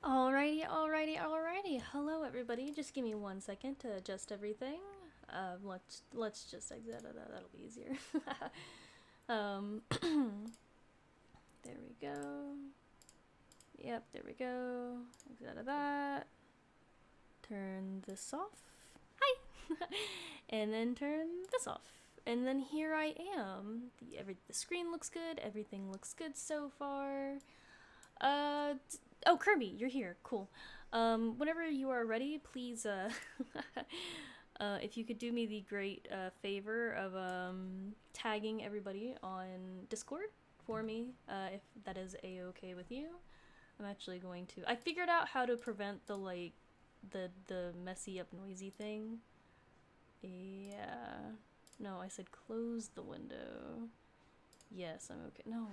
Alrighty. Hello, everybody. Just give me 1 second to adjust everything. Let's just exit out of that. That'll be easier. There we go. Yep, there we go. Exit out of that. Turn this off. Hi. And then turn this off. And then here I am. The screen looks good. Everything looks good so far. Oh, Kirby, you're here. Cool. Whenever you are ready, please, if you could do me the great favor of tagging everybody on Discord for me, if that is a-okay with you. I'm actually going to. I figured out how to prevent the the messy up noisy thing. Yeah. No, I said close the window. Yes, I'm okay. No,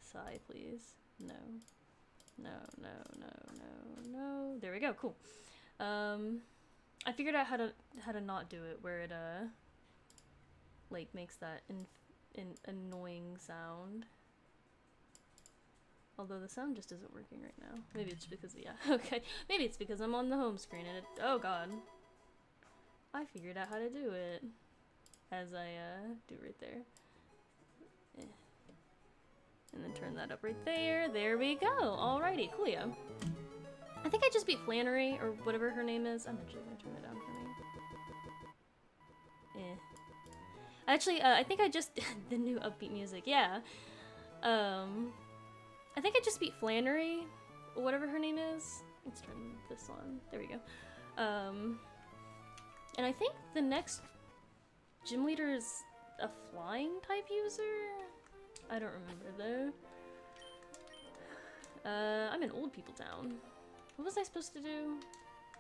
sigh, please. No. No. There we go. Cool. I figured out how to not do it where it like makes that annoying sound. Although the sound just isn't working right now. Maybe it's because okay. Maybe it's because I'm on the home screen and oh god. I figured out how to do it. As I do right there. And then turn that up right there. There we go. Alrighty, coolio. I think I just beat Flannery, or whatever her name is. I'm actually gonna turn it down for me. Actually, I think I just... the new upbeat music, yeah. I think I just beat Flannery, or whatever her name is. Let's turn this on. There we go. And I think the next gym leader is a flying type user? I don't remember though. I'm in Old People Town. What was I supposed to do?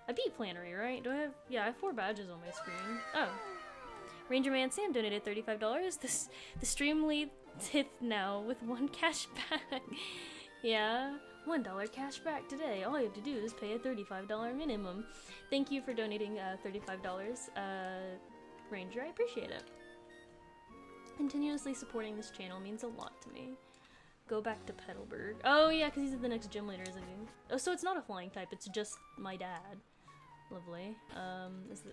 I beat Flannery, right? Do I have... yeah, I have 4 badges on my screen. Oh. Ranger Man Sam donated $35. The stream leads now with 1 cash back. Yeah. $1 cash back today. All you have to do is pay a $35 minimum. Thank you for donating $35, Ranger. I appreciate it. Continuously supporting this channel means a lot to me. Go back to Petalburg. Oh yeah, because he's the next gym leader, isn't he? Oh, so it's not a flying type, it's just my dad. Lovely.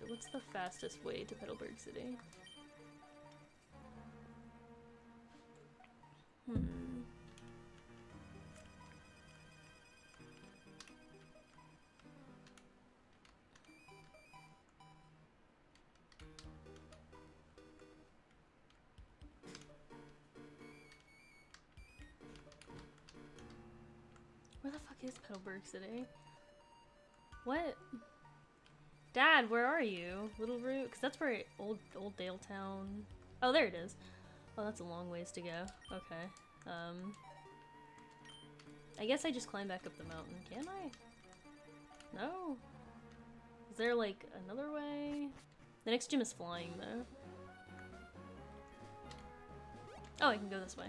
What's the fastest way to Petalburg City? Where the fuck is Petalburg City? What? Dad, where are you? Little Root? Because that's where old Daletown... oh, there it is. Oh, that's a long ways to go. Okay. I guess I just climb back up the mountain. Can I? No? Is there, like, another way? The next gym is flying, though. Oh, I can go this way.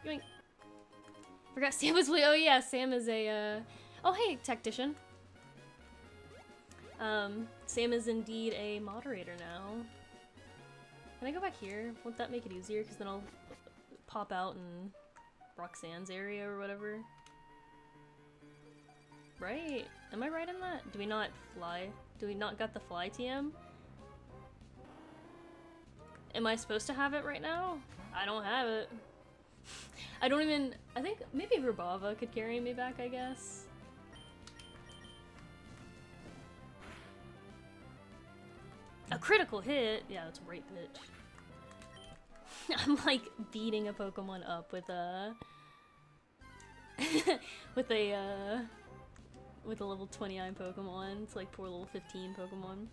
Yoink. Forgot Sam was... oh yeah, Sam is a, oh hey, tactician. Sam is indeed a moderator now. Can I go back here? Won't that make it easier? Because then I'll pop out in Roxanne's area or whatever. Right? Am I right in that? Do we not fly? Do we not got the fly TM? Am I supposed to have it right now? I don't have it. I don't even... I think maybe Grabava could carry me back, I guess. A critical hit? Yeah, that's right, bitch. I'm like beating a Pokemon up with a... with a level 29 Pokemon. It's like poor little 15 Pokemon.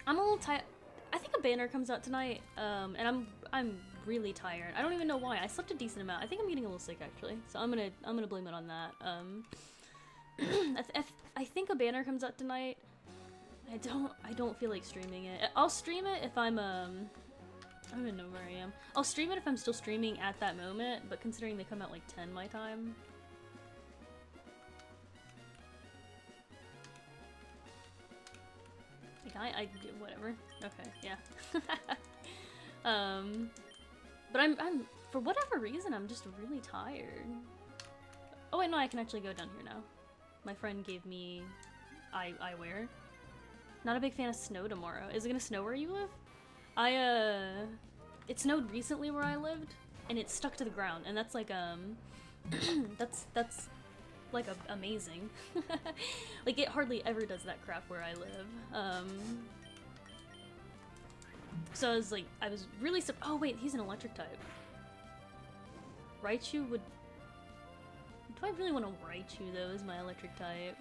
I'm a little tired. I think a banner comes out tonight, and I'm really tired. I don't even know why. I slept a decent amount. I think I'm getting a little sick actually, so I'm gonna blame it on that. I think a banner comes out tonight. I don't feel like streaming it. I'll stream it if I'm I don't even know where I am. I'll stream it if I'm still streaming at that moment, but considering they come out like 10 my time. I whatever. Okay, yeah. But I'm for whatever reason I'm just really tired. Oh wait, no, I can actually go down here now. My friend gave me eyewear. Not a big fan of snow tomorrow. Is it gonna snow where you live? It snowed recently where I lived, and it stuck to the ground, and that's like, that's like amazing. Like, it hardly ever does that crap where I live. So I was really oh wait, he's an electric type. Raichu would... Do I really want to Raichu though as my electric type?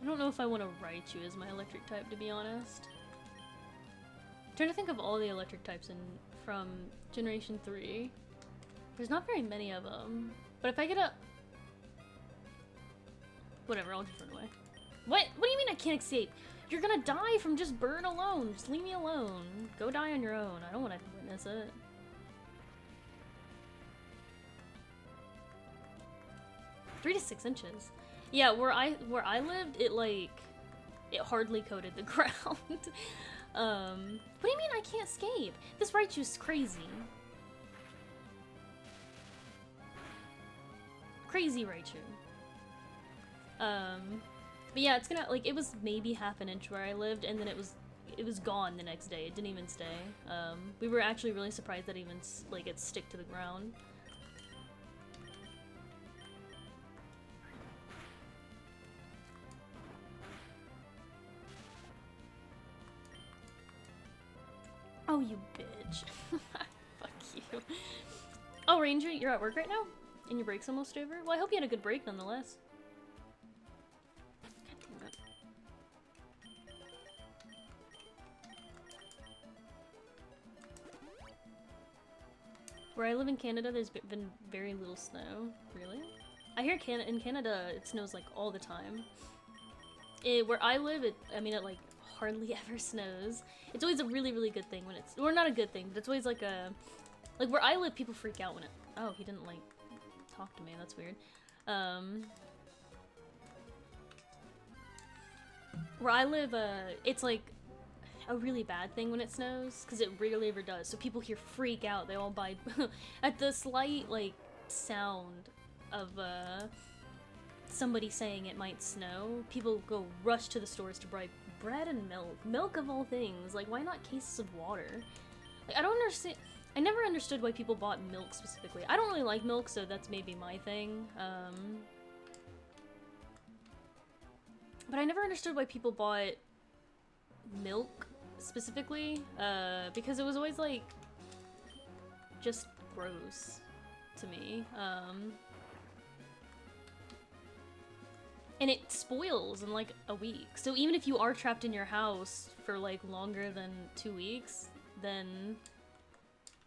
I don't know if I want to Raichu as my electric type, to be honest. I'm trying to think of all the electric types from Generation 3. There's not very many of them. But if I get a... Whatever, I'll just run away. What? What do you mean I can't escape? You're gonna die from just burn alone. Just leave me alone. Go die on your own. I don't want to witness it. Three to 6 inches. Yeah, where I lived, it hardly coated the ground. What do you mean I can't escape? This Raichu's crazy. Crazy Raichu. But yeah, it's gonna, it was maybe half an inch where I lived, and then it was gone the next day. It didn't even stay. We were actually really surprised that even, it stick to the ground. Oh, you bitch. Fuck you. Oh, Ranger, you're at work right now? And your break's almost over? Well, I hope you had a good break nonetheless. God damn it. Where I live in Canada, there's been very little snow. Really? I hear in Canada, it snows all the time. Where I live, it hardly ever snows. It's always a really, really good thing when it's... Or not a good thing, but it's always where I live, people freak out when it... Oh, he didn't, talk to me. That's weird. Where I live, it's, a really bad thing when it snows, because it rarely ever does. So people here freak out. They all buy... At the slight, sound of, somebody saying it might snow, people go rush to the stores to buy bread and milk. Milk of all things. Why not cases of water? I don't understand. I never understood why people bought milk specifically. I don't really like milk, so that's maybe my thing. But I never understood why people bought milk specifically, because it was always just gross to me. And it spoils in a week. So even if you are trapped in your house for longer than 2 weeks, then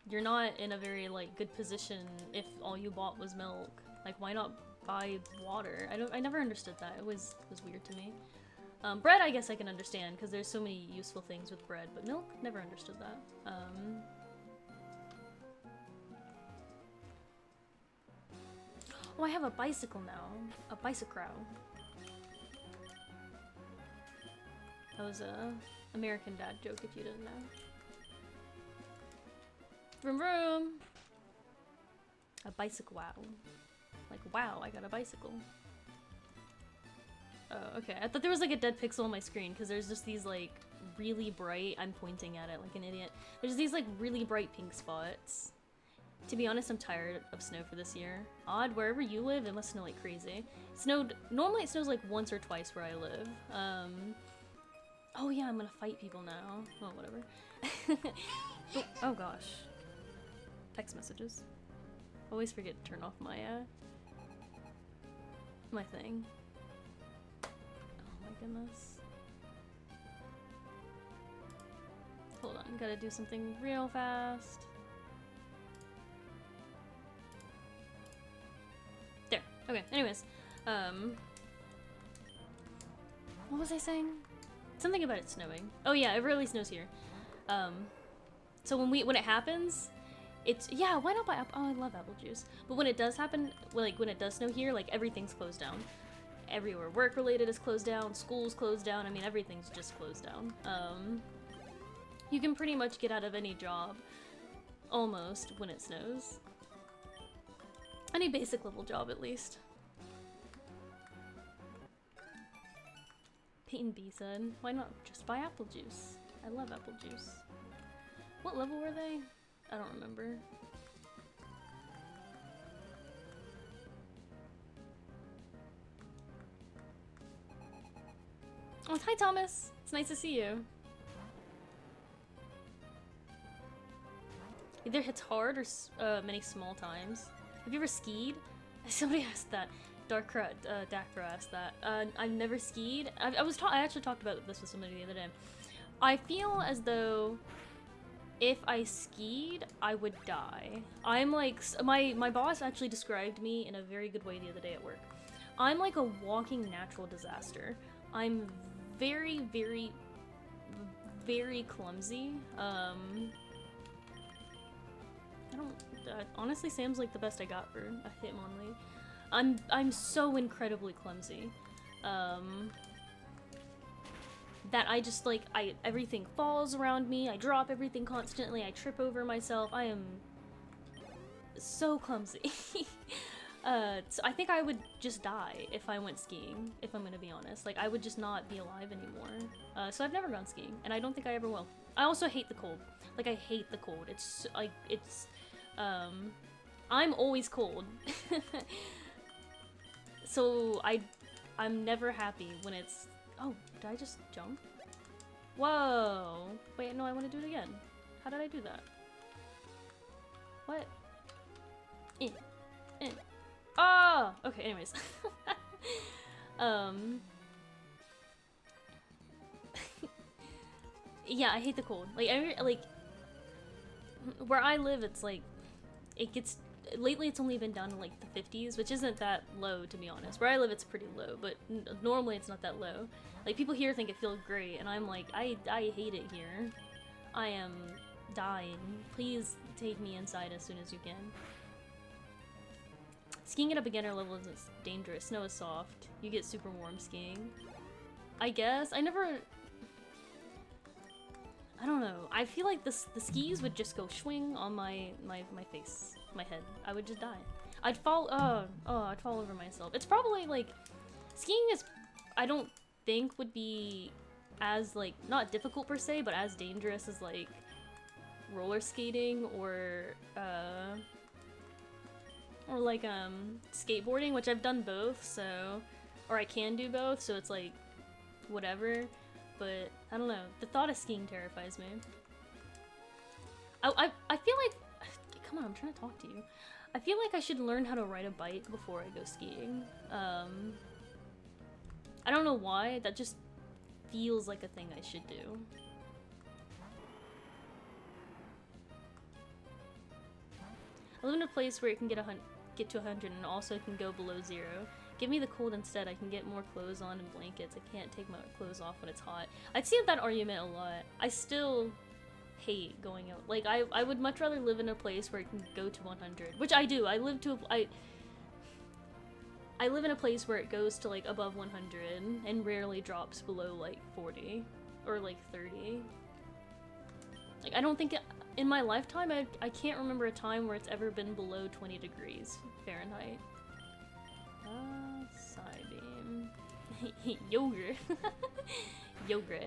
you're not in a very good position if all you bought was milk. Why not buy water? I never understood that. It was weird to me. Bread I guess I can understand because there's so many useful things with bread, but milk, never understood that. Oh, I have a bicycle now. A bicycle. That was a American dad joke if you didn't know. Vroom vroom! A bicycle, wow. Wow, I got a bicycle. Oh, okay. I thought there was a dead pixel on my screen because there's just these really bright, I'm pointing at it like an idiot. There's these really bright pink spots. To be honest, I'm tired of snow for this year. Odd, wherever you live, it must snow like crazy. Normally it snows once or twice where I live. Oh yeah, I'm gonna fight people now. Oh, whatever. Oh gosh. Text messages. Always forget to turn off my, my thing. Oh my goodness. Hold on, gotta do something real fast. There. Okay, anyways. What was I saying? Something about it snowing. Oh yeah, it really snows here. So when it happens, it's, yeah, why not buy apple? Oh, I love apple juice. But when it does happen, when it does snow here, everything's closed down. Everywhere work related is closed down, school's closed down. I mean, everything's just closed down. You can pretty much get out of any job, almost, when it snows. Any basic level job, at least. Peyton B said, why not just buy apple juice? I love apple juice. What level were they? I don't remember. Oh, hi Thomas! It's nice to see you. Either hits hard or many small times. Have you ever skied? Somebody asked that. Dakra asked that. I've never skied. I actually talked about this with somebody the other day. I feel as though if I skied, I would die. I'm like, my boss actually described me in a very good way the other day at work. I'm like a walking natural disaster. I'm very, very, very clumsy. Honestly, Sam's like the best I got for a Hitmonlee. I'm so incredibly clumsy. That I just like, everything falls around me, I drop everything constantly, I trip over myself, I am so clumsy. So I think I would just die if I went skiing, if I'm gonna be honest. Like, I would just not be alive anymore. So I've never gone skiing, and I don't think I ever will. I also hate the cold. Like, I hate the cold. It's, like, it's, I'm always cold. So I'm never happy when it's, oh, did I just jump? Whoa. Wait, no, I want to do it again. How did I do that? What? Oh! Okay, anyways. Yeah, I hate the cold. Like, where I live, it's like, it gets, lately it's only been down to like the 50s, which isn't that low, to be honest. Where I live, it's pretty low, but normally it's not that low. Like, people here think it feels great, and I'm like, I hate it here. I am dying. Please take me inside as soon as you can. Skiing at a beginner level isn't dangerous. Snow is soft. You get super warm skiing. I guess. I don't know. I feel like the skis would just go swing on my face, my head. I would just die. I'd fall, I'd fall over myself. It's probably like, skiing is, I don't think would be as like, not difficult per se, but as dangerous as like roller skating or like skateboarding, which I've done both, so, or I can do both, so it's like whatever. But I don't know, the thought of skiing terrifies me. I feel like, come on, I'm trying to talk to you. I feel like I should learn how to ride a bike before I go skiing. I don't know why, that just feels like a thing I should do. I live in a place where it can get to 100 and also can go below 0. Give me the cold instead. I can get more clothes on and blankets. I can't take my clothes off when it's hot. I'd see that argument a lot. I still hate going out. Like, I would much rather live in a place where it can go to 100, which I do. I live in a place where it goes to like above 100 and rarely drops below like 40 or like 30. Like, I don't think in my lifetime I can't remember a time where it's ever been below 20 degrees Fahrenheit. Psybeam. Yogurt. Yogurt.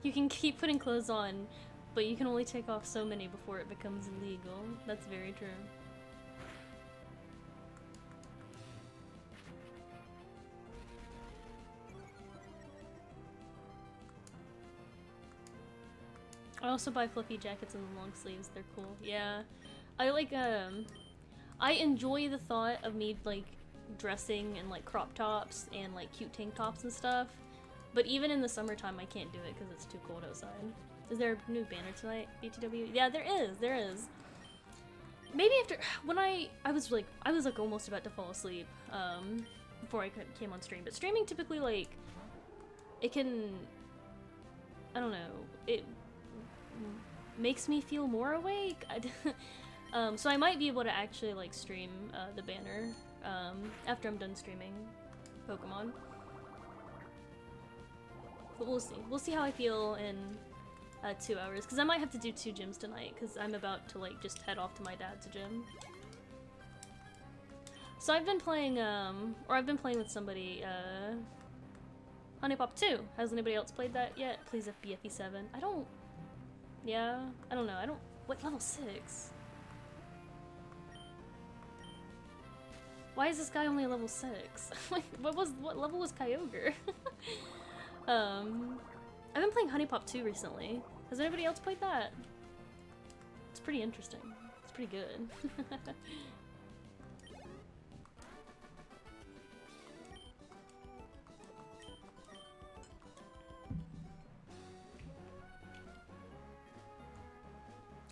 You can keep putting clothes on, but you can only take off so many before it becomes illegal. That's very true. I also buy fluffy jackets and long sleeves. They're cool. Yeah. I like, I enjoy the thought of me, like, dressing in, like, crop tops and, like, cute tank tops and stuff. But even in the summertime, I can't do it because it's too cold outside. Is there a new banner tonight, BTW? Yeah, there is. Maybe after, when I was like almost about to fall asleep, before I came on stream. But streaming typically, like, it can, I don't know, it makes me feel more awake. So I might be able to actually like stream the banner after I'm done streaming Pokemon. But we'll see. We'll see how I feel in 2 hours, because I might have to do 2 gyms tonight, because I'm about to like just head off to my dad's gym. So I've been playing, or I've been playing with somebody, Honeypop 2. Has anybody else played that yet? Please be FE7. I don't know. What, level 6? Why is this guy only a level 6? Like, what level was Kyogre? I've been playing Honeypop 2 recently. Has anybody else played that? It's pretty interesting. It's pretty good.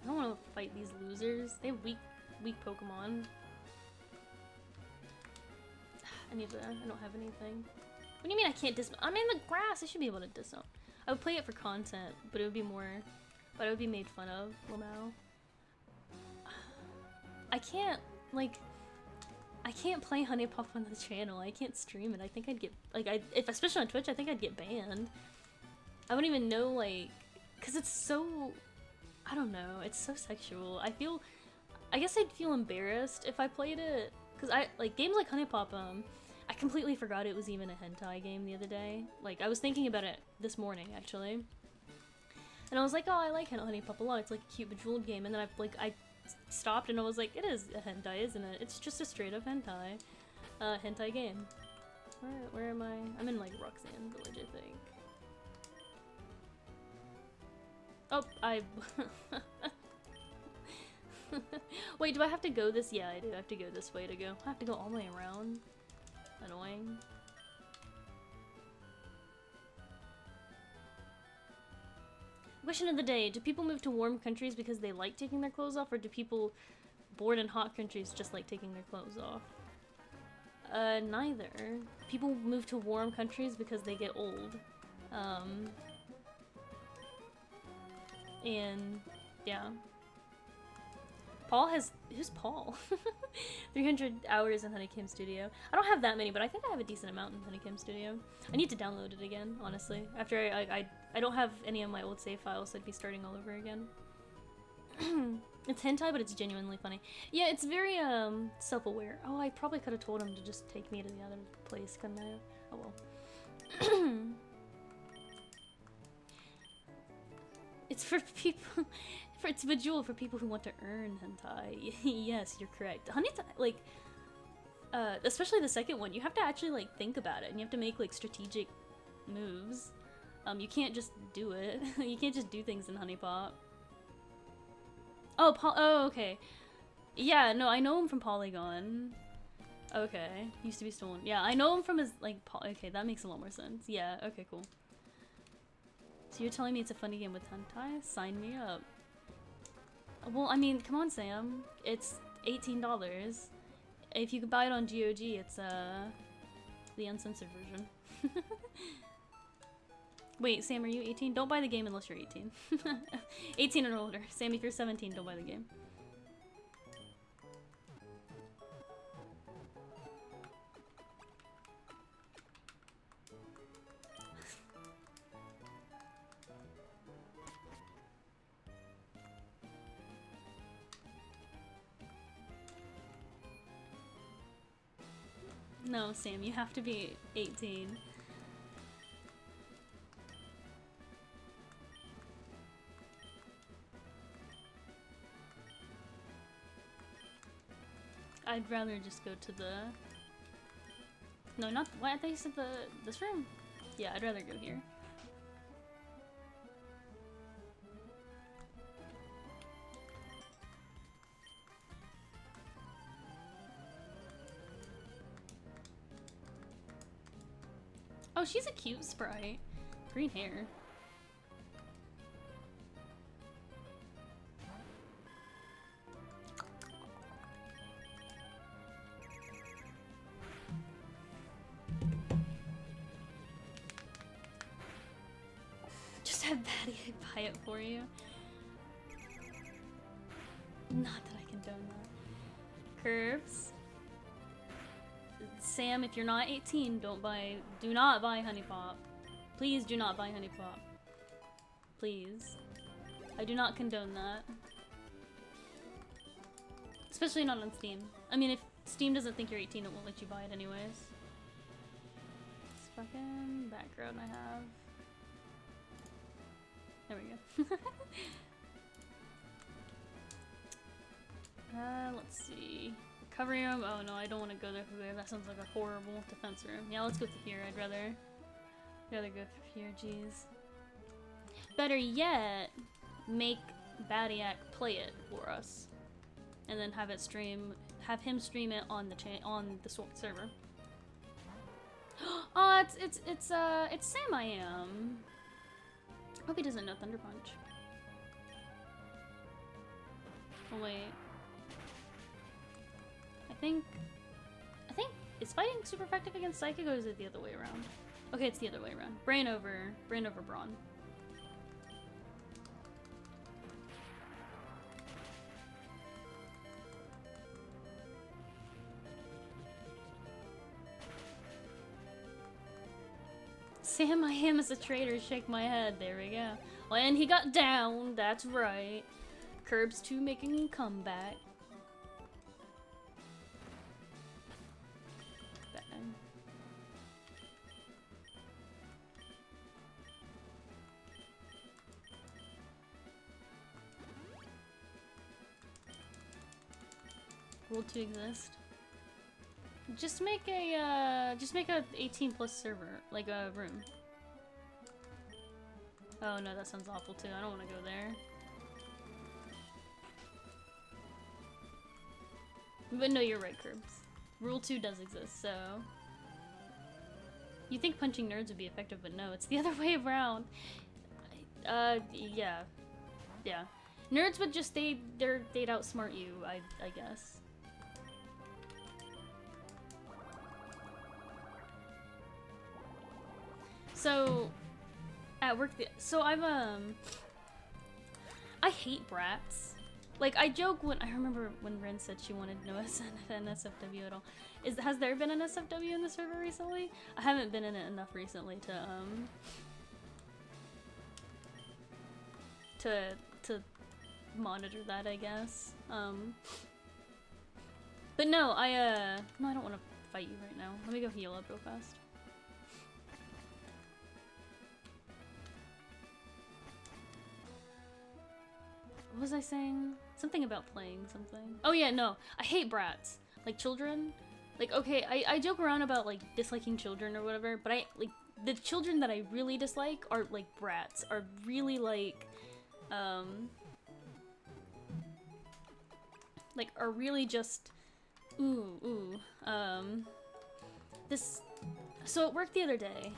I don't want to fight these losers. They have weak Pokemon. I don't have anything. What do you mean I can't dismount? I'm in the grass. I should be able to dismount. I would play it for content, but it would be made fun of, Lamau. I can't play Honeypop on the channel. I can't stream it. I think I'd get, if especially on Twitch, I think I'd get banned. I wouldn't even know, like, cause it's so, I don't know, it's so sexual. I guess I'd feel embarrassed if I played it, cause games like Honeypop, I completely forgot it was even a hentai game the other day. Like, I was thinking about it this morning, actually. And I was like, oh, I like Honeypop a lot. It's like a cute Bejeweled game. And then I stopped and I was like, it is a hentai, isn't it? It's just a straight up hentai game. Where am I? I'm in, like, Roxanne Village, I think. Oh, Wait, do I have to go this? Yeah, I do. I have to go this way to go. I have to go all the way around. Annoying. Question of the day: do people move to warm countries because they like taking their clothes off, or do people born in hot countries just like taking their clothes off? Neither. People move to warm countries because they get old. And yeah. Who's Paul? 300 hours in Honeycomb Studio. I don't have that many, but I think I have a decent amount in Honeycomb Studio. I need to download it again, honestly. After I don't have any of my old save files, so I'd be starting all over again. It's hentai, but it's genuinely funny. Yeah, it's very, self-aware. Oh, I probably could have told him to just take me to the other place, couldn't I? Oh well. It's for people... It's Bejeweled for people who want to earn hentai. Yes, you're correct. Honeytai, like, especially the second one, you have to actually, like, think about it, and you have to make, like, strategic moves. You can't just do it. You can't just do things in Honeypop. Oh, okay. Yeah, no, I know him from Polygon. Okay, used to be stolen. Yeah, I know him from his, like, okay, that makes a lot more sense. Yeah, okay, cool. So you're telling me it's a funny game with hentai? Sign me up. Well, I mean, come on, Sam. It's $18. If you could buy it on GOG, it's the uncensored version. Wait, Sam, are you 18? Don't buy the game unless you're 18. 18 or older. Sam, if you're 17, don't buy the game. No, Sam, you have to be 18. I'd rather just go to the... No, not... What? I thought you said this room? Yeah, I'd rather go here. Oh, she's a cute sprite. Green hair. Just have Batty buy it for you. Not that I condone that. Curves. Sam, if you're not 18, do not buy Honey Pop. Please do not buy Honey Pop. Please. I do not condone that. Especially not on Steam. I mean, if Steam doesn't think you're 18, it won't let you buy it anyways. This fucking background I have. There we go. Let's see. Recovery room. Oh no, I don't want to go there. That sounds like a horrible defense room. Yeah, let's go through here. I'd rather go through here. Jeez. Better yet, make Badiak play it for us, and then have him stream it on the server. Oh, it's Sam I am. Hope he doesn't know Thunder Punch. Oh wait. I think is fighting super effective against Psychic, or is it the other way around? Okay, it's the other way around. Brain over Brawn. Sam I am as a traitor, shake my head. There we go. Well, and he got down, that's right. Curbs 2 making a comeback. Bang. Rule 2 exist. Just make a 18 plus server, like a room. Oh no, that sounds awful too. I don't want to go there. But no, you're right, Curbs. Rule 2 does exist, so... You think punching nerds would be effective, but no, it's the other way around. Yeah. Yeah. Nerds would just, they'd outsmart you, I guess. So, at work, so I hate brats. Like, I joke when, I remember when Ren said she wanted no SFW at all. Has there been an SFW in the server recently? I haven't been in it enough recently to monitor that, I guess. But no, no, I don't want to fight you right now. Let me go heal up real fast. What was I saying? Something about playing something. Oh yeah, no. I hate brats. Like children. Like, okay, I joke around about like disliking children or whatever, but the children that I really dislike are like brats. Are really like are really just so at work the other day,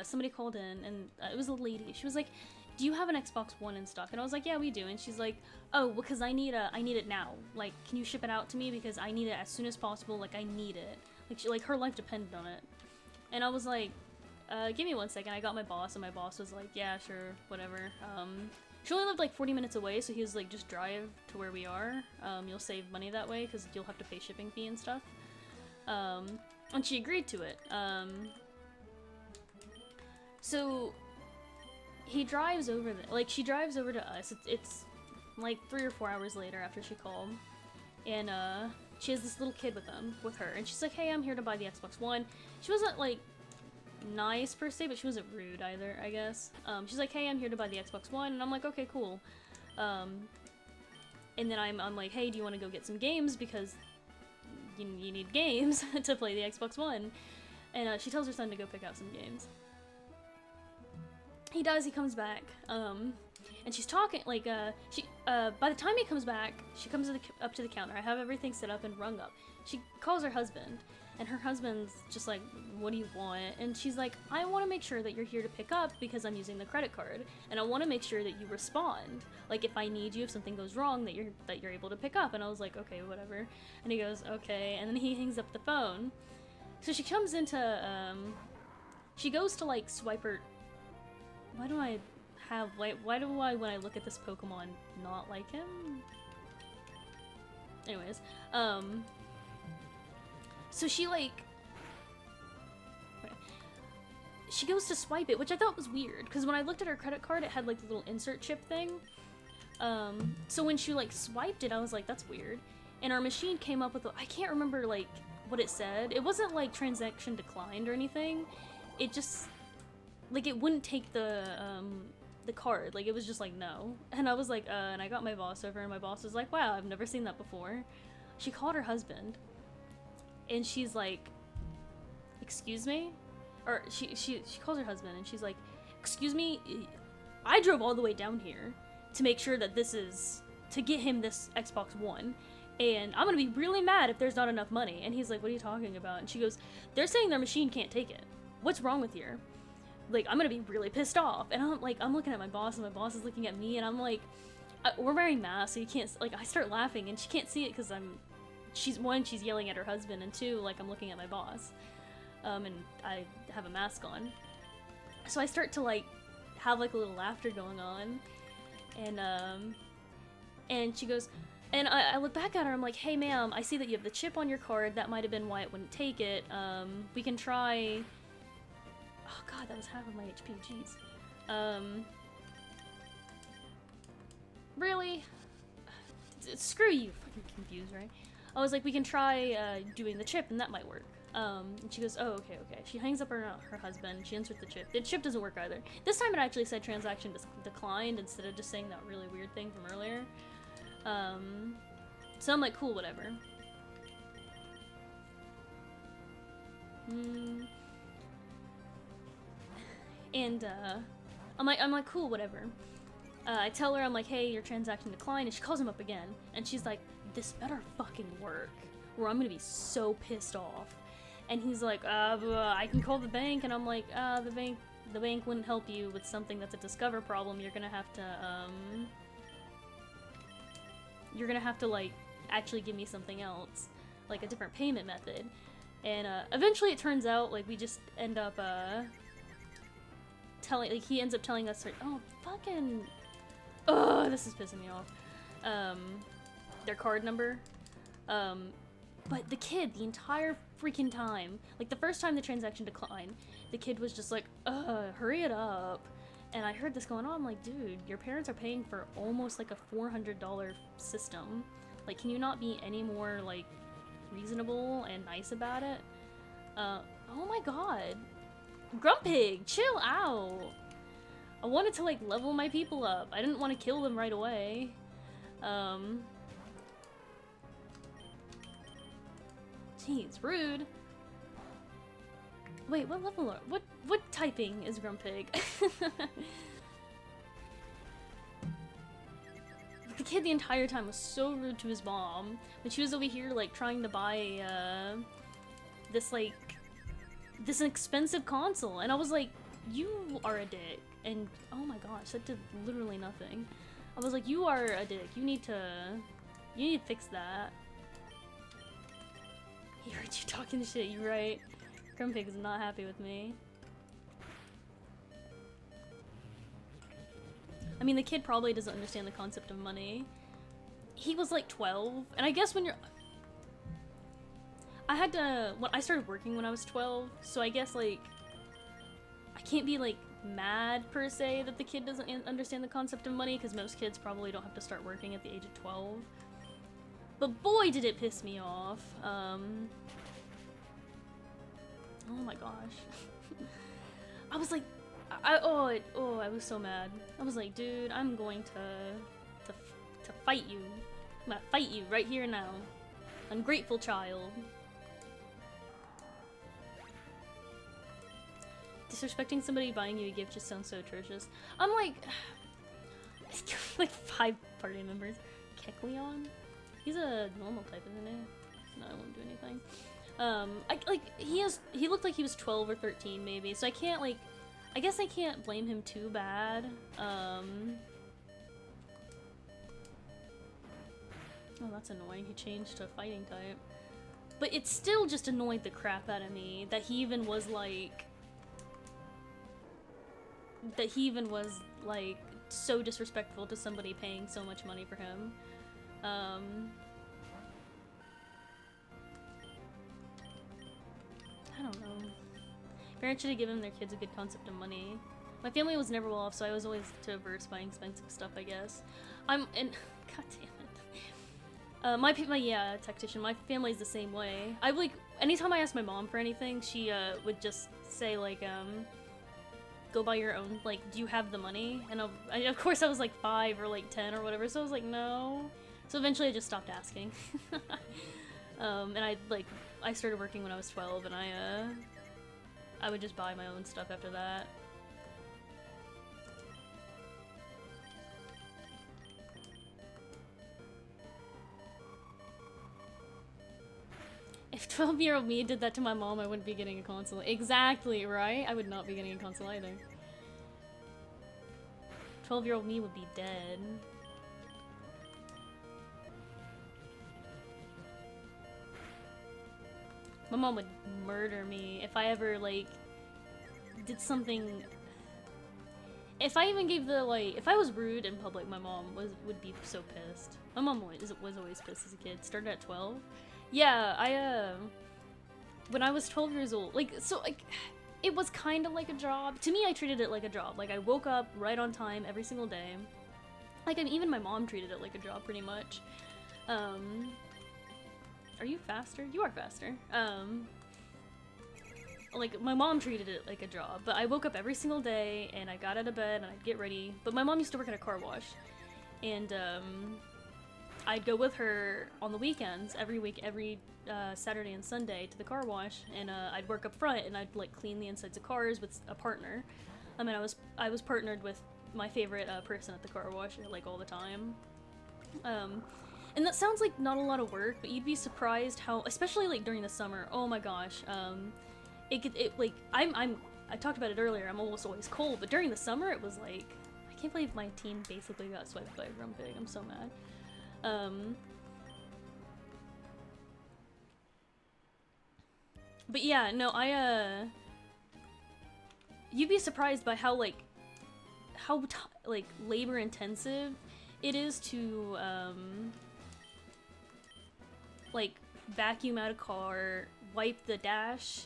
somebody called in and it was a lady. She was like, do you have an Xbox One in stock? And I was like, yeah, we do. And she's like, oh, because I need it now. Like, can you ship it out to me? Because I need it as soon as possible. Like, I need it. Like, her life depended on it. And I was like, give me 1 second. I got my boss, and my boss was like, yeah, sure, whatever. She only lived like 40 minutes away, so he was like, just drive to where we are. You'll save money that way, because you'll have to pay shipping fee and stuff. And she agreed to it. So... he drives over she drives over to us. It's like 3 or 4 hours later after she called, and she has this little kid with her, and she's like, hey, I'm here to buy the Xbox One. She wasn't like nice per se, but she wasn't rude either, I guess. She's like, hey, I'm here to buy the Xbox One, and I'm like, okay, cool. And then I'm like, hey, do you want to go get some games, because you need games to play the Xbox One. And she tells her son to go pick out some games. He does, he comes back, and she's talking, like, by the time he comes back, she comes up to the counter. I have everything set up and rung up. She calls her husband, and her husband's just like, what do you want? And she's like, I want to make sure that you're here to pick up because I'm using the credit card, and I want to make sure that you respond. Like, if I need you, if something goes wrong, that you're able to pick up. And I was like, okay, whatever. And he goes, okay, and then he hangs up the phone. So she comes into, she goes to, like, swipe her... Why do I, when I look at this Pokemon, not like him? Anyways, so she like, she goes to swipe it, which I thought was weird, because when I looked at her credit card, it had like the little insert chip thing. So when she like swiped it, I was like, that's weird. And our machine came up with, I can't remember like what it said. It wasn't like transaction declined or anything. It just, like it wouldn't take the card. Like it was just like, no. And I was like, and I got my boss over, and my boss was like, wow, I've never seen that before. She called her husband, and she's like, excuse me? Or she calls her husband, and she's like, excuse me, I drove all the way down here to make sure that this is, to get him this Xbox One, and I'm gonna be really mad if there's not enough money. And he's like, what are you talking about? And she goes, they're saying their machine can't take it. What's wrong with you? Like, I'm gonna be really pissed off. And I'm like, I'm looking at my boss, and my boss is looking at me, and I'm like, we're wearing masks, so you can't, like, I start laughing, and she can't see it because she's yelling at her husband, and two, like, I'm looking at my boss. And I have a mask on. So I start to, like, have, like, a little laughter going on. And she goes, and I look back at her, I'm like, hey, ma'am, I see that you have the chip on your card. That might have been why it wouldn't take it. We can try... Oh, God, that was half of my HP. Jeez. Really? Screw you, fucking confused, right? I was like, we can try doing the chip, and that might work. And she goes, oh, okay. She hangs up her husband, she inserts the chip. The chip doesn't work either. This time it actually said transaction declined instead of just saying that really weird thing from earlier. So I'm like, cool, whatever. And, I'm like, cool, whatever. I tell her, I'm like, hey, your transaction declined, and she calls him up again. And she's like, this better fucking work, or I'm gonna be so pissed off. And he's like, I can call the bank, and I'm like, the bank wouldn't help you with something that's a Discover problem. You're gonna have to, like, actually give me something else, like a different payment method. And, eventually it turns out, like, we just end up, he ends up telling us, oh, fucking, this is pissing me off, their card number, but the kid, the entire freaking time, like the first time the transaction declined, the kid was just like, hurry it up. And I heard this going on, I'm like, dude, your parents are paying for almost like a $400 system. Like, can you not be any more, like, reasonable and nice about it? Oh my god. Grumpig, chill out. I wanted to, like, level my people up. I didn't want to kill them right away. Jeez, rude. Wait, what level are, what typing is Grumpig? The kid the entire time was so rude to his mom, and she was over here like trying to buy this expensive console, and I was like, you are a dick. And oh my gosh, that did literally nothing. I was like, you are a dick. You need to fix that. He heard you talking shit, you right. Grumpig is not happy with me. I mean, the kid probably doesn't understand the concept of money. He was like 12, and I guess when you're... I started working when I was 12, so I guess, like, I can't be, like, mad, per se, that the kid doesn't understand the concept of money, because most kids probably don't have to start working at the age of 12. But boy, did it piss me off. Oh my gosh. I was like, I was so mad. I was like, dude, I'm going to fight you. I'm gonna fight you right here now. Ungrateful child. Disrespecting somebody buying you a gift just sounds so atrocious. I'm like, like 5 party members. Kekleon? He's a normal type, isn't he? No, I won't do anything. He looked like he was 12 or 13 maybe, so I can't, like, I guess I can't blame him too bad. Oh, that's annoying. He changed to a fighting type. But it still just annoyed the crap out of me that he even was like... so disrespectful to somebody paying so much money for him. Parents should have given their kids a good concept of money. My family was never well off, so I was always too averse buying expensive stuff, I guess. God damn it. Yeah, tactician, my family's the same way. Anytime I ask my mom for anything, she, would just say, like, go buy your own, like, do you have the money? And of course I was, like, 5 or, like, 10 or whatever, so I was like, no. So eventually I just stopped asking. And I started working when I was 12, and I would just buy my own stuff after that. If 12-year-old me did that to my mom, I wouldn't be getting a console. Exactly, right? I would not be getting a console either. 12-year-old me would be dead. My mom would murder me if I ever, like, did something... If I even gave the, like... If I was rude in public, my mom would be so pissed. My mom was always pissed as a kid. Started at 12. Yeah, when I was 12 years old, it was kind of like a job. To me, I treated it like a job. Like, I woke up right on time every single day. Like, and even my mom treated it like a job, pretty much. Are you faster? You are faster. Like, my mom treated it like a job, but I woke up every single day, and I got out of bed, and I'd get ready. But my mom used to work at a car wash, and, I'd go with her on the weekends, every Saturday and Sunday to the car wash, and I'd work up front, and I'd like clean the insides of cars with a partner. I mean, I was partnered with my favorite person at the car wash like all the time. And that sounds like not a lot of work, but you'd be surprised how, especially like during the summer. Oh my gosh, I talked about it earlier. I'm almost always cold, but during the summer it was like, I can't believe my team basically got swept by a Grumpig. I'm so mad. But yeah, no, you'd be surprised by how labor intensive it is to, like, vacuum out a car, wipe the dash,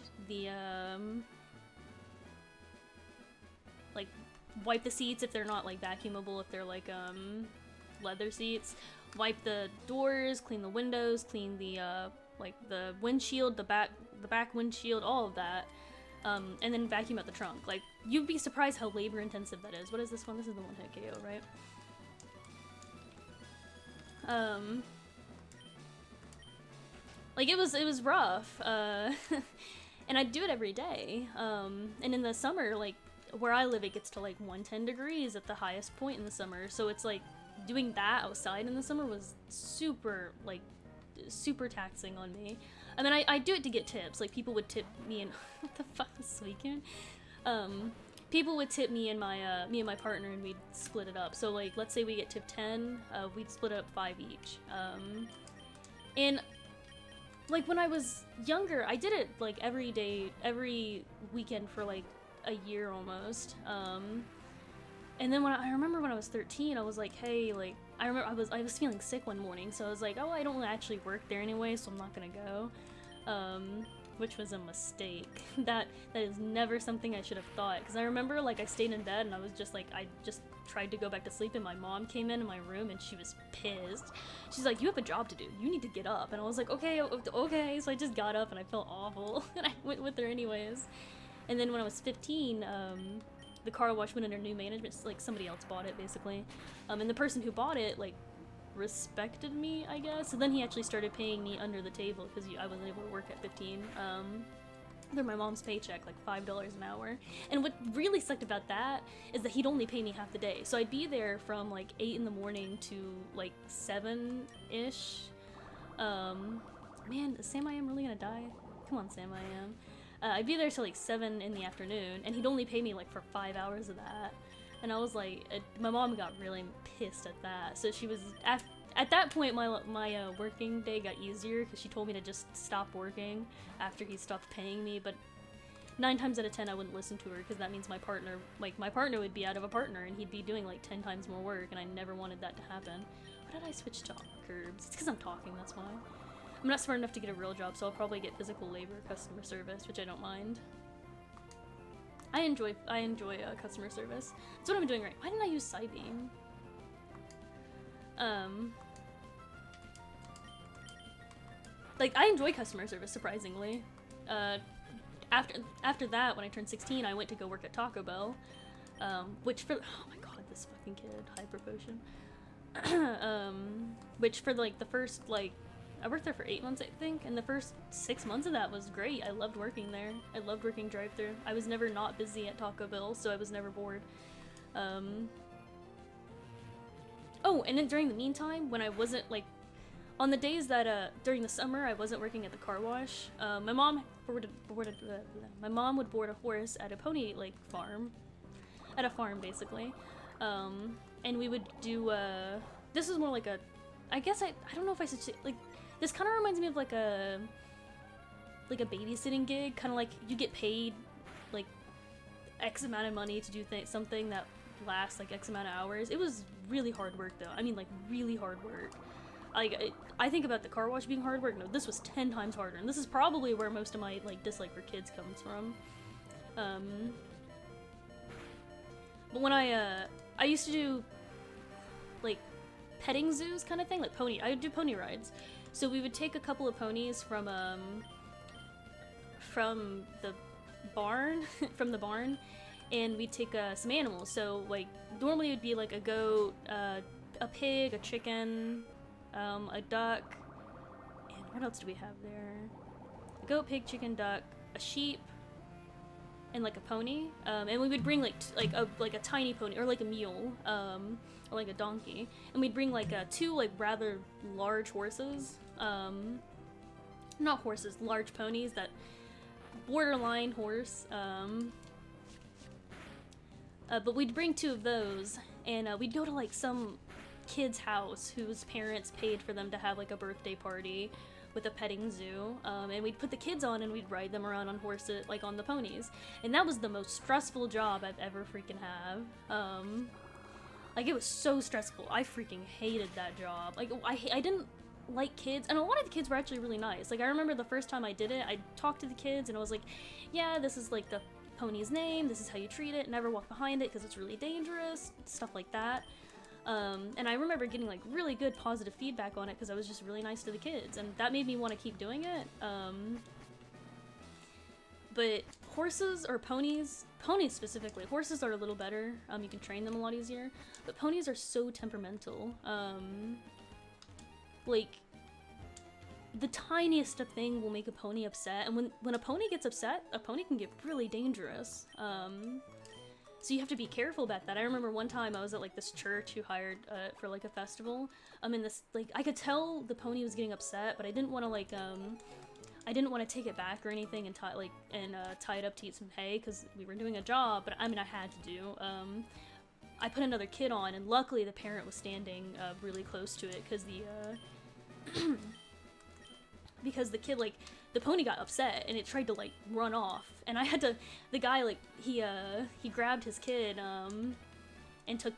like, wipe the seats if they're not, like, vacuumable, if they're, like, leather seats, wipe the doors, clean the windows, clean the, like, the windshield, the back windshield, all of that, and then vacuum out the trunk. Like, you'd be surprised how labor intensive that is. What is this one? This is the one-hit KO, right? Like, it was rough, and I'd do it every day, and in the summer, like, where I live, it gets to, like, 110 degrees at the highest point in the summer, so it's, like, doing that outside in the summer was super, like, super taxing on me. I mean, I do it to get tips. Like, people would tip me and... What the fuck is this weekend? People would tip me and my partner, and we'd split it up. So, like, let's say we get tip 10, we'd split it up 5 each. And, like, when I was younger, I did it, like, every day, every weekend for, like, a year almost. And then I remember when I was 13, I was like, hey, like, I was feeling sick one morning, so I was like, oh, I don't actually work there anyway, so I'm not gonna go. Which was a mistake. That is never something I should have thought, because I remember, like, I stayed in bed and I was just like, I just tried to go back to sleep, and my mom came in my room and she was pissed. She's like, you have a job to do, you need to get up. And I was like, okay, so I just got up and I felt awful, and I went with her anyways. And then when I was 15, the car wash went under new management, like, somebody else bought it, basically. And the person who bought it, like, respected me, I guess. So then he actually started paying me under the table, because I wasn't able to work at 15. Through my mom's paycheck, like $5 an hour. And what really sucked about that is that he'd only pay me half the day. So I'd be there from, like, 8 in the morning to, like, 7-ish. Man, is Sam I Am really gonna die? Come on, Sam I Am. I'd be there till like 7 in the afternoon, and he'd only pay me like for 5 hours of that. And I was like, my mom got really pissed at that. So she was, at that point, my working day got easier, because she told me to just stop working after he stopped paying me. But 9 times out of 10, I wouldn't listen to her, because that means my partner would be out of a partner, and he'd be doing like 10 times more work, and I never wanted that to happen. Why did I switch to curbs? It's because I'm talking, that's why. I'm not smart enough to get a real job, so I'll probably get physical labor, customer service, which I don't mind. I enjoy customer service. That's what I'm doing right. Why didn't I use Psybeam? Like, I enjoy customer service, surprisingly. After that, when I turned 16, I went to go work at Taco Bell, which for, oh my god, this fucking kid, hyper potion. Which for like the first, like, I worked there for 8 months, I think, and the first 6 months of that was great. I loved working there. I loved working drive-thru. I was never not busy at Taco Bell, so I was never bored. Oh, and then during the meantime, when I wasn't, like, on the days that, during the summer, I wasn't working at the car wash, my mom would board a horse at a pony, like, farm. At a farm, basically. And we would do, this is more like a, I guess I don't know if I should say, like, this kind of reminds me of, like a babysitting gig, kind of like you get paid, like, X amount of money to do something that lasts, like, X amount of hours. It was really hard work, though. I mean, like, really hard work. Like, I think about the car wash being hard work. No, this was 10 times harder, and this is probably where most of my, like, dislike for kids comes from. But when I used to do, like, petting zoos kind of thing, like I would do pony rides. So we would take a couple of ponies from the barn, and we'd take some animals. So, like, normally it would be like a goat, a pig, a chicken, a duck, and what else do we have there? A goat, pig, chicken, duck, a sheep, and like a pony. And we would bring like a tiny pony, or like a mule, or like a donkey, and we'd bring like two like rather large horses. Not horses, large ponies, that borderline horse. But we'd bring two of those, and we'd go to like some kid's house whose parents paid for them to have like a birthday party with a petting zoo, and we'd put the kids on and we'd ride them around on horses, like on the ponies, and that was the most stressful job I've ever freaking have. Like, it was so stressful. I freaking hated that job. Like, I didn't like kids, and a lot of the kids were actually really nice. Like, I remember the first time I did it, I talked to the kids and I was like, yeah, this is like the pony's name, this is how you treat it, never walk behind it because it's really dangerous, stuff like that. And I remember getting like really good positive feedback on it because I was just really nice to the kids, and that made me want to keep doing it. But horses or ponies specifically, horses are a little better, you can train them a lot easier, but ponies are so temperamental. Like, the tiniest of thing will make a pony upset, and when a pony gets upset, a pony can get really dangerous. So you have to be careful about that. I remember one time I was at like this church who hired for like a festival. In this, like, I could tell the pony was getting upset, but I didn't want to like I didn't want to take it back or anything and tie it up to eat some hay because we were doing a job. But I mean, I had to do. I put another kid on, and luckily the parent was standing really close to it because the kid, like, the pony got upset and it tried to like run off, and I had to, the guy, like, he grabbed his kid and took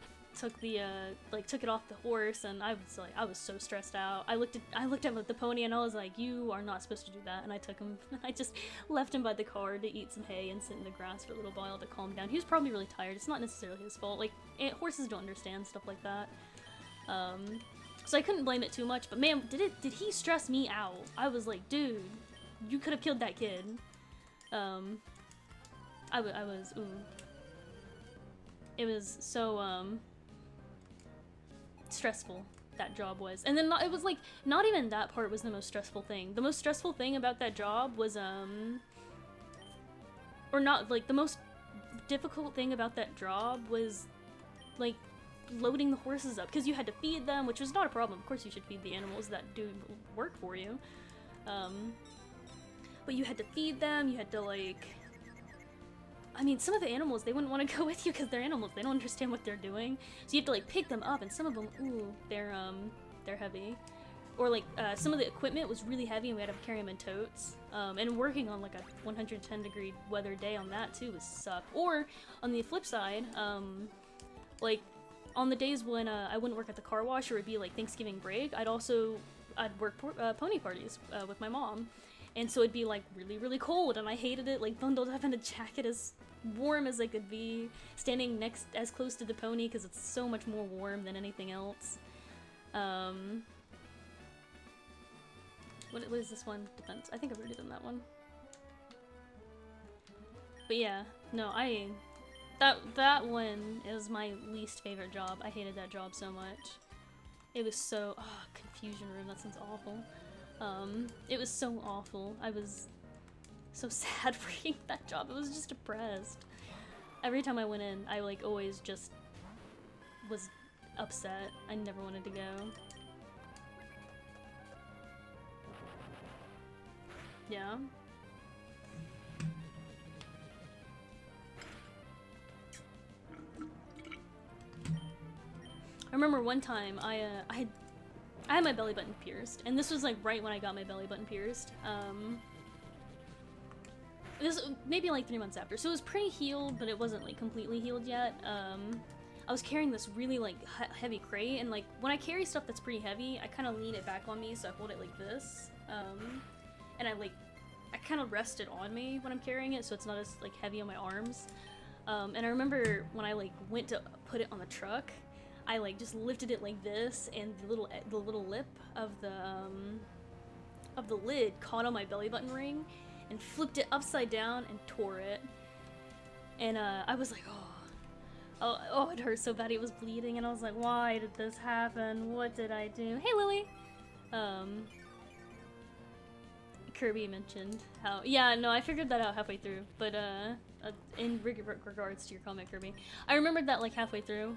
it off the horse, and I was so stressed out. I looked at the pony and I was like, you are not supposed to do that, and I took him, I just left him by the car to eat some hay and sit in the grass for a little while to calm down. He was probably really tired. It's not necessarily his fault. Like, horses don't understand stuff like that. So I couldn't blame it too much, but man, did he stress me out. I was like, dude, you could have killed that kid. It was so, stressful, that job was. And then it was like, not even that part was the most stressful thing. The most stressful thing about that job was, or not, like, the most difficult thing about that job was, like, loading the horses up, because you had to feed them, which was not a problem. Of course you should feed the animals that do work for you. But you had to feed them, you had to, like, I mean, some of the animals, they wouldn't want to go with you because they're animals. They don't understand what they're doing. So you have to, like, pick them up, and some of them, ooh, they're heavy. Or, like, some of the equipment was really heavy and we had to carry them in totes. And working on, like, a 110-degree weather day on that, too, was suck. Or, on the flip side, like, on the days when I wouldn't work at the car wash, or it'd be, like, Thanksgiving break, I'd work pony parties with my mom. And so it'd be like really, really cold, and I hated it, like bundled up in a jacket as warm as I could be, standing next as close to the pony because it's so much more warm than anything else. What is this one? Defense. I think I've already done that one. But yeah, no, that one is my least favorite job. I hated that job so much. It was so confusion room. That sounds awful. It was so awful. I was so sad reading that job. I was just depressed. Every time I went in, I like always just was upset. I never wanted to go. Yeah. I remember one time I had my belly button pierced, and this was like right when I got my belly button pierced. This maybe like 3 months after, so it was pretty healed, but it wasn't like completely healed yet. I was carrying this really like heavy crate, and like when I carry stuff that's pretty heavy, I kind of lean it back on me, so I hold it like this, and I kind of rest it on me when I'm carrying it, so it's not as like heavy on my arms. And I remember when I like went to put it on the truck, I like just lifted it like this, and the little lip of the lid caught on my belly button ring, and flipped it upside down and tore it. And I was like, oh, it hurt so bad. It was bleeding, and I was like, why did this happen? What did I do? Hey, Lily. Kirby mentioned how, yeah, no, I figured that out halfway through, but in regards to your comment, Kirby, I remembered that like halfway through.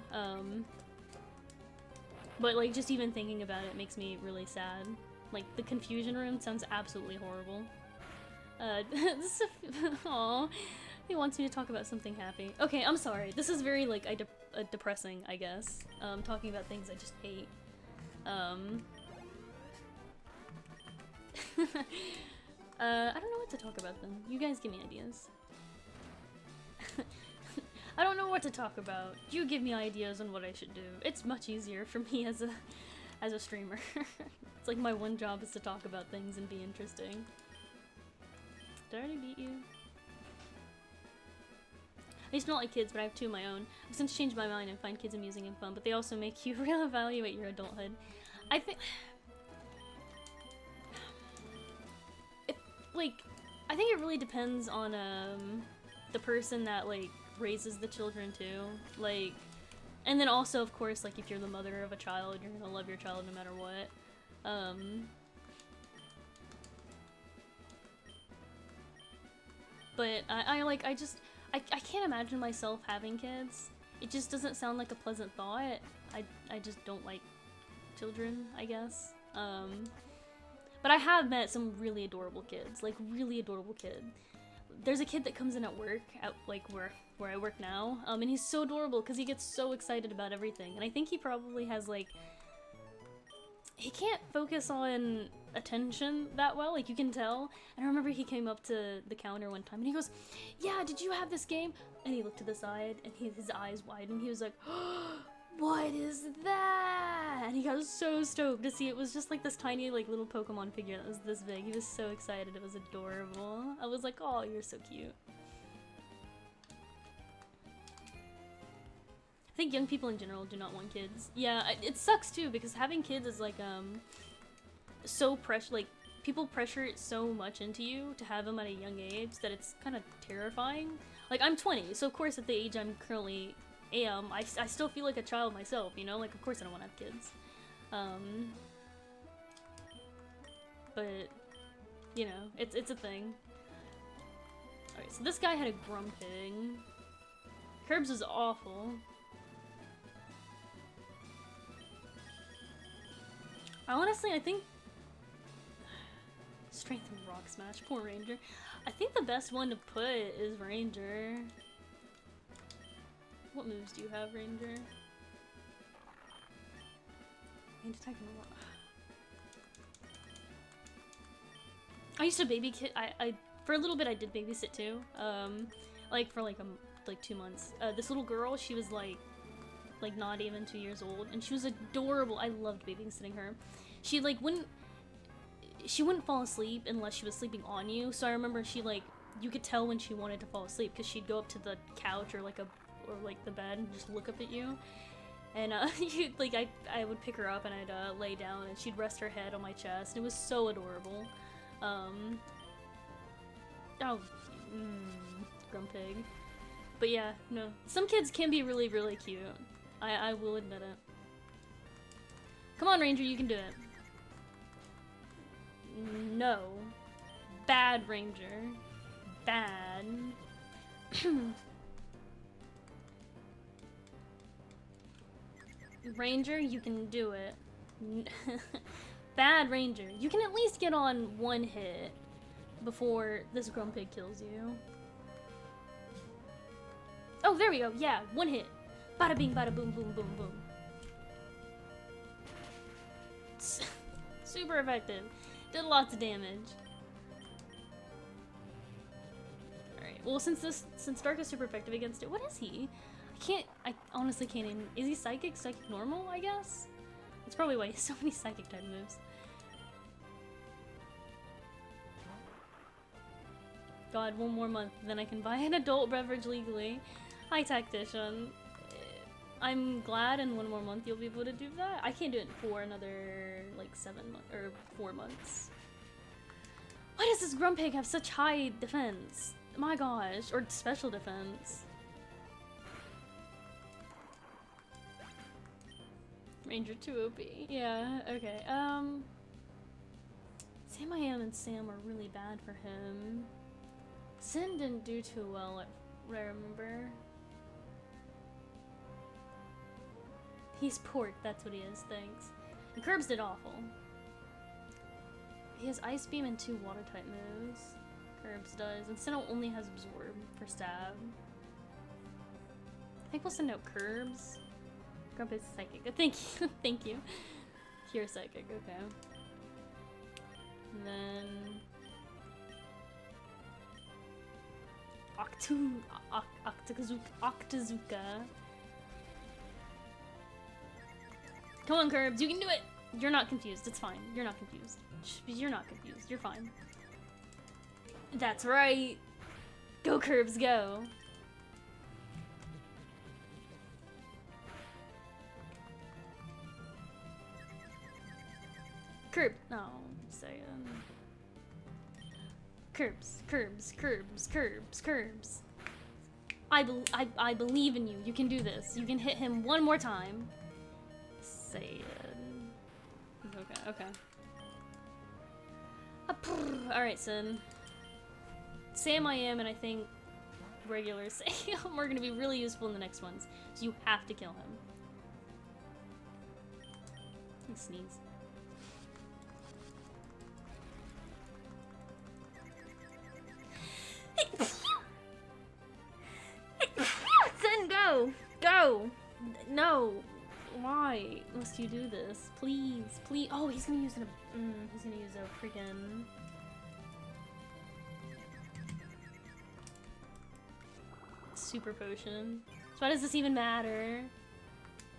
But like just even thinking about it makes me really sad. Like the confusion room sounds absolutely horrible. Aww, he wants me to talk about something happy. Okay, I'm sorry. This is very like depressing, I guess. Talking about things I just hate. I don't know what to talk about then. You guys give me ideas. I don't know what to talk about. You give me ideas on what I should do. It's much easier for me as a streamer. It's like my one job is to talk about things and be interesting. Did I already beat you? I used to not like kids, but I have 2 of my own. I've since changed my mind and find kids amusing and fun, but they also make you reevaluate your adulthood. I think I think it really depends on the person that like raises the children too, like, and then also of course like if you're the mother of a child, you're gonna love your child no matter what. But I can't imagine myself having kids. It just doesn't sound like a pleasant thought. I just don't like children, I guess. But I have met some really adorable kids, like really adorable kid. There's a kid that comes in at work, at like where I work now, and he's so adorable because he gets so excited about everything. And I think he probably has like, he can't focus on attention that well, like you can tell. And I remember he came up to the counter one time and he goes, "Yeah, did you have this game?" And he looked to the side and his eyes widened. He was like, "Oh, what is that?" And he got so stoked to see it was just like this tiny like little Pokemon figure that was this big. He was so excited. It was adorable. I was like, "Oh, you're so cute." I think young people in general do not want kids. Yeah, it sucks too because having kids is like so pressure, like people pressure it so much into you to have them at a young age that it's kind of terrifying. Like I'm 20, so of course at the age I'm currently I still feel like a child myself, you know? Like of course I don't want to have kids. But you know, it's a thing. Alright, so this guy had a Grumpig. Curbs is awful. Honestly, I think Strength and Rock Smash, poor Ranger. I think the best one to put is Ranger. What moves do you have, Ranger? And attack and rock. I used to babysit. I for a little bit I did babysit too. Like for like 2 months. This little girl, she was like not even 2 years old, and she was adorable. I loved babysitting her. She like wouldn't. she wouldn't fall asleep unless she was sleeping on you. So I remember she like, you could tell when she wanted to fall asleep because she'd go up to the couch or like the bed and just look up at you. And like I would pick her up and I'd lay down and she'd rest her head on my chest. It was so adorable. Grumpig. But yeah, no. Some kids can be really, really cute. I will admit it. Come on, Ranger, you can do it. No. Bad, Ranger. Bad. Ranger, you can do it. Bad, Ranger. You can at least get on one hit before this Grumpig kills you. Oh, there we go. Yeah, one hit. Bada bing, bada boom, boom, boom, boom. Super effective. Did lots of damage. Alright, well since Dark is super effective against it, what is he? I honestly can't even, is he psychic normal, I guess? That's probably why he has so many psychic type moves. God, one more month, then I can buy an adult beverage legally. Hi, Tactician. I'm glad in one more month you'll be able to do that. I can't do it for another, like, 7 months, or 4 months. Why does this Grumpig have such high defense? My gosh, or special defense. Ranger 2 OP. Yeah, okay, Sam I Am and Sam are really bad for him. Sin didn't do too well, I remember. He's pork, that's what he is, thanks. And Curbs did awful. He has Ice Beam and 2 water type moves. Curbs does. And Sinnoh only has Absorb for stab. I think we'll send out Curbs. Grump is psychic. Thank you. Thank you. Pure psychic, okay. And then Octazooka. Come on, Curbs, you can do it! You're not confused, it's fine. You're not confused. You're not confused, you're fine. That's right! Go, Curbs, go! Curb! No, just saying. Curbs, Curbs, Curbs, Curbs, Curbs. I believe in you. You can do this. You can hit him one more time. Say it. Okay, okay. Alright, Sin. Sam I Am and I think regular Sam are gonna be really useful in the next ones. So you have to kill him. He sneezed. Sin, go! Go! No! Why must you do this? Please, please. Oh, he's gonna use he's gonna use a freaking super potion. So why does this even matter?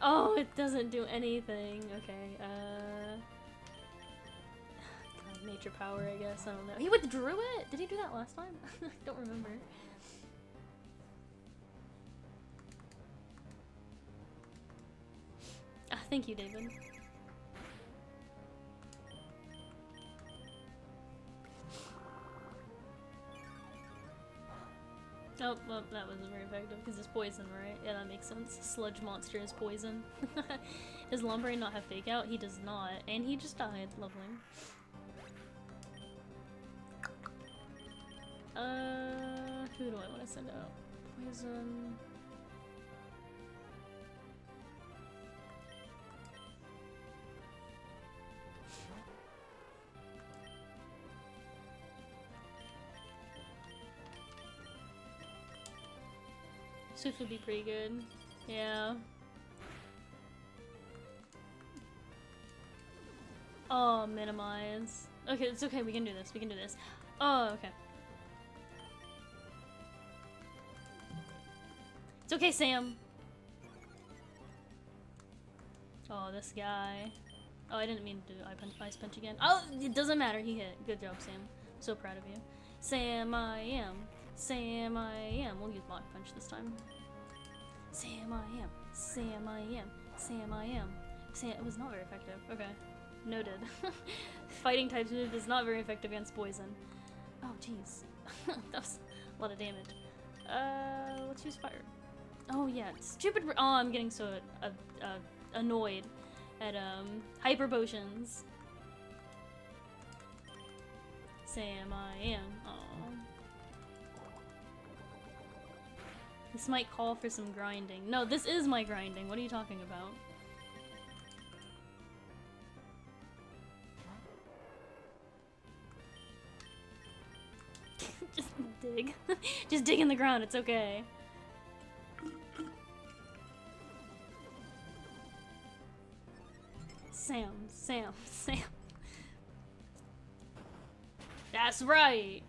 Oh, it doesn't do anything. Okay, God, nature power, I guess. I don't know. He withdrew it? Did he do that last time? I don't remember. Thank you, David. Oh, well, that wasn't very effective because it's poison, right? Yeah, that makes sense. Sludge monster is poison. Does Lumberine not have fake out? He does not. And he just died. Lovely. Who do I want to send out? Poison. Swift would be pretty good. Yeah. Oh, minimize. Okay, it's okay. We can do this. We can do this. Oh, okay. It's okay, Sam. Oh, this guy. Oh, I didn't mean to do ice punch again. Oh, it doesn't matter. He hit. Good job, Sam. So proud of you. Sam, I am. Sam, I am. We'll use block punch this time. Sam, I am. Sam, I am. Sam, I am. Sam, it was not very effective. Okay. Noted. Fighting types move is not very effective against poison. Oh, jeez. That was a lot of damage. Let's use fire. Oh, yeah. Stupid. Oh, I'm getting so annoyed at hyper potions. Sam, I am. Oh. This might call for some grinding. No, this is my grinding. What are you talking about? Just dig. Just dig in the ground. It's okay. Sam, Sam, Sam. That's right!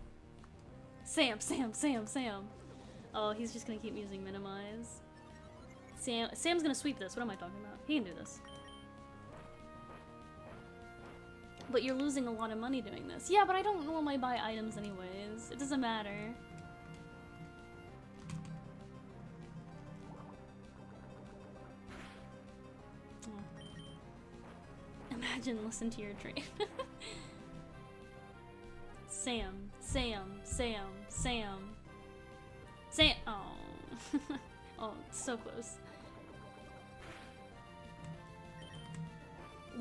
Sam, Sam, Sam, Sam. Oh, he's just gonna keep using minimize. Sam's gonna sweep this. What am I talking about? He can do this. But you're losing a lot of money doing this. Yeah, but I don't normally buy items anyways. It doesn't matter. Imagine, listen to your train. Sam, Sam, Sam, Sam. Sam. Oh. Oh, so close.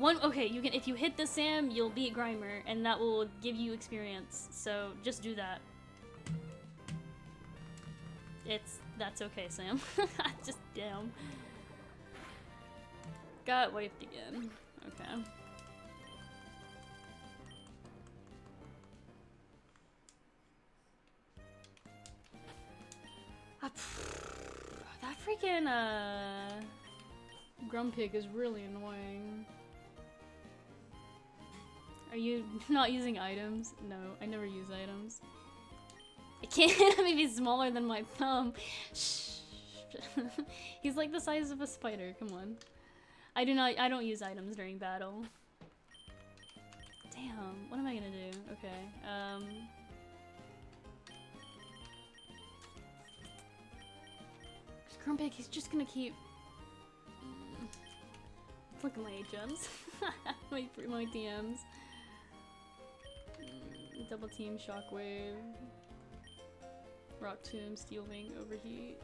Okay, you can, if you hit the Sam, you'll beat Grimer, and that will give you experience. So just do that. That's okay, Sam. Just damn. Got wiped again. Okay. That freaking Grumpig is really annoying. Are you not using items? No, I never use items. I can't. Maybe smaller than my thumb. Shh. He's like the size of a spider. Come on. I don't use items during battle. Damn. What am I gonna do? Okay. Grumpig, he's just gonna keep. Look at my HMs. my DMs. Double team, shockwave. Rock tomb, steel wing, overheat.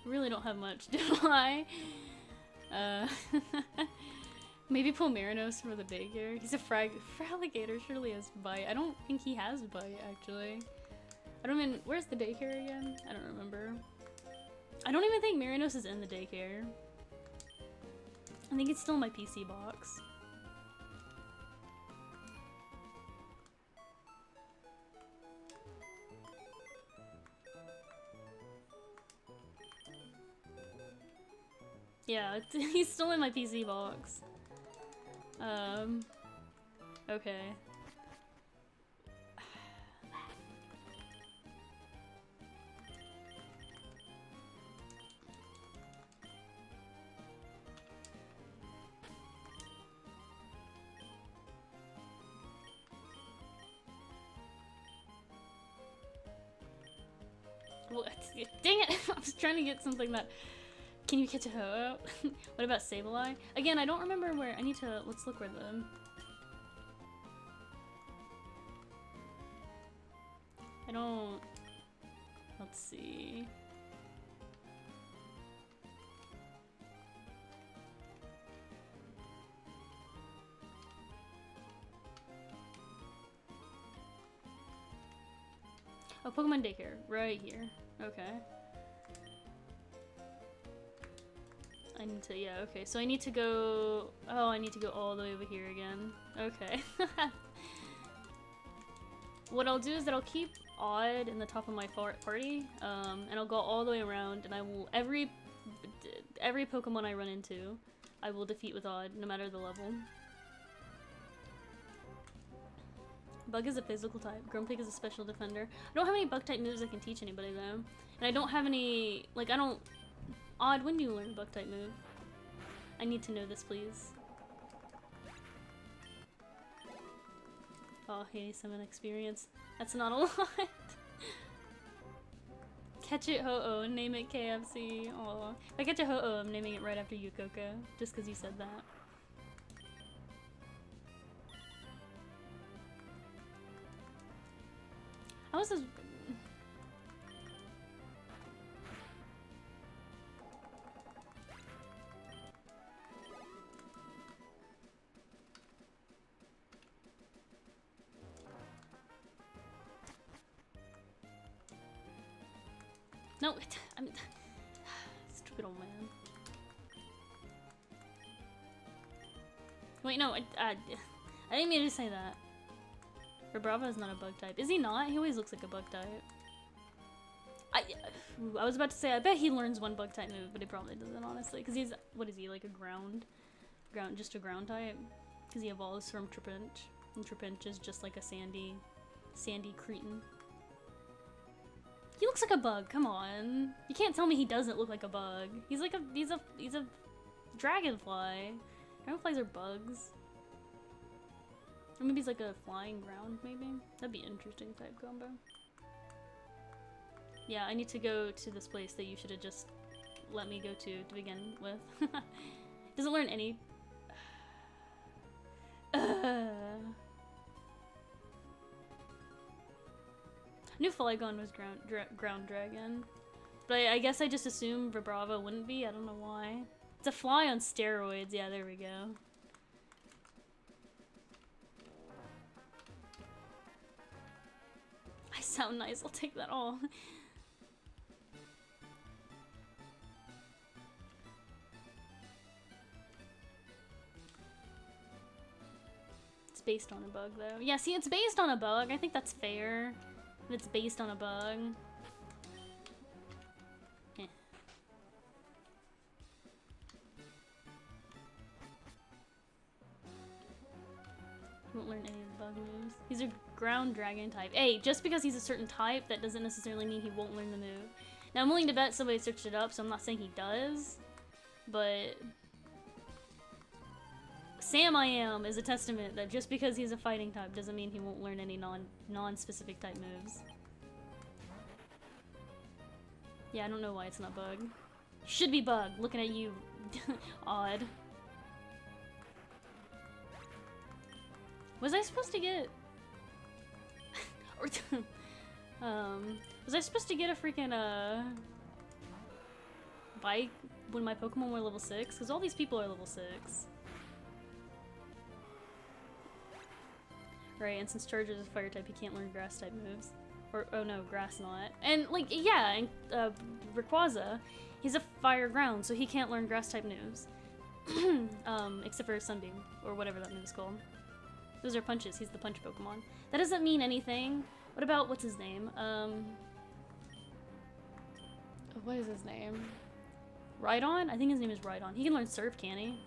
Really don't have much, do I? Maybe pull Marinos for the daycare. He's a fraligator, surely has bite. I don't think he has bite, actually. I don't even- where's the daycare again? I don't remember. I don't even think Marinos is in the daycare. I think it's still in my PC box. Yeah, he's still in my PC box. Okay. What? Dang it! I was trying to get something that... Can you catch a hoe out? What about Sableye? Again, I don't remember where. I need to. Let's look where the. I don't. Let's see. Oh, Pokemon Daycare. Right here. Okay. I need to, yeah, okay. So I need to go, oh, I need to go all the way over here again. Okay. What I'll do is that I'll keep Odd in the top of my party, and I'll go all the way around, and I will, every Pokemon I run into, I will defeat with Odd, no matter the level. Bug is a physical type. Grumpig is a special defender. I don't have any bug type moves I can teach anybody though. And I don't have any, like I don't... Odd, when do you learn a bug type move? I need to know this, please. Oh, 87 experience. That's not a lot. Catch it Ho-Oh and name it KFC. Aw. If I catch a Ho-Oh, I'm naming it right after you, Coco. Just because you said that. How was this? No, I mean, stupid old man. Wait, no, I didn't mean to say that. Bravo is not a bug type. Is he not? He always looks like a bug type. I was about to say, I bet he learns one bug type move, but he probably doesn't, honestly. Because he's, what is he, like a just a ground type? Because he evolves from Trapinch. And Trapinch is just like a sandy cretin. He looks like a bug, come on. You can't tell me he doesn't look like a bug. He's like he's a dragonfly. Dragonflies are bugs. Or maybe he's like a flying ground, maybe? That'd be an interesting type combo. Yeah, I need to go to this place that you should have just let me go to begin with. Doesn't learn any... I knew Flygon was ground dragon. But I guess I just assumed Vibrava wouldn't be, I don't know why. It's a fly on steroids, yeah, there we go. I sound nice, I'll take that all. It's based on a bug though. Yeah, see, it's based on a bug. I think that's fair. It's based on a bug. Eh. Won't learn any of the bug moves. He's a ground dragon type. Hey, just because he's a certain type, that doesn't necessarily mean he won't learn the move. Now, I'm willing to bet somebody searched it up, so I'm not saying he does, but Sam I Am is a testament that just because he's a fighting type doesn't mean he won't learn any non-specific type moves. Yeah, I don't know why it's not bug. Should be bug, looking at you. Odd. Was I supposed to get... or was I supposed to get a freaking, bike when my Pokemon were level 6? Because all these people are level 6. Right, and since Charger is a fire type, he can't learn grass type moves. Or, oh no, grass not. And, like, yeah, and Rayquaza, he's a fire ground, so he can't learn grass type moves. Except for Sunbeam, or whatever that move is called. Those are punches, he's the punch Pokemon. That doesn't mean anything. What about, what's his name? What is his name? Rhydon? I think his name is Rhydon. He can learn Surf, can he?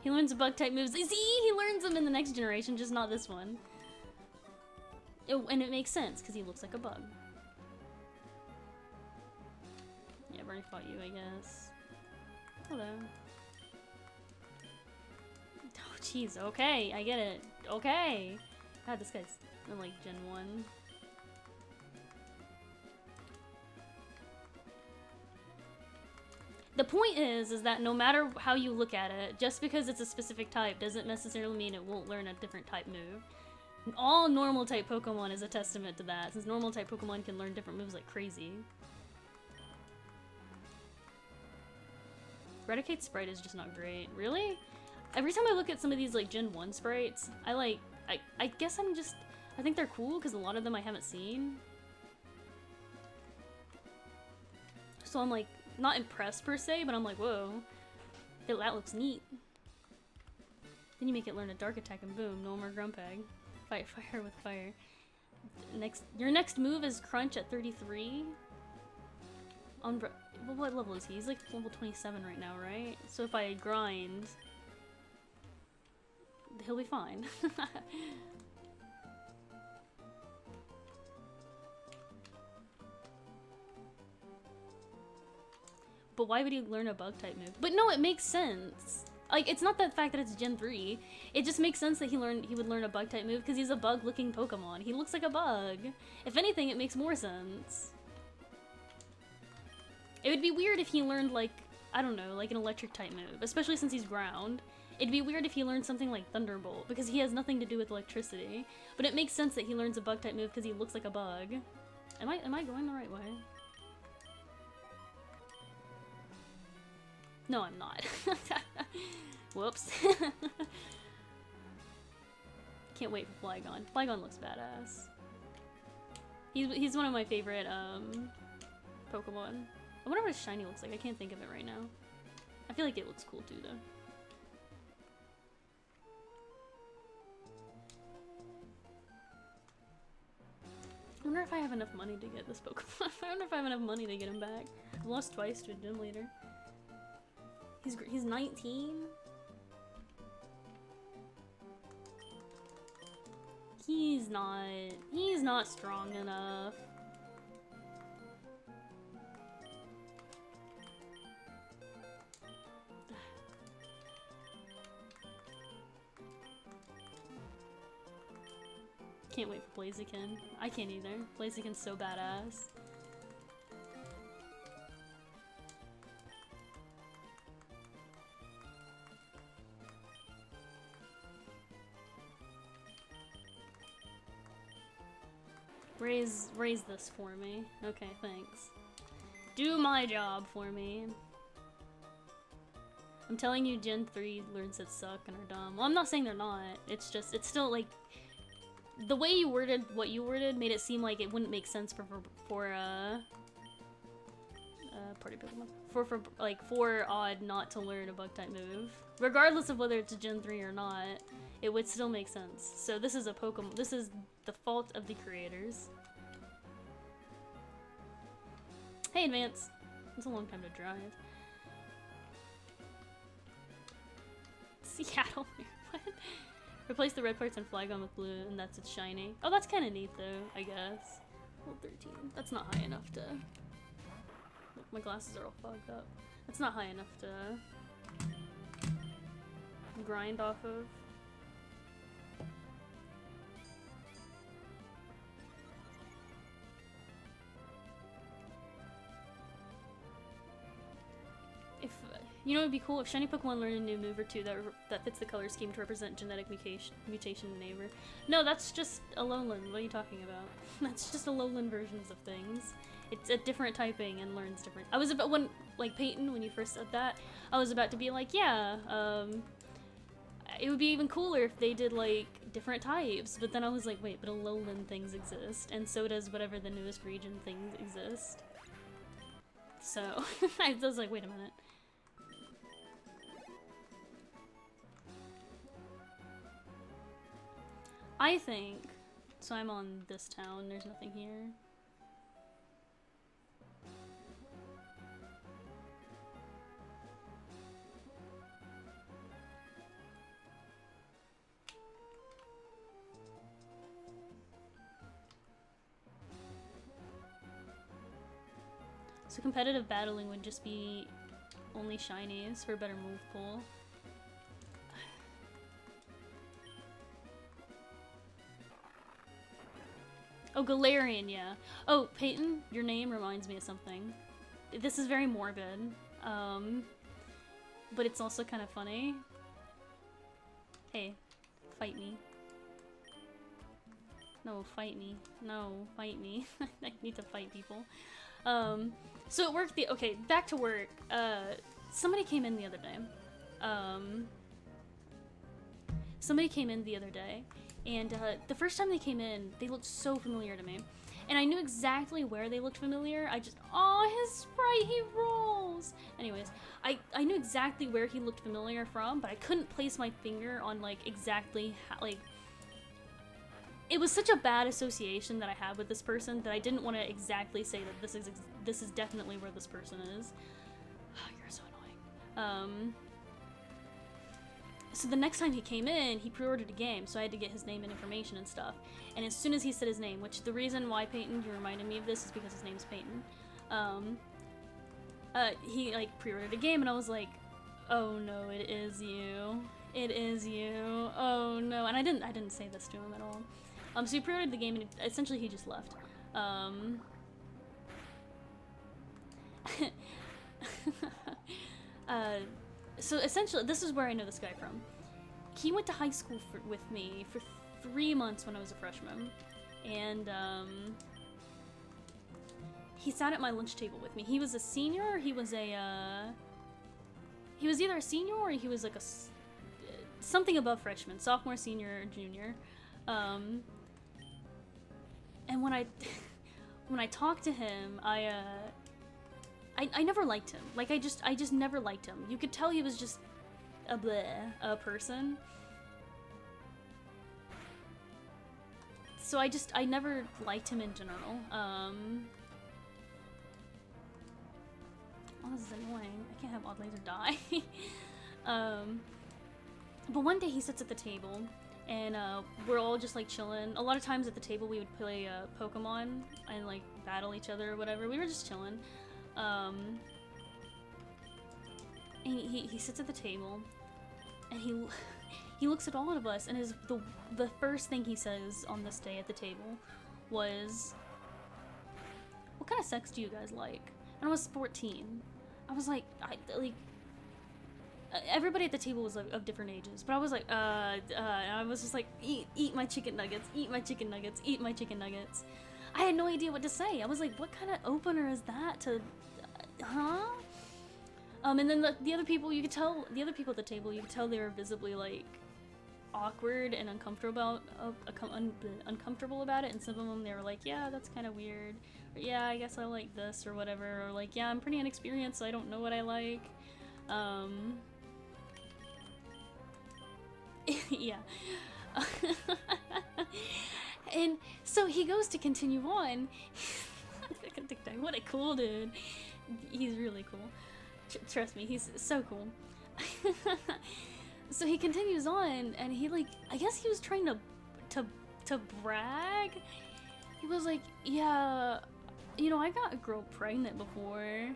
He learns bug type moves. See, he learns them in the next generation, just not this one. And it makes sense, because he looks like a bug. Yeah, I've already fought you, I guess. Hello. Oh, jeez, okay, I get it. Okay. God, this guy's in, like, Gen 1. The point is that no matter how you look at it, just because it's a specific type doesn't necessarily mean it won't learn a different type move. All normal type Pokemon is a testament to that, since normal type Pokemon can learn different moves like crazy. Raticate's sprite is just not great. Really? Every time I look at some of these like Gen 1 sprites, I guess I think they're cool because a lot of them I haven't seen. So I'm like, not impressed per se, but I'm like, whoa, that looks neat. Then you make it learn a dark attack and boom, no more Grumpig. Fight fire with fire. Your next move is Crunch at 33. Well, what level is he? He's like level 27 right now, right? So if I grind, he'll be fine. But why would he learn a bug type move? But no, it makes sense. Like, it's not the fact that it's Gen 3. It just makes sense that he would learn a bug type move because he's a bug looking Pokemon. He looks like a bug. If anything, it makes more sense. It would be weird if he learned, like, I don't know, like an electric type move, especially since he's ground. It'd be weird if he learned something like Thunderbolt because he has nothing to do with electricity. But it makes sense that he learns a bug type move because he looks like a bug. Am I going the right way? No, I'm not. Whoops. Can't wait for Flygon. Flygon looks badass. He's one of my favorite Pokemon. I wonder what his shiny looks like. I can't think of it right now. I feel like it looks cool too, though. I wonder if I have enough money to get this Pokemon. I wonder if I have enough money to get him back. I've lost twice to a gym leader. He's 19? He's not strong enough. Can't wait for Blaziken. I can't either. Blaziken's so badass. Raise this for me. Okay, thanks. Do my job for me. I'm telling you, Gen 3 learns that suck and are dumb. Well, I'm not saying they're not. It's still like the way you worded what you worded made it seem like it wouldn't make sense for party Pokemon. For Odd not to learn a bug type move. Regardless of whether it's a Gen 3 or not, it would still make sense. So this is a Pokemon. This is the fault of the creators. Hey, Advance. It's a long time to drive. Seattle. What? Replace the red parts in Flygon with blue, and that's its shiny. Oh, that's kind of neat, though, I guess. Level 13. That's not high enough to... Look, my glasses are all fogged up. That's not high enough to... grind off of. You know, it'd be cool if shiny Pokemon learned a new move or two that fits the color scheme to represent genetic mutation in neighbor. No, that's just Alolan. What are you talking about? That's just Alolan versions of things. It's a different typing and learns different. I was about like Peyton, when you first said that, I was about to be like, yeah, it would be even cooler if they did like different types. But then I was like, wait, but Alolan things exist, and so does whatever the newest region things exist. So I was like, wait a minute. I think, so I'm on this town, there's nothing here. So competitive battling would just be only shinies for a better move pool. Oh, Galarian, yeah. Oh, Peyton, your name reminds me of something. This is very morbid, but it's also kind of funny. Hey, fight me. No, fight me. No, fight me. I need to fight people. So it worked okay, back to work. Somebody came in the other day. And the first time they came in, they looked so familiar to me. And I knew exactly where they looked familiar. Oh, his sprite, he rolls! Anyways, I knew exactly where he looked familiar from, but I couldn't place my finger on, like, exactly how, like... it was such a bad association that I had with this person that I didn't want to exactly say that this is definitely where this person is. You're so annoying. So the next time he came in, he pre-ordered a game, so I had to get his name and information and stuff. And as soon as he said his name, which the reason why Peyton, you reminded me of this, is because his name's Peyton. He like pre-ordered a game, and I was like, oh no, it is you. It is you. Oh no. And I didn't say this to him at all. So he pre-ordered the game, and essentially he just left. So essentially, this is where I know this guy from. He went to high school with me for 3 months when I was a freshman, and he sat at my lunch table with me. He was a senior, or he was a he was either a senior or he was like a something above freshman, sophomore, senior, junior. And when I talked to him, I never liked him. Like I just never liked him. You could tell he was just a bleh person. So I never liked him in general. Oh, this is annoying. I can't have Odd Laser die. But one day he sits at the table, and we're all just like chilling. A lot of times at the table we would play Pokemon and like battle each other or whatever. We were just chilling. And he sits at the table, and he looks at all of us, and the first thing he says on this day at the table was, "What kind of sex do you guys like?" And I was 14. I was like, everybody at the table was of different ages, but I was like, I was just like, eat my chicken nuggets, eat my chicken nuggets, eat my chicken nuggets. I had no idea what to say. I was like, what kind of opener is that to, huh? And then the other people, you could tell, the other people at the table, you could tell they were visibly like awkward and uncomfortable about it, and some of them, they were like, yeah, that's kind of weird, or yeah, I guess I like this, or whatever, or like, yeah, I'm pretty inexperienced, so I don't know what I like. Yeah. And so he goes to continue on. What a cool dude. He's really cool. Trust me, he's so cool. So he continues on, and he like, I guess he was trying to brag. He was like, yeah, you know, I got a girl pregnant before.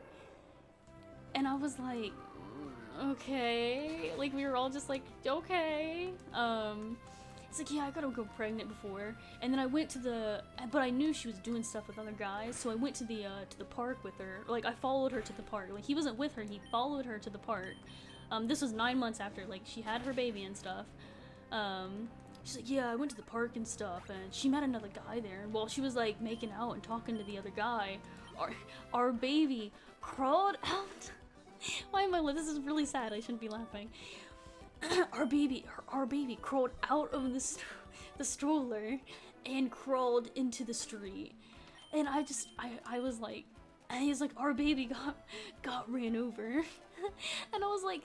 And I was like, okay. Like, we were all just like, okay. It's like, yeah, I got a girl pregnant before. And then I went to but I knew she was doing stuff with other guys, so I went to the park with her. Like, I followed her to the park. Like, he wasn't with her, he followed her to the park. This was 9 months after, like, she had her baby and stuff. She's like, yeah, I went to the park and stuff, and she met another guy there. And while she was, like, making out and talking to the other guy, our baby crawled out. Why am I laughing? This is really sad. I shouldn't be laughing. Our baby crawled out of the stroller and crawled into the street. And I was like, and he's like, our baby got ran over. And I was like,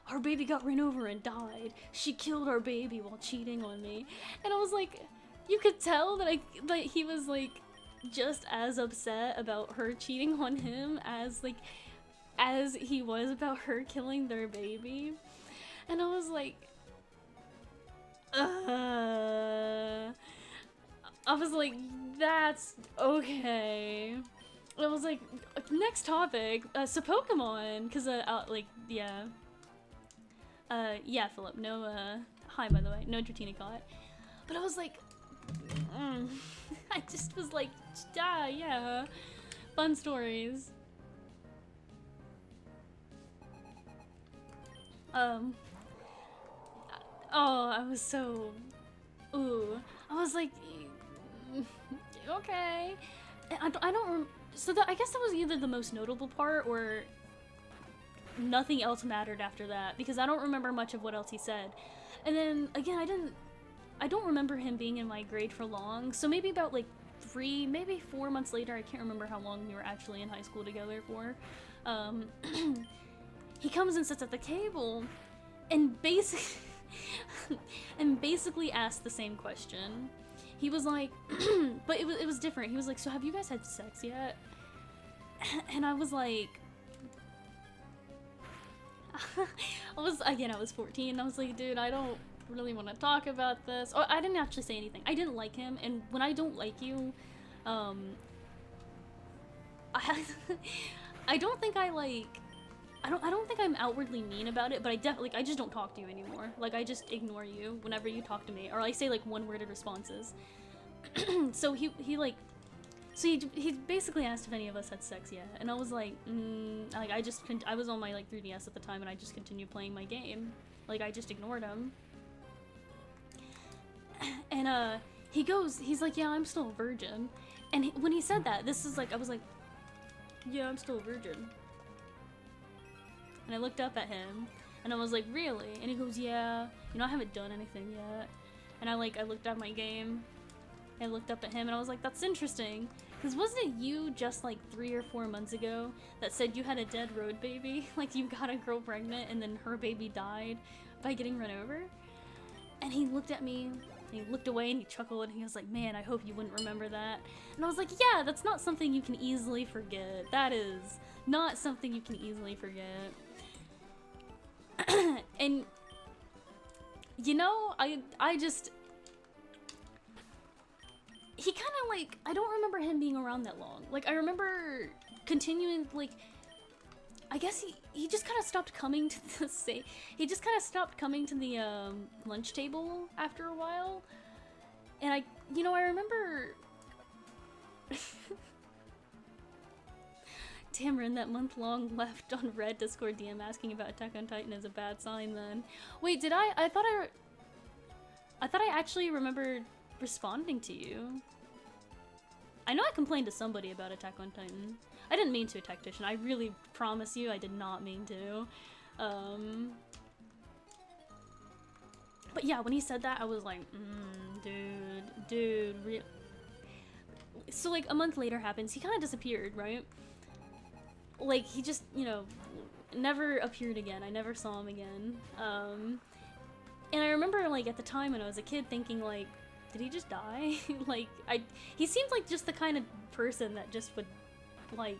our baby got ran over and died. She killed our baby while cheating on me. And I was like, you could tell that he was like just as upset about her cheating on him as he was about her killing their baby. And I was like, that's okay. I was like, next topic, so Pokemon, cause yeah, Philip, no, hi by the way, no Dratini caught. But I was like, I just was like, yeah, fun stories. Oh, I was so, I was like, okay. I don't so I guess that was either the most notable part or nothing else mattered after that, because I don't remember much of what else he said. And then again, I don't remember him being in my grade for long, so maybe about like 3, maybe 4 months later, I can't remember how long we were actually in high school together for. He comes and sits at the table, and basically and basically asked the same question. He was like, but it was different. He was like, so have you guys had sex yet? And I was like, I was 14, and I was like, dude, I don't really want to talk about this. Oh, I didn't actually say anything. I didn't like him, and when I don't like you, I don't think I don't think I'm outwardly mean about it, but I just don't talk to you anymore. Like, I just ignore you whenever you talk to me, or I say like one-worded responses. So he basically asked if any of us had sex yet, and I was like, like I was on my like 3DS at the time, and I just continued playing my game. Like, I just ignored him. And he's like, yeah, I'm still a virgin. And when he said that, I was like, yeah, I'm still a virgin. And I looked up at him, and I was like, really? And he goes, yeah, I haven't done anything yet. And I looked at my game, and I looked up at him, and I was like, that's interesting. Because wasn't it you just like 3 or 4 months ago that said you had a dead road baby? Like, you got a girl pregnant, and then her baby died by getting run over? And he looked at me, and he looked away, and he chuckled, and he was like, man, I hope you wouldn't remember that. And I was like, yeah, that's not something you can easily forget. That is not something you can easily forget. And, I just... He kind of, like... I don't remember him being around that long. Like, I remember continuing, like... I guess he just kind of stopped coming to the... He just kind of stopped coming to the, lunch table after a while. And I remember... Tamron, that month-long left on Red Discord DM asking about Attack on Titan is a bad sign then. Wait, did I? I thought I actually remembered responding to you. I know I complained to somebody about Attack on Titan. I didn't mean to, Tactician. I really promise you I did not mean to. But yeah, when he said that, I was like, dude, so like a month later happens, he kind of disappeared, right? Like, he just, never appeared again. I never saw him again. And I remember, like, at the time when I was a kid thinking, like, did he just die? Like, he seemed like just the kind of person that just would, like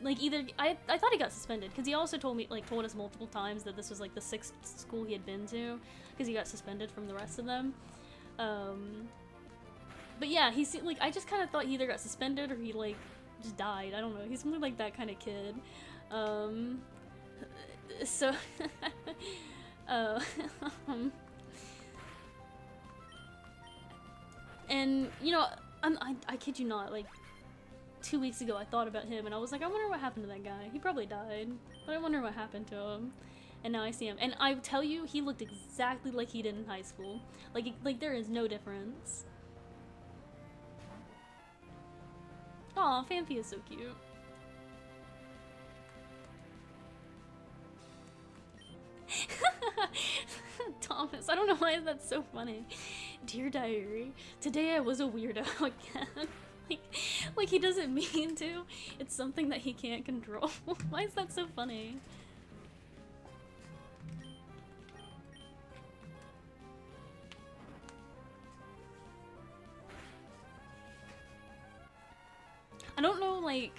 either, I thought he got suspended, because he also told us multiple times that this was, like, the 6th school he had been to, because he got suspended from the rest of them. But yeah, he seemed, like, I just kind of thought he either got suspended or he, like, just died. I don't know. He's more like that kind of kid. So, and I kid you not, like 2 weeks ago I thought about him and I was like, I wonder what happened to that guy. He probably died, but I wonder what happened to him. And now I see him, and I tell you, he looked exactly like he did in high school. Like there is no difference. Aw, Fampi is so cute. Thomas, I don't know why that's so funny. Dear Diary, today I was a weirdo again. like he doesn't mean to. It's something that he can't control. Why is that so funny? I don't know, like,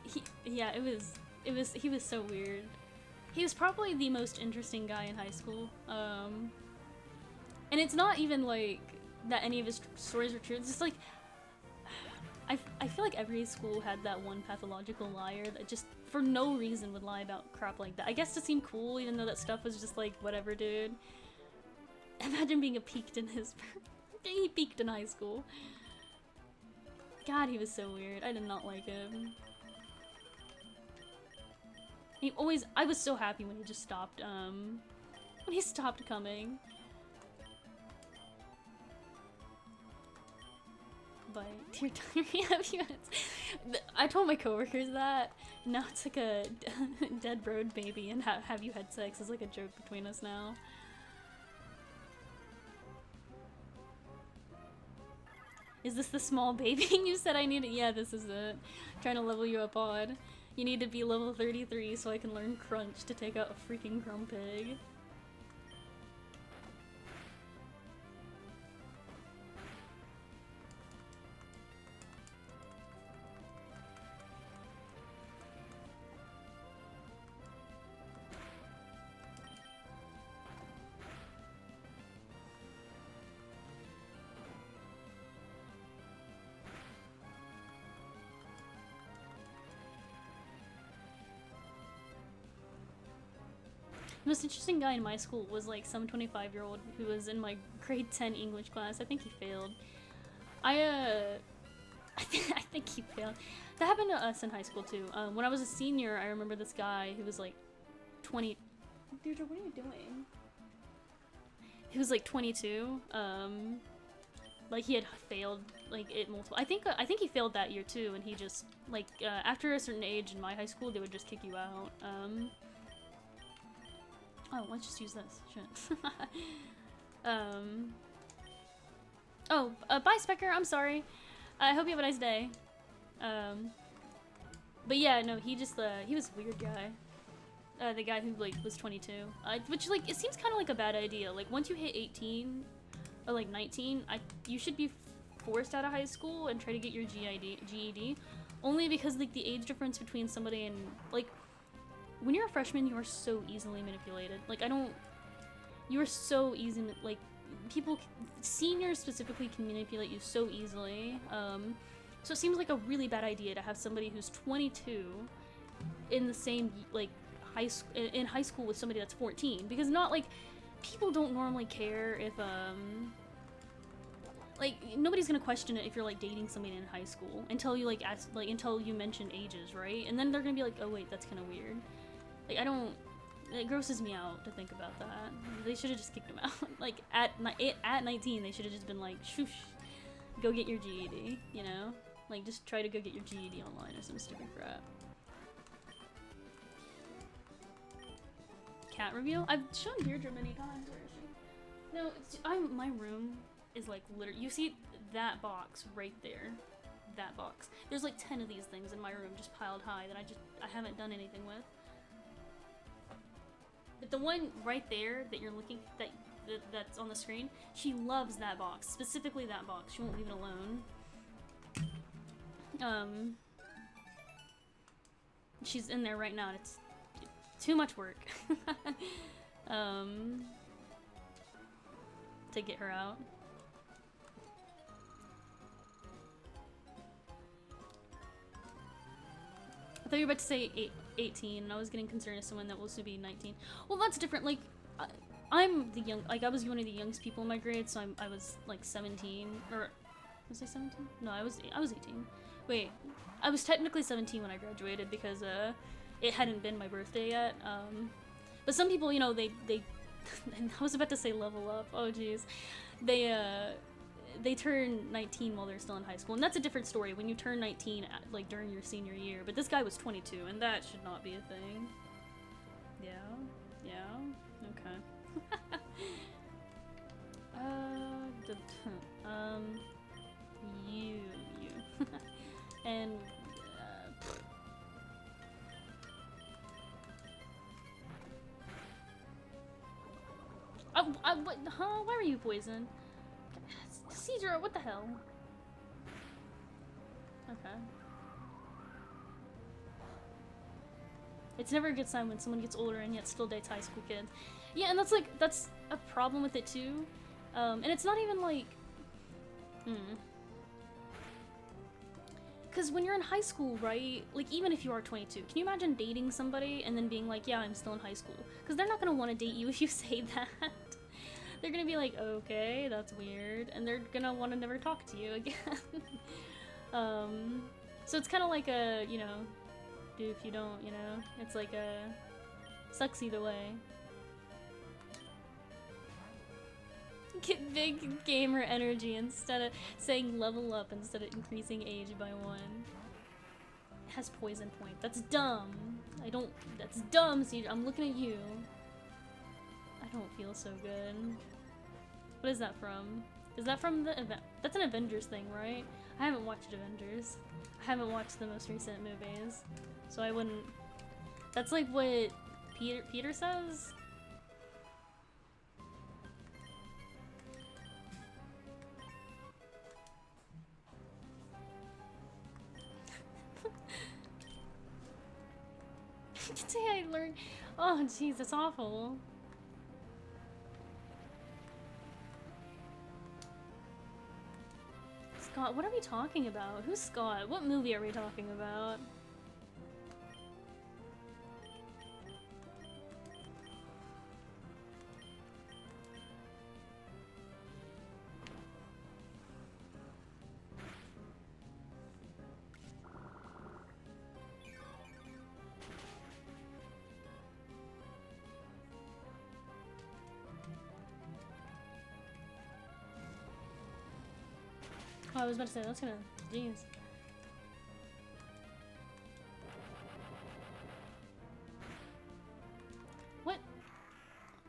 he was so weird. He was probably the most interesting guy in high school, and it's not even, like, that any of his stories were true, it's just, like, I feel like every school had that one pathological liar that just, for no reason, would lie about crap like that. I guess to seem cool, even though that stuff was just, like, whatever, dude. Imagine being peaked in his... he peaked in high school. God, he was so weird. I did not like him. I was so happy when he just stopped, when he stopped coming. But, dear Diary, have you had... I told my coworkers that. Now it's like a dead road baby, and have you had sex is like a joke between us now. Is this the small baby you said I needed? Yeah, this is it. Trying to level you up odd. You need to be level 33 so I can learn Crunch to take out a freaking Grumpig. The most interesting guy in my school was like some 25-year-old who was in my grade 10 English class. I think he failed. I think he failed. That happened to us in high school too. When I was a senior, I remember this guy who was like 20. Deirdre, what are you doing? He was like 22. Like he had failed like it multiple. I think he failed that year too, and he just like after a certain age in my high school, they would just kick you out. Oh, let's just use this. Shit. Bye, Specker. I'm sorry. I hope you have a nice day. But yeah, no, he just he was a weird guy. The guy who like was 22, which like it seems kind of like a bad idea. Like once you hit 18 or like 19, you should be forced out of high school and try to get your GED, only because like the age difference between somebody and like when you're a freshman, you are so easily manipulated. Like you are so easy, like people, seniors specifically, can manipulate you so easily. So it seems like a really bad idea to have somebody who's 22 in the same like in high school with somebody that's 14, because not like people don't normally care if like nobody's gonna question it if you're like dating somebody in high school until you like ask, like until you mention ages, right? And then they're gonna be like, oh wait, that's kind of weird. Like it grosses me out to think about that. They should have just kicked him out. Like at 19, they should have just been like, shoosh, go get your GED, you know? Like just try to go get your GED online or some stupid crap. Cat review? I've shown Deirdre many times. Where is she? No, my room is like literally, you see that box right there, that box. There's like 10 of these things in my room just piled high that I haven't done anything with. But the one right there that you're looking, that's on the screen, she loves that box, specifically that box. She won't leave it alone. She's in there right now and it's too much work to get her out. I thought you were about to say 18, and I was getting concerned as someone that will soon be 19. Well, that's different. Like, I'm the young. Like, I was one of the youngest people in my grade, so I was like 17, or was I 17? No, I was 18. Wait, I was technically 17 when I graduated because it hadn't been my birthday yet. But some people, you know, they I was about to say level up. Oh jeez, they turn 19 while they're still in high school, and that's a different story when you turn 19 like during your senior year. But this guy was 22, and that should not be a thing. Yeah, okay. You and what? Huh? Why were you poisoned? Caesar, what the hell? Okay. It's never a good sign when someone gets older and yet still dates high school kids. Yeah, and that's a problem with it too. And it's not even like, because when you're in high school, right? Like, even if you are 22, can you imagine dating somebody and then being like, yeah, I'm still in high school? Because they're not going to want to date you if you say that. They're going to be like, okay, that's weird. And they're going to want to never talk to you again. So it's kind of like a, you know, do if you don't, you know? It's like a, sucks either way. Get big gamer energy instead of saying level up instead of increasing age by 1. It has poison point. That's dumb. That's dumb, Caesar. I'm looking at you. I don't feel so good. What is that from? Is that from the event? That's an Avengers thing, right? I haven't watched Avengers. I haven't watched the most recent movies. So I wouldn't... That's like what Peter says? Today I learned. Oh, jeez, that's awful. Scott, what are we talking about? Who's Scott? What movie are we talking about? Oh, I was about to say, that's gonna... Jeez. What?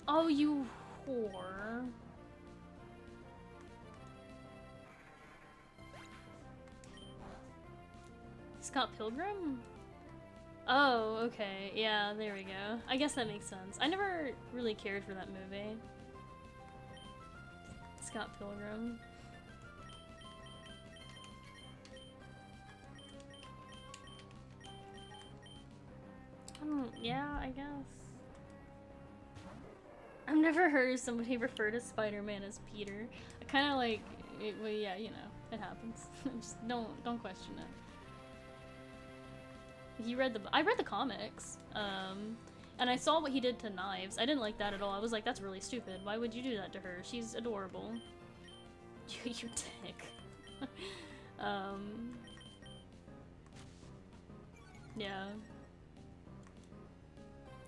Oh, you whore. Scott Pilgrim? Oh, okay. Yeah, there we go. I guess that makes sense. I never really cared for that movie. Scott Pilgrim. Yeah, I guess. I've never heard somebody refer to Spider-Man as Peter. I kind of like, it, well, yeah, you know, it happens. Just don't question it. I read the comics, and I saw what he did to Knives. I didn't like that at all. I was like, that's really stupid. Why would you do that to her? She's adorable. You dick. Yeah.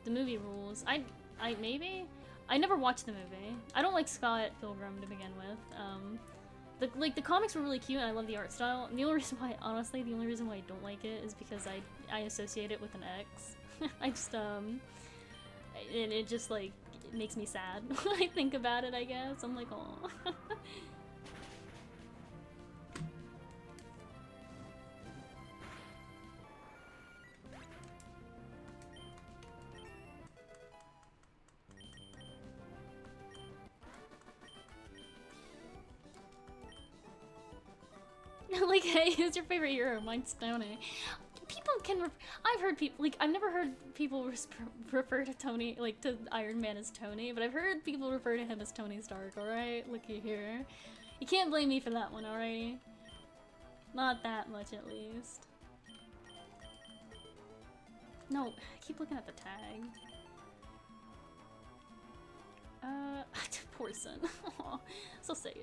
The movie rules. Maybe? I never watched the movie. I don't like Scott Pilgrim to begin with. The comics were really cute and I love the art style. And the only reason why, honestly, the only reason why I don't like it is because I associate it with an X. I just, and it just, like, it makes me sad when I think about it, I guess. I'm like, aw. Like, hey, who's your favorite hero? Mine's Tony. People can. I've heard people like I've never heard people refer to Tony like to Iron Man as Tony, but I've heard people refer to him as Tony Stark. All right, looky here. You can't blame me for that one, alrighty? Not that much, at least. No, I keep looking at the tag. Poor son. Aw, so sad.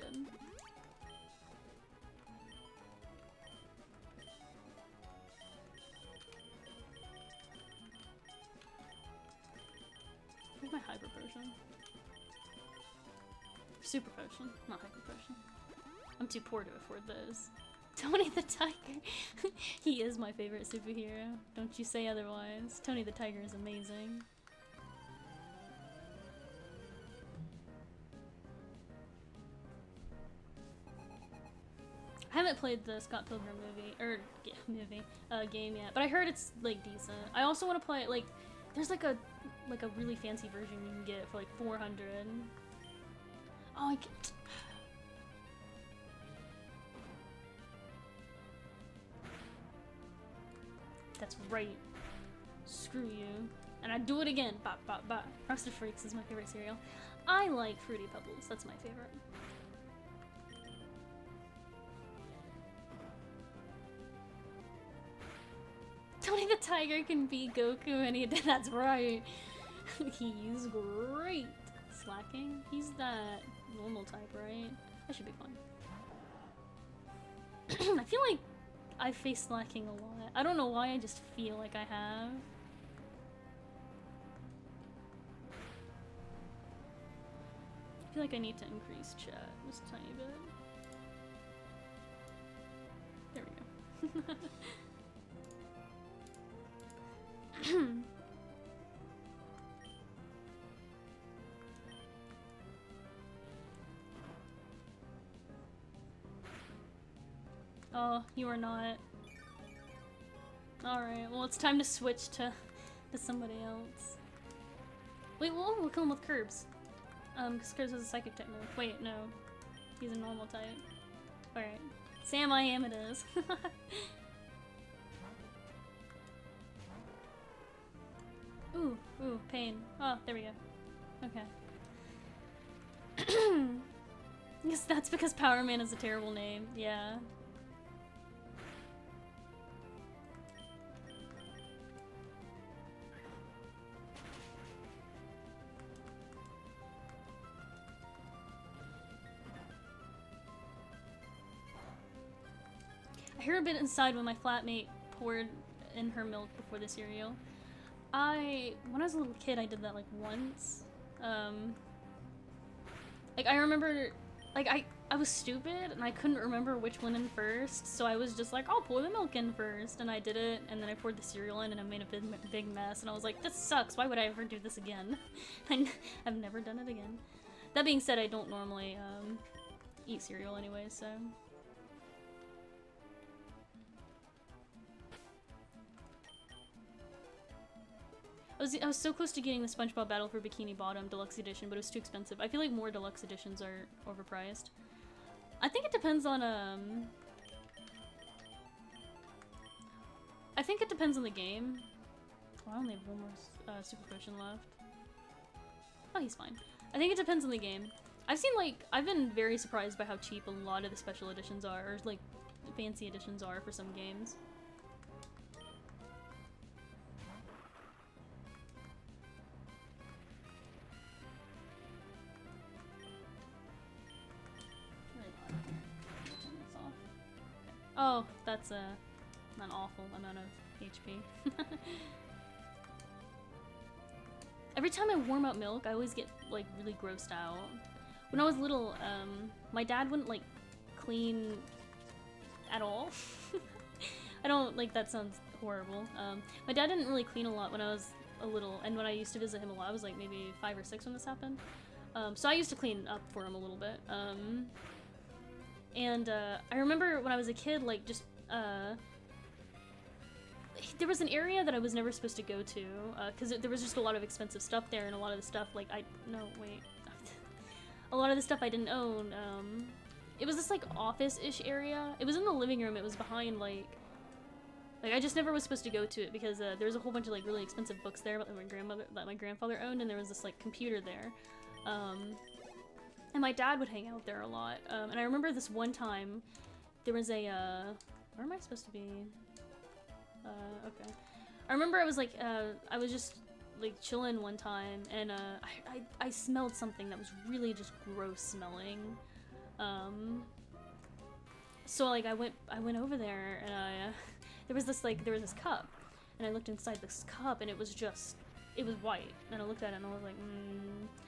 Where's my hyper potion? Super potion, not hyper potion. I'm too poor to afford those. Tony the Tiger! He is my favorite superhero. Don't you say otherwise. Tony the Tiger is amazing. I haven't played the Scott Pilgrim movie, or game yet, but I heard it's like decent. I also want to play like, there's like a really fancy version you can get for like 400. Oh, I can't. That's right. Screw you. And I do it again. Bop, bop, bop. Frosted Flakes is my favorite cereal. I like Fruity Pebbles. That's my favorite. Tony the Tiger can be Goku and he did. That's right. He's great. Slacking? He's that normal type, right? That should be fun. I feel like I've faced slacking a lot. I don't know why, I just feel like I have. I feel like I need to increase chat just a tiny bit. There we go. Oh, you are not. Alright, well it's time to switch to somebody else. Wait, we'll kill him with Curbs. Because Curbs has a psychic type move. Wait, no. He's a normal type. Alright. Sam I am it is. Ooh, pain. Oh, there we go. Okay. Yes, that's because Power Man is a terrible name. Yeah. I hear a bit inside when my flatmate poured in her milk before the cereal. When I was a little kid, I did that like once. Like I remember like I was stupid and I couldn't remember which one in first, so I was just like, I'll pour the milk in first, and I did it, and then I poured the cereal in and I made a big mess, and I was like, this sucks, why would I ever do this again? I've never done it again. That being said, I don't normally eat cereal anyway, so. I was so close to getting the SpongeBob Battle for Bikini Bottom Deluxe Edition, but it was too expensive. I feel like more deluxe editions are overpriced. I think it depends on I think it depends on the game. Oh, I only have one more super potion left. Oh, he's fine. I think it depends on the game. I've been very surprised by how cheap a lot of the special editions are, or like fancy editions are for some games. Oh, that's an awful amount of HP. Every time I warm up milk, I always get like really grossed out. When I was little, my dad wouldn't like clean at all. I don't like that sounds horrible. My dad didn't really clean a lot when I was a little, and when I used to visit him a lot, I was like maybe 5 or 6 when this happened. So I used to clean up for him a little bit. And I remember when I was a kid, like, just, there was an area that I was never supposed to go to, because there was just a lot of expensive stuff there, and a lot of the stuff, like, a lot of the stuff I didn't own. It was this, like, office-ish area. It was in the living room. It was behind, like, I just never was supposed to go to it, because there was a whole bunch of, like, really expensive books there that my grandfather owned, and there was this, like, computer there. And my dad would hang out there a lot. And I remember this one time, there was a, where am I supposed to be? Okay. I remember I was like, I was just like chilling one time, and I smelled something that was really just gross smelling. So like I went over there, and there was this cup, and I looked inside this cup, and it was white, and I looked at it and I was like,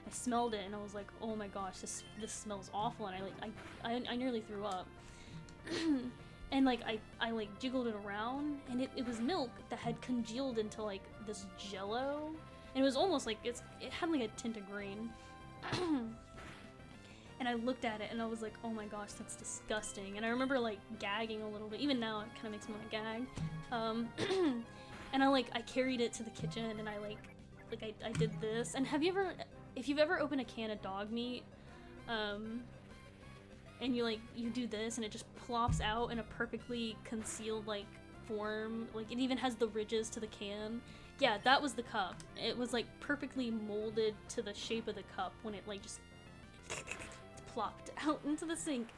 I smelled it and I was like, oh my gosh, this smells awful, and I nearly threw up. And like I like jiggled it around, and it was milk that had congealed into like this jello, and it was almost like it had like a tint of green. And I looked at it and I was like, oh my gosh, that's disgusting. And I remember like gagging a little bit. Even now it kind of makes me want to gag. And I carried it to the kitchen, and I did this. And if you've ever opened a can of dog meat, and you do this, and it just plops out in a perfectly concealed like form, like it even has the ridges to the can. Yeah, that was the cup. It was like perfectly molded to the shape of the cup when it like just plopped out into the sink.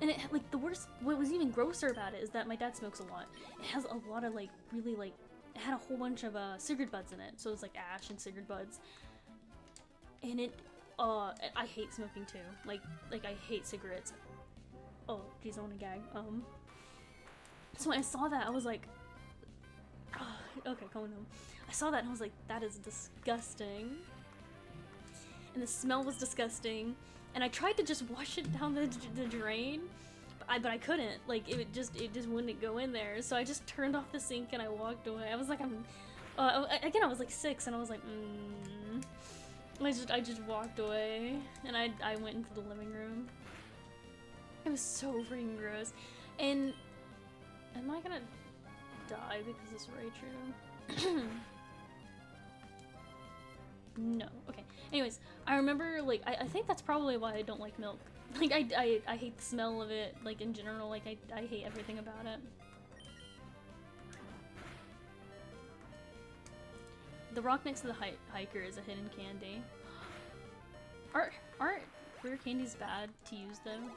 And it like what was even grosser about it is that my dad smokes a lot. It has a lot of like really like, it had a whole bunch of cigarette butts in it, so it was like ash and cigarette butts. And I hate smoking too. Like I hate cigarettes. Oh, geez, I want to gag. So when I saw that, I was like, okay, going home. I saw that and I was like, that is disgusting. And the smell was disgusting. And I tried to just wash it down the drain, but I couldn't. Like it just wouldn't go in there. So I just turned off the sink and I walked away. I was like, again, I was like 6, and I was like, I just walked away, and I went into the living room. It was so freaking gross. And am I gonna die because it's Raichu? No. Okay. Anyways, I remember like I think that's probably why I don't like milk. Like I hate the smell of it. Like in general, like I hate everything about it. The rock next to the hiker is a hidden candy. Aren't rare candies bad to use though?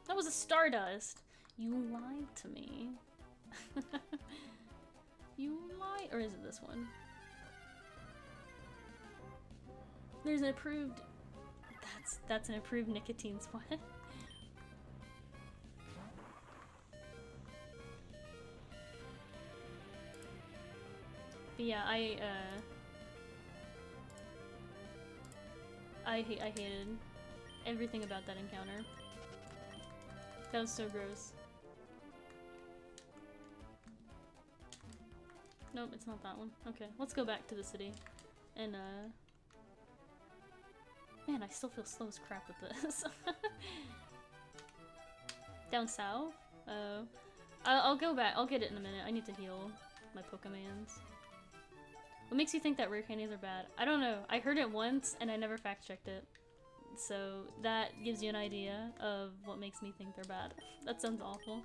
That was a Stardust. You lied to me. You lied. Or is it this one? There's an approved. That's an approved nicotine sweat. But yeah, I hated everything about that encounter. That was so gross. Nope, it's not that one. Okay, let's go back to the city. And, man, I still feel slow as crap with this. Down south? I'll go back. I'll get it in a minute. I need to heal my Pokemans. What makes you think that rare candies are bad? I don't know. I heard it once, and I never fact-checked it. So that gives you an idea of what makes me think they're bad. That sounds awful.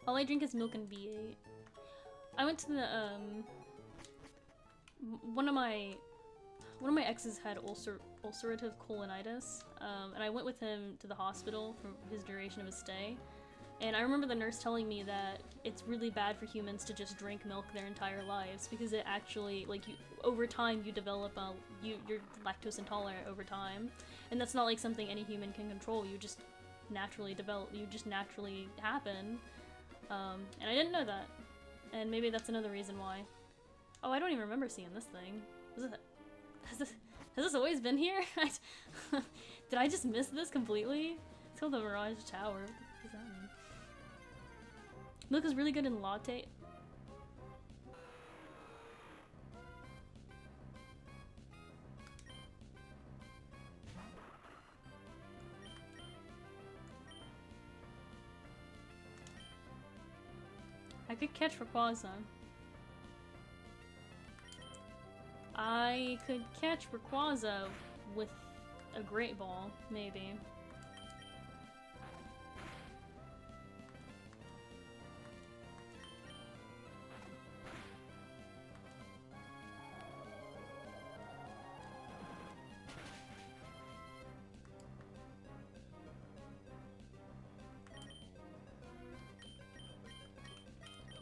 All I drink is milk and V8. I went to the, one of my exes had ulcerative colonitis, and I went with him to the hospital for his duration of his stay. And I remember the nurse telling me that it's really bad for humans to just drink milk their entire lives because it actually, like, over time you develop you're lactose intolerant over time, and that's not like something any human can control. You just naturally happen. And I didn't know that, and maybe that's another reason why. Oh, I don't even remember seeing this thing. Has this always been here? Did I just miss this completely? It's called the Mirage Tower. What does that mean? Milk is really good in latte. I could catch Rayquaza. I could catch Rayquaza with a Great Ball, maybe.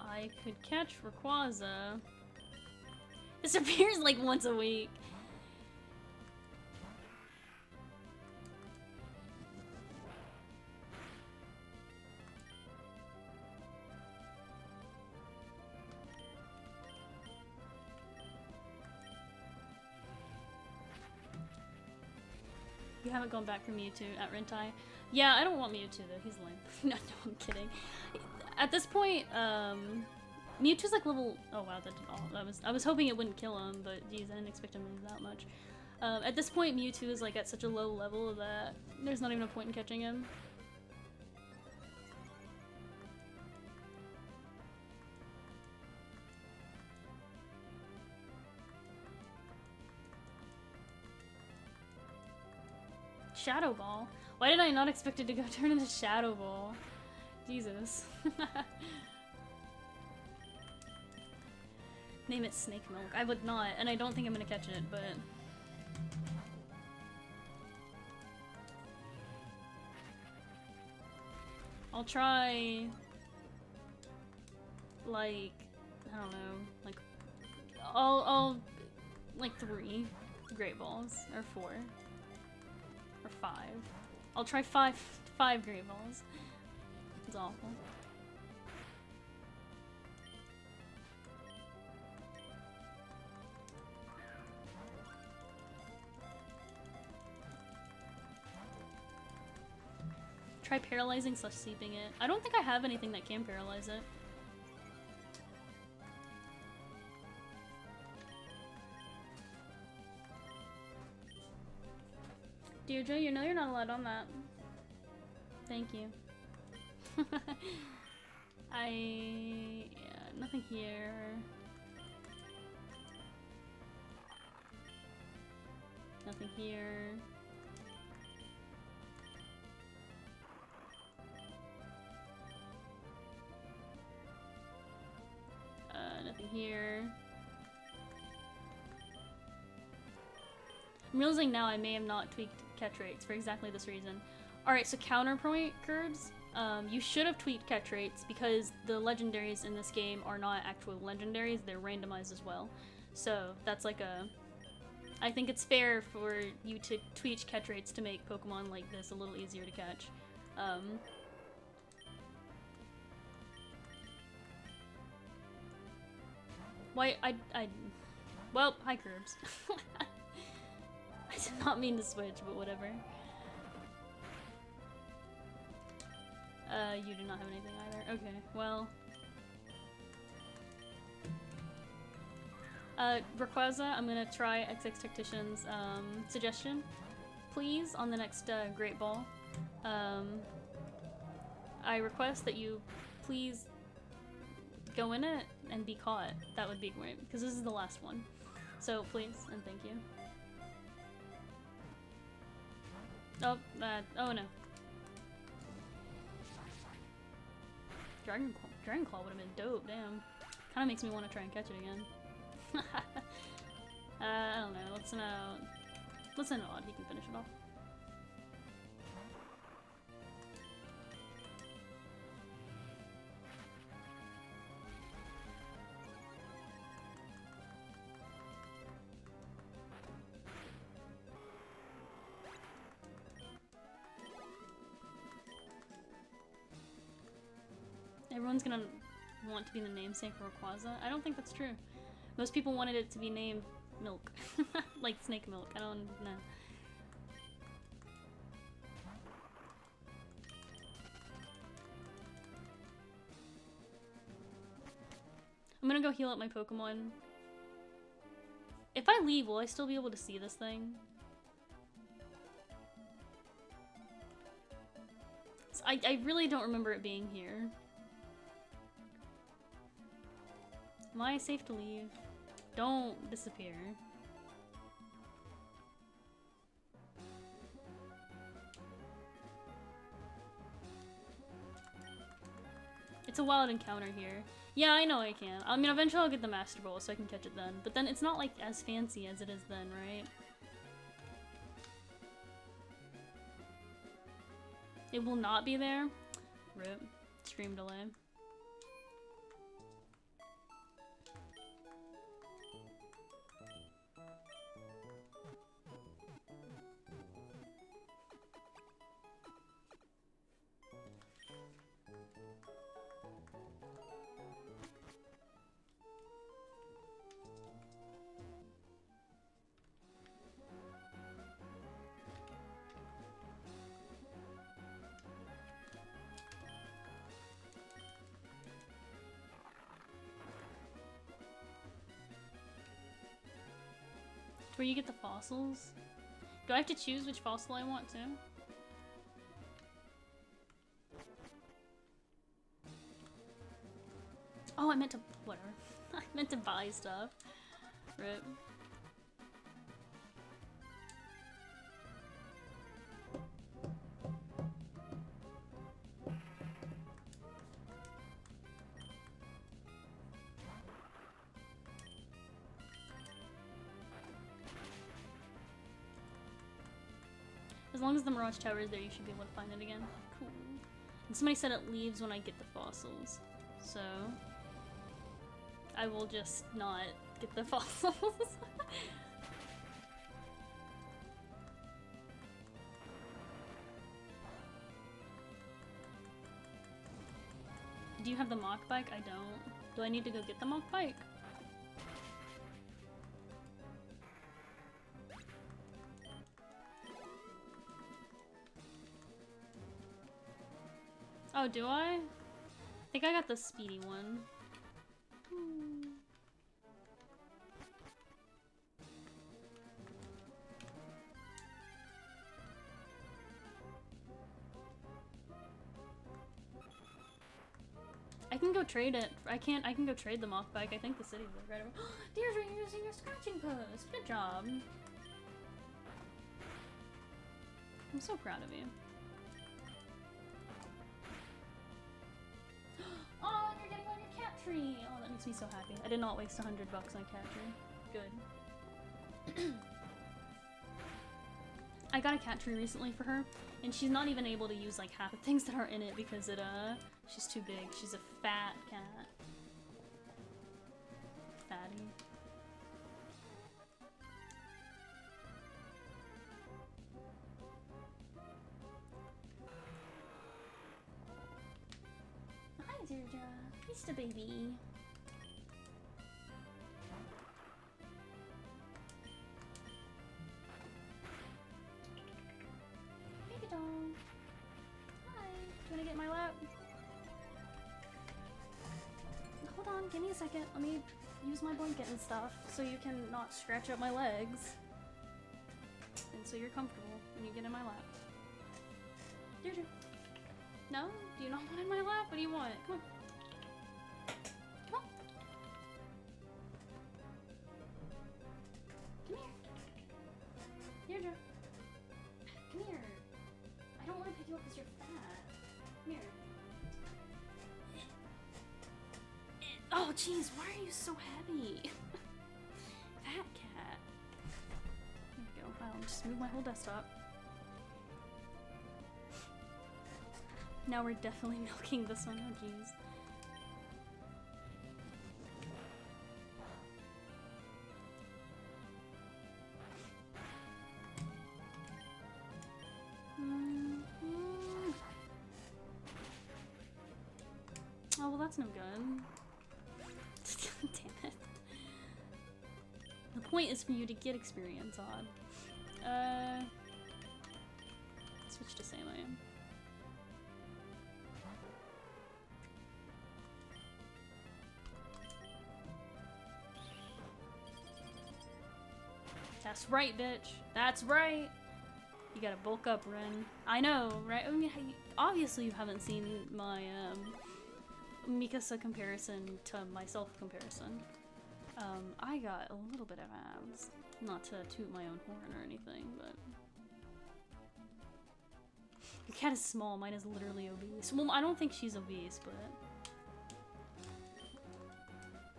I could catch Rayquaza. This appears like once a week. You haven't gone back for Mewtwo at Rentai? Yeah, I don't want Mewtwo though, he's lame. No, I'm kidding. At this point, Mewtwo's like level... Oh wow, that did all... I was hoping it wouldn't kill him, but geez, I didn't expect him to move that much. At this point, Mewtwo is like at such a low level that there's not even a point in catching him. Shadow Ball? Why did I not expect it to go turn into Shadow Ball? Jesus. Name it Snake Milk. I would not, and I don't think I'm gonna catch it, but... I'll try... like... I don't know, like... I'll like 3 Great Balls, or 4. Or 5. I'll try 5 Great Balls. It's awful. Try paralyzing / sleeping it. I don't think I have anything that can paralyze it. Deirdre, you know you're not allowed on that. Thank you. Yeah, nothing here. Nothing here. Nothing here. I'm realizing now I may have not tweaked catch rates for exactly this reason. Alright, so counterpoint, Curbs. You should have tweaked catch rates because the legendaries in this game are not actual legendaries, they're randomized as well. So that's like a... I think it's fair for you to tweak catch rates to make Pokemon like this a little easier to catch. Why, well, hi Curbs. I did not mean to switch, but whatever. You do not have anything either. Okay, well. Rayquaza, I'm gonna try XX Tactician's, suggestion. Please, on the next, Great Ball, I request that you please go in it and be caught. That would be great, because this is the last one. So, please, and thank you. Oh, oh no. Dragon Claw would have been dope, damn. Kinda makes me want to try and catch it again. I don't know, let's send out Odd, he can finish it off. Everyone's gonna want to be the namesake for Rayquaza. I don't think that's true. Most people wanted it to be named Milk. Like snake milk. I don't know. I'm gonna go heal up my Pokemon. If I leave, will I still be able to see this thing? I really don't remember it being here. Am I safe to leave? Don't disappear. It's a wild encounter here. Yeah, I know I can. I mean, eventually I'll get the Master Ball so I can catch it then. But then it's not like as fancy as it is then, right? It will not be there. RIP. Stream delay. Where you get the fossils? Do I have to choose which fossil I want to? Oh, I meant to... whatever. I meant to buy stuff. RIP. As long as the Mirage Tower is there, you should be able to find it again. Cool. And somebody said it leaves when I get the fossils. So... I will just not get the fossils. Do you have the Mach Bike? I don't. Do I need to go get the Mach Bike? Oh, do I? I think I got the speedy one. I can go trade it. I can go trade the Mach Bike. I think the city's right over. Deirdre, you're using your scratching post. Good job. I'm so proud of you. Oh, and you're getting on your cat tree. Oh, that makes me so happy. I did not waste $100 on cat tree. Good. I got a cat tree recently for her, and she's not even able to use like half the things that are in it because she's too big. She's a fat cat. Fatty. Hi, Deirdre. Mr. Baby. get in my lap? Hold on, give me a second. Let me use my blanket and stuff so you can not scratch up my legs. And so you're comfortable when you get in my lap. Deirdre. No? Do you not want in my lap? What do you want? Come on. Come on. Come here. Deirdre. Come here. I don't want to pick you up because you're fat. Come here. Oh, jeez, why are you so heavy? Fat cat. There we go. I'll just move my whole desktop. Now we're definitely milking this one. Oh, jeez. Oh, well, that's no good. Damn it. The point is for you to get experience on. Switch to Sam I am. That's right, bitch. That's right. You gotta bulk up, Ren. I know, right? I mean, obviously you haven't seen my Mikasa comparison to myself comparison. I got a little bit of abs. Not to toot my own horn or anything, but... Your cat is small, mine is literally obese. Well, I don't think she's obese, but...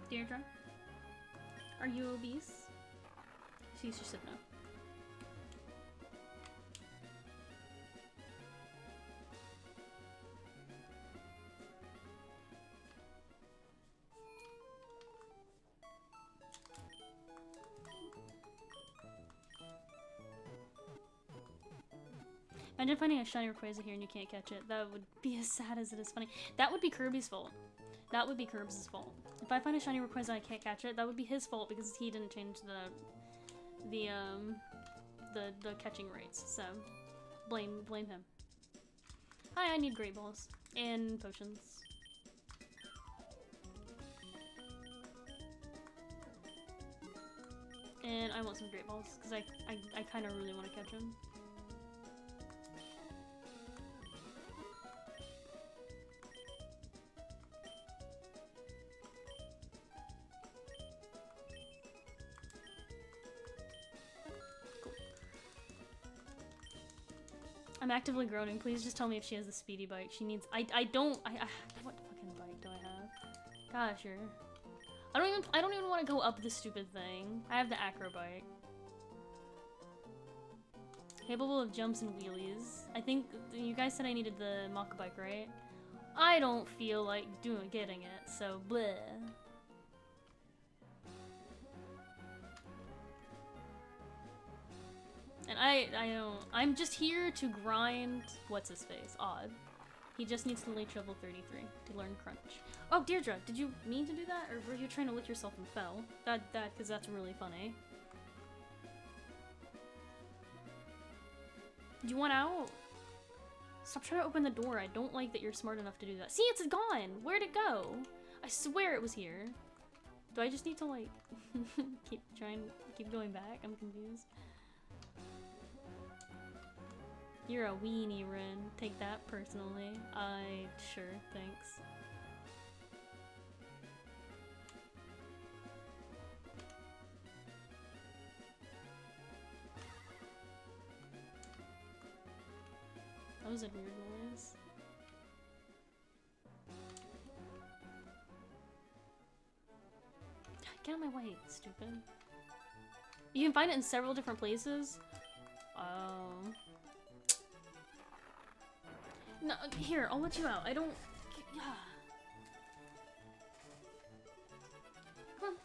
Deirdre? Are you obese? She just said no. Imagine finding a shiny Rayquaza here and you can't catch it. That would be as sad as it is funny. That would be Kirby's fault. That would be Kirby's fault. If I find a shiny Rayquaza and I can't catch it, that would be his fault because he didn't change the catching rates. So blame him. Hi, I need Great Balls and potions. And I want some Great Balls because I kind of really want to catch him. I'm actively groaning. Please just tell me if she has a speedy bike. She needs. What fucking bike do I have? Gosh, I don't even want to go up this stupid thing. I have the acro bike. Capable of jumps and wheelies. I think you guys said I needed the Mach bike, right? I don't feel like getting it, so bleh. And I'm just here to grind what's-his-face, Odd. He just needs to reach level 33 to learn Crunch. Oh, Deirdre, did you mean to do that? Or were you trying to lick yourself and fell? Because that's really funny. Do you want out? Stop trying to open the door. I don't like that you're smart enough to do that. See, it's gone! Where'd it go? I swear it was here. Do I just need to, like, keep going back? I'm confused. You're a weenie, Ren. Take that personally. Sure, thanks. That was a weird noise. Get out of my way, stupid. You can find it in several different places. Oh. No, here, I'll let you out. I don't... Come on.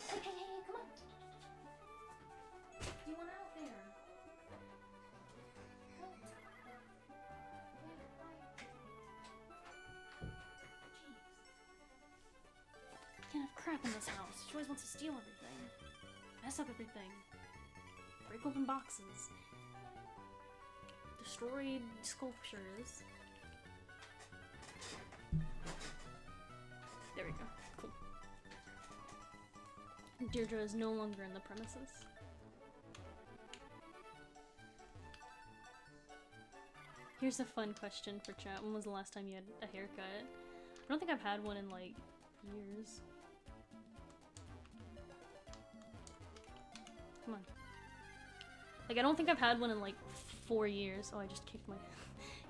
Hey, come on. Do you want out there? Jeez. Can't have crap in this house. She always wants to steal everything. Mess up everything. Break open boxes. Destroyed sculptures. Deirdre is no longer in the premises. Here's a fun question for chat. When was the last time you had a haircut? I don't think I've had one in like years. Come on. Like I don't think I've had one in like 4 years. Oh, I just kicked my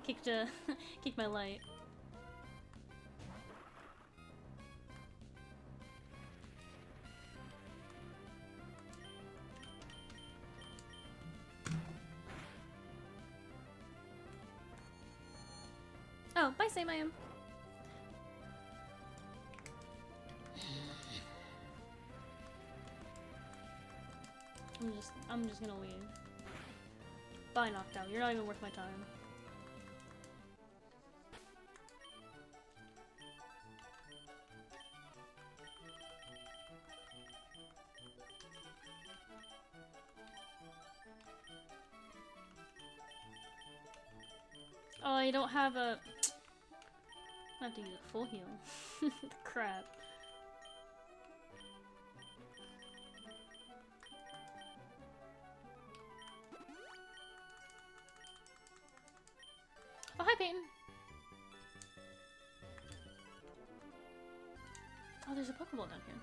kicked my light. Oh, bye, Sam. I am. I'm just gonna leave. Bye, knocked out. You're not even worth my time. Oh, I don't have a... I have to use a full heal. Crap. Oh, hi, Peyton. Oh, there's a Pokeball down here.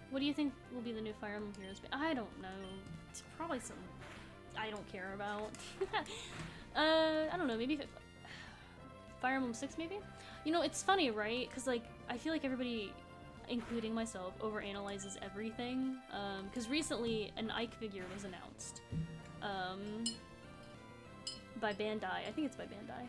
What do you think will be the new Fire Emblem Heroes? I don't know. It's probably something I don't care about. I don't know, maybe Fire Emblem 6 maybe? You know, it's funny, right? Because, like, I feel like everybody, including myself, overanalyzes everything. Because recently, an Ike figure was announced. By Bandai. I think it's by Bandai.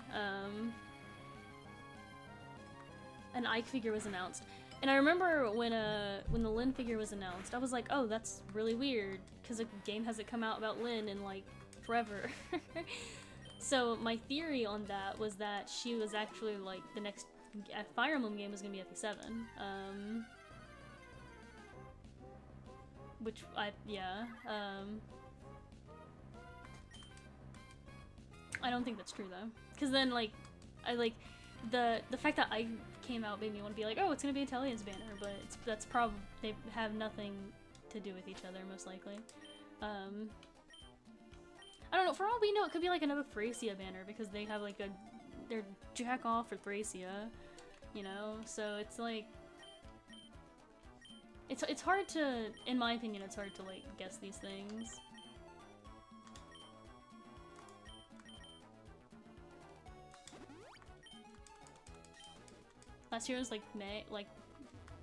An Ike figure was announced. And I remember when the Lyn figure was announced, I was like, oh, that's really weird, because a game hasn't come out about Lyn in, like, forever. So my theory on that was that she was actually, like, the next Fire Emblem game was going to be FE7. Which, yeah. I don't think that's true, though. Because then, like, the fact that I came out made me want to be like, oh, it's gonna be Italian's banner, but that's probably, they have nothing to do with each other, most likely. I don't know, for all we know, it could be like another Thracia banner, because they have like they're jack off for Thracia, you know? So it's like, it's hard to, in my opinion, it's hard to like guess these things. Last year was like May,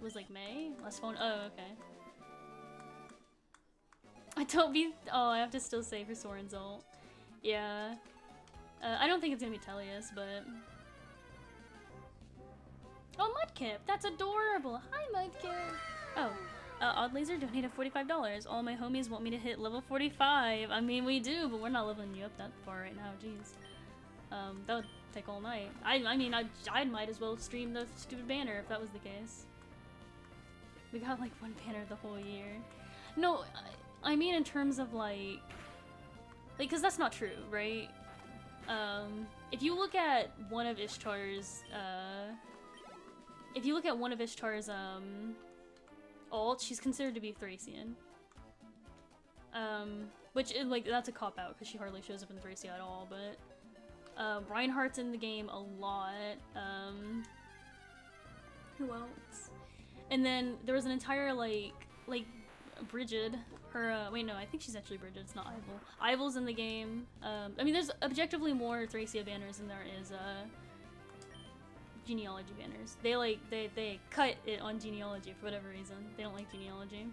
was like May? Last phone? Oh, okay. I don't be, oh, I have to still say for Soren's ult. Yeah. I don't think it's gonna be Tellius, but... Oh, Mudkip! That's adorable! Hi, Mudkip! Oh, Odd Laser donated $45. All my homies want me to hit level 45. I mean, we do, but we're not leveling you up that far right now, jeez. That would take all night. I mean, I might as well stream the stupid banner if that was the case. We got like one banner the whole year. No, I mean in terms of like, cause that's not true, right? If you look at one of Ishtar's, ult, she's considered to be Thracian. Which is like, that's a cop-out because she hardly shows up in Thracia at all, but Reinhardt's in the game a lot. Who else? And then there was an entire like Brigid. Her wait, no, I think she's actually Brigid. It's not Ivil. Ivil's in the game. I mean, there's objectively more Thracia banners than there is genealogy banners. They cut it on genealogy for whatever reason. They don't like genealogy.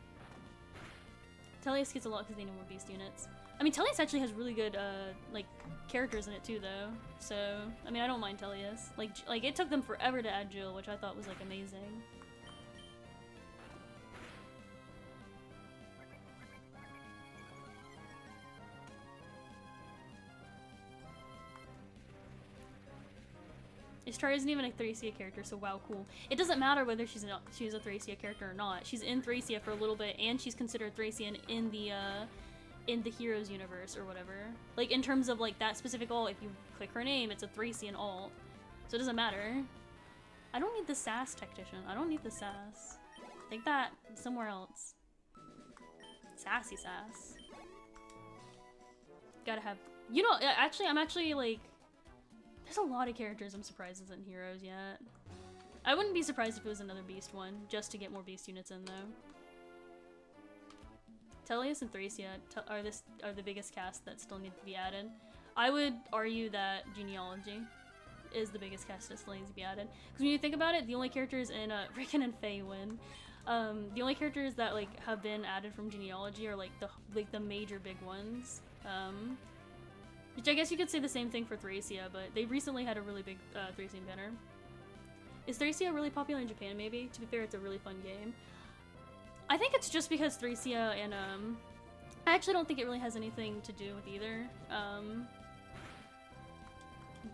Tellius gets a lot because they need more beast units. I mean, Tellius actually has really good, like, characters in it too, though. So, I mean, I don't mind Tellius. Like, it took them forever to add Jill, which I thought was, like, amazing. Ishtar isn't even a Thracia character, so wow, cool. It doesn't matter whether she's a Thracia character or not. She's in Thracia for a little bit, and she's considered Thracian in the in the Heroes universe or whatever. Like, in terms of, like, that specific alt, if you click her name, it's a Thracian alt. So it doesn't matter. I don't need the sass tactician. I don't need the sass. Take that somewhere else. Sassy sass. Gotta have... You know, actually, I'm actually, like... There's a lot of characters I'm surprised isn't Heroes yet. I wouldn't be surprised if it was another Beast one, just to get more Beast units in, though. Teleus and Thracia are the biggest cast that still need to be added. I would argue that Genealogy is the biggest cast that still needs to be added. Because when you think about it, the only characters in Rickon and Faye win. The only characters that like have been added from Genealogy are like the major big ones. Which I guess you could say the same thing for Thracia, but they recently had a really big Thracian banner. Is Thracia really popular in Japan, maybe? To be fair, it's a really fun game. I think it's just because Thracia and, I actually don't think it really has anything to do with either.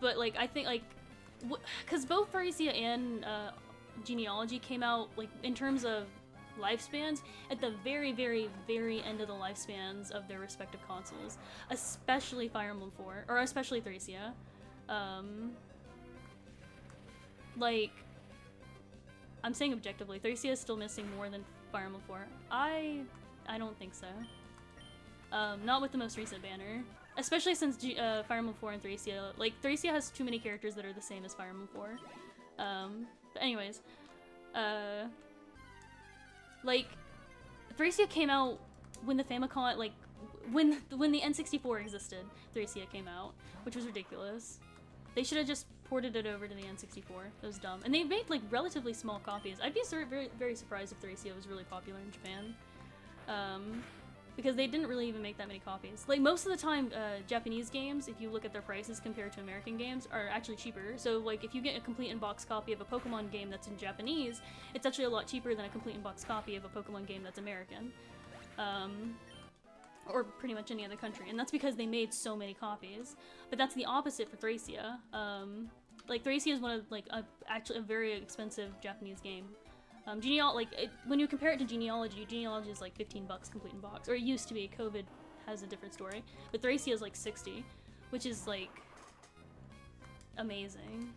But, like, I think, like, because both Thracia and, Genealogy came out, like, in terms of lifespans, at the very, very, very end of the lifespans of their respective consoles. Especially Fire Emblem 4, or especially Thracia. Like, I'm saying objectively, Thracia is still missing more than Fire Emblem 4. I don't think so. Not with the most recent banner. Especially since Fire Emblem 4 and Thracia, like, Thracia has too many characters that are the same as Fire Emblem 4. But anyways, like, Thracia came out when the Famicom, like, when the N64 existed, Thracia came out, which was ridiculous. They should have just ported it over to the N64. It was dumb. And they made, like, relatively small copies. I'd be very, very surprised if Thracia was really popular in Japan. Because they didn't really even make that many copies. Like, most of the time, Japanese games, if you look at their prices compared to American games, are actually cheaper. So, like, if you get a complete in-box copy of a Pokemon game that's in Japanese, it's actually a lot cheaper than a complete in-box copy of a Pokemon game that's American. Or pretty much any other country. And that's because they made so many copies. But that's the opposite for Thracia. Like, Thracia is one of, like, actually a very expensive Japanese game. When you compare it to Genealogy, Genealogy is like $15 complete in box, or it used to be. COVID has a different story, but Thracia is like 60, which is like amazing.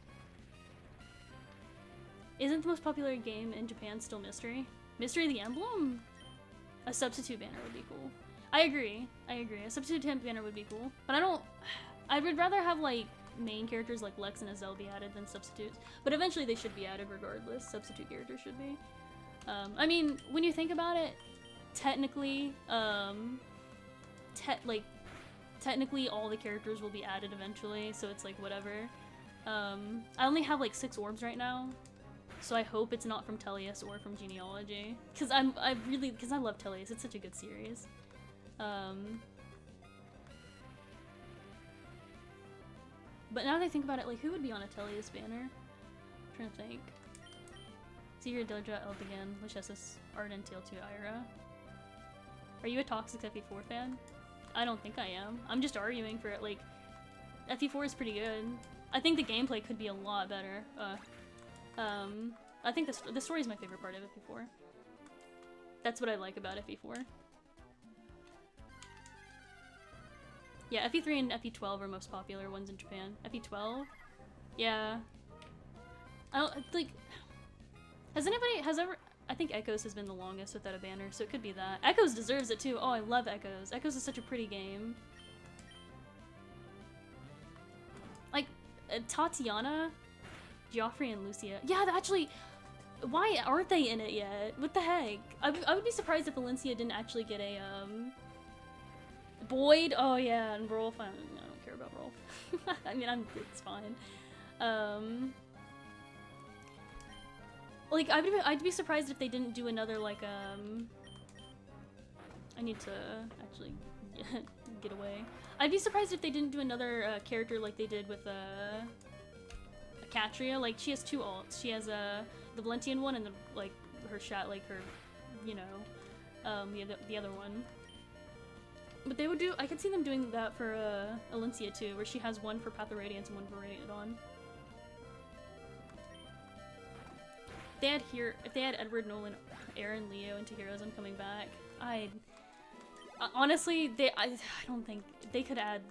Isn't the most popular game in Japan still Mystery? Mystery the Emblem? A substitute banner would be cool. I agree. A substitute banner would be cool, but I would rather have like main characters like Lex and Azel be added than substitutes, but eventually they should be added regardless. Substitute characters should be. I mean, when you think about it, technically, technically all the characters will be added eventually, so it's like whatever. I only have like 6 orbs right now, so I hope it's not from Teleus or from Genealogy, because I love Teleus. It's such a good series. But now that I think about it, like, who would be on a Teleus banner? I'm trying to think. Secret Doja, Eldigan, Lachesis, Arden, Tail 2, Ira. Are you a toxic FE4 fan? I don't think I am. I'm just arguing for it. Like, FE4 is pretty good. I think the gameplay could be a lot better. I think the story is my favorite part of FE4. That's what I like about FE4. Yeah, FE3 and FE12 are most popular ones in Japan. FE12? Yeah. I don't, like... I think Echoes has been the longest without a banner, so it could be that. Echoes deserves it too. Oh, I love Echoes. Echoes is such a pretty game. Like, Tatiana, Geoffrey, and Lucia. Yeah, actually... Why aren't they in it yet? What the heck? I would be surprised if Valencia didn't actually get a, Boyd? Oh yeah, and Rolf. I don't care about Rolf. I mean, it's fine. Like, I'd be surprised if they didn't do another, like, I need to actually get away. I'd be surprised if they didn't do another character like they did with, Catria. Like, she has 2 alts. She has, the Valentian one and, you know, the other one. But they would do, I could see them doing that for, Alencia too, where she has one for Path of Radiance and one for Radiant Dawn. If they had Edward, Nolan, Aaron, Leo into Heroes, I'm coming back. Honestly, I don't think they could add.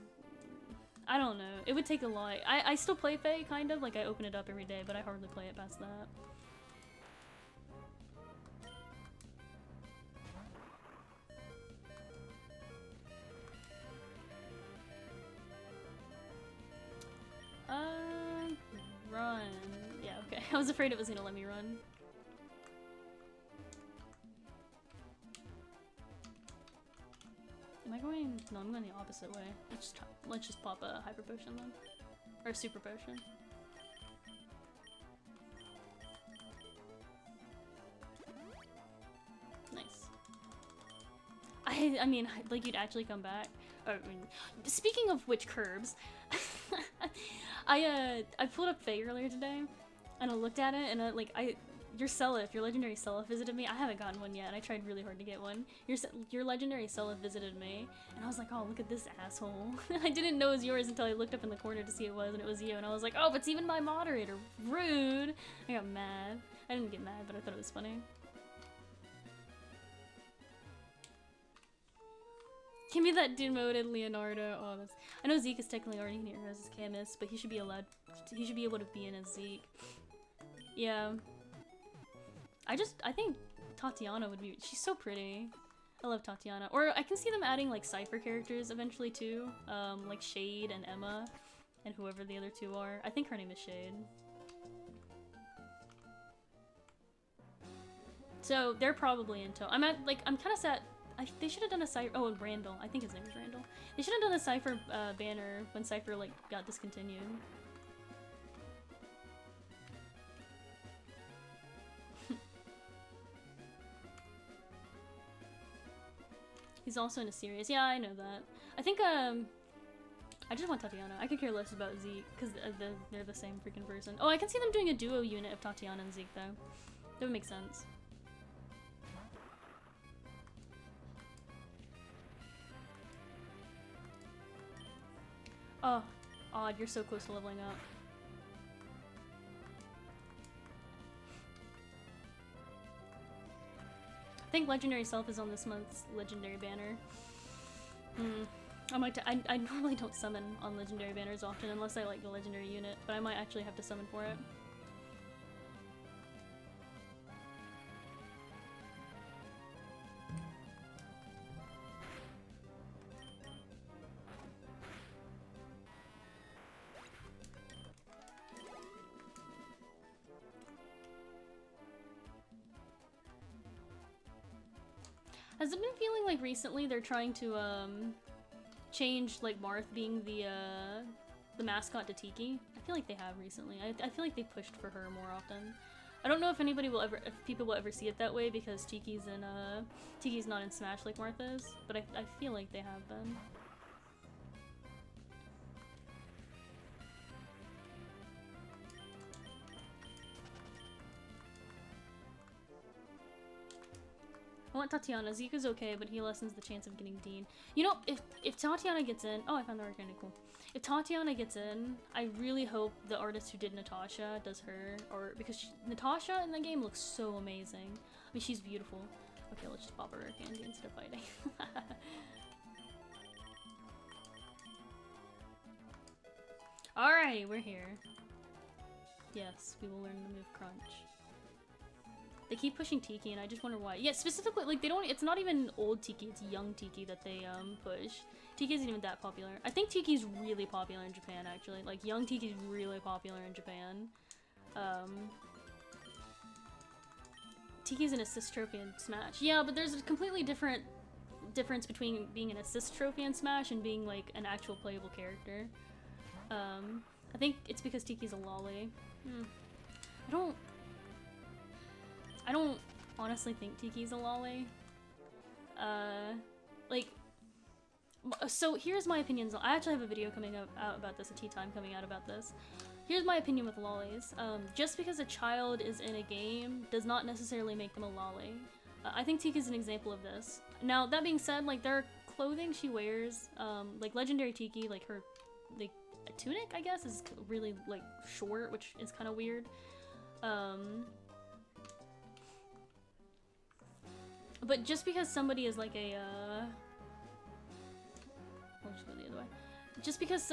I don't know. It would take a lot. I still play F.A.Q, kind of. Like, I open it up every day, but I hardly play it past that. Run. Yeah, okay. I was afraid it was gonna let me run. Am I going? No, I'm going the opposite way. Let's just pop a hyper potion then, or a super potion. Nice. I mean, like you'd actually come back. I mean, speaking of which, curbs, I pulled up F.A.Q earlier today, and I looked at it, and your Celiph, your legendary Celiph visited me. I haven't gotten one yet, and I tried really hard to get one. Your legendary Celiph visited me, and I was like, oh, look at this asshole. I didn't know it was yours until I looked up in the corner to see it was, and it was you, and I was like, oh, it's even my moderator. Rude. I got mad. I didn't get mad, but I thought it was funny. Give me that demoted Leonardo. Oh, that's. I know Zeke is technically already here as his Camus, but he should be allowed. He should be able to be in as Zeke. Yeah. I think Tatiana would be. She's so pretty. I love Tatiana. Or I can see them adding like Cypher characters eventually too. Like Shade and Emma, and whoever the other two are. I think her name is Shade. So they're probably in tow. I'm kind of sad. They should have done a Cypher. Oh, and Randall. I think his name is Randall. They should have done a Cypher banner when Cypher like got discontinued. He's also in a series. Yeah, I know that. I think I just want Tatiana. I could care less about Zeke because they're the same freaking person. Oh, I can see them doing a duo unit of Tatiana and Zeke though. That would make sense. Oh, Odd, you're so close to leveling up. I think Legendary Self is on this month's Legendary banner. I normally don't summon on Legendary banners often unless I like the Legendary unit, but I might actually have to summon for it. Has it been feeling like recently they're trying to change like Marth being the mascot to Tiki? I feel like they have recently. I feel like they pushed for her more often. I don't know if people will ever see it that way because Tiki's not in Smash like Marth is, but I feel like they have been. I want Tatiana. Zeke is okay, but he lessens the chance of getting Dean. You know, if Tatiana gets in... Oh, I found the organic cool. If Tatiana gets in, I really hope the artist who did Natasha does her. Or because Natasha in the game looks so amazing. I mean, she's beautiful. Okay, let's just pop her candy instead of fighting. Alrighty, we're here. Yes, we will learn the move Crunch. They keep pushing Tiki, and I just wonder why. Yeah, specifically, like, they don't- it's not even old Tiki, it's young Tiki that they, push. Tiki isn't even that popular. I think Tiki's really popular in Japan, actually. Like, young Tiki's really popular in Japan. Tiki's an assist trophy in Smash. Yeah, but there's a completely different difference between being an assist trophy in Smash and being, like, an actual playable character. I think it's because Tiki's a lolly. I don't honestly think Tiki's a lolly. Like, so here's my opinions. I actually have a video coming out about this, a tea time coming out about this. Here's my opinion with lollies. Just because a child is in a game does not necessarily make them a lolly. I think Tiki's an example of this. Now, that being said, like, there are clothing she wears, like Legendary Tiki, like her, like, a tunic, I guess, is really, like, short, which is kind of weird. But just because somebody is like a, just go the other way. Just because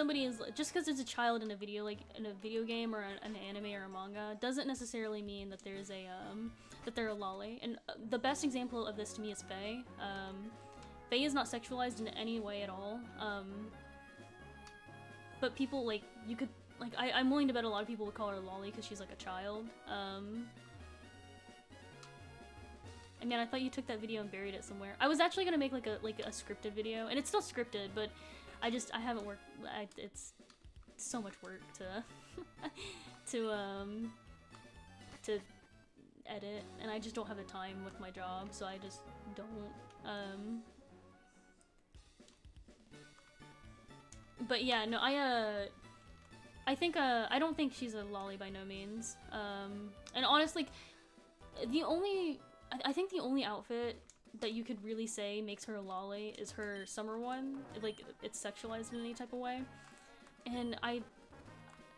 there's a child in a video, like in a video game or an anime or a manga, doesn't necessarily mean that there's a that they're a lolly. And the best example of this to me is Faye. Faye is not sexualized in any way at all. But people like I'm willing to bet a lot of people would call her a lolly because she's like a child. I mean, I thought you took that video and buried it somewhere. I was actually gonna make like a scripted video, and it's still scripted, but I haven't worked. It's so much work to to edit, and I just don't have the time with my job, so I just don't. But yeah, no, I think I don't think she's a lolly by no means. And honestly, I think the only outfit that you could really say makes her a lolly is her summer one. Like, it's sexualized in any type of way. And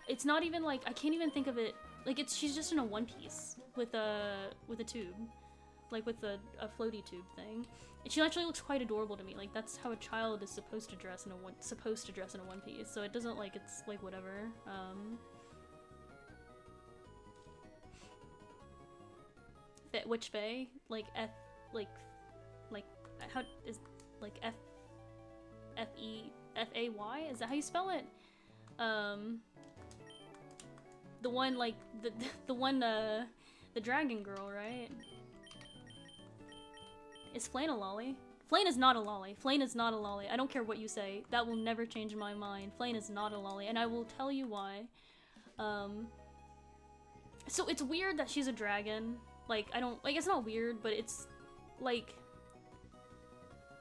it's not even like, I can't even think of it, like she's just in a one piece with a tube. Like with a floaty tube thing. And she actually looks quite adorable to me. Like, that's how a child is supposed to dress in a one piece. So it doesn't like, it's like whatever. Which Faye? Like how is like F.A.Y? Is that how you spell it? The one like the one the dragon girl, right? Is Flane a lolly? Flane is not a lolly. Flane is not a lolly. I don't care what you say. That will never change my mind. Flane is not a lolly, and I will tell you why. So it's weird that she's a dragon. Like, I don't, like, it's not weird, but it's, like,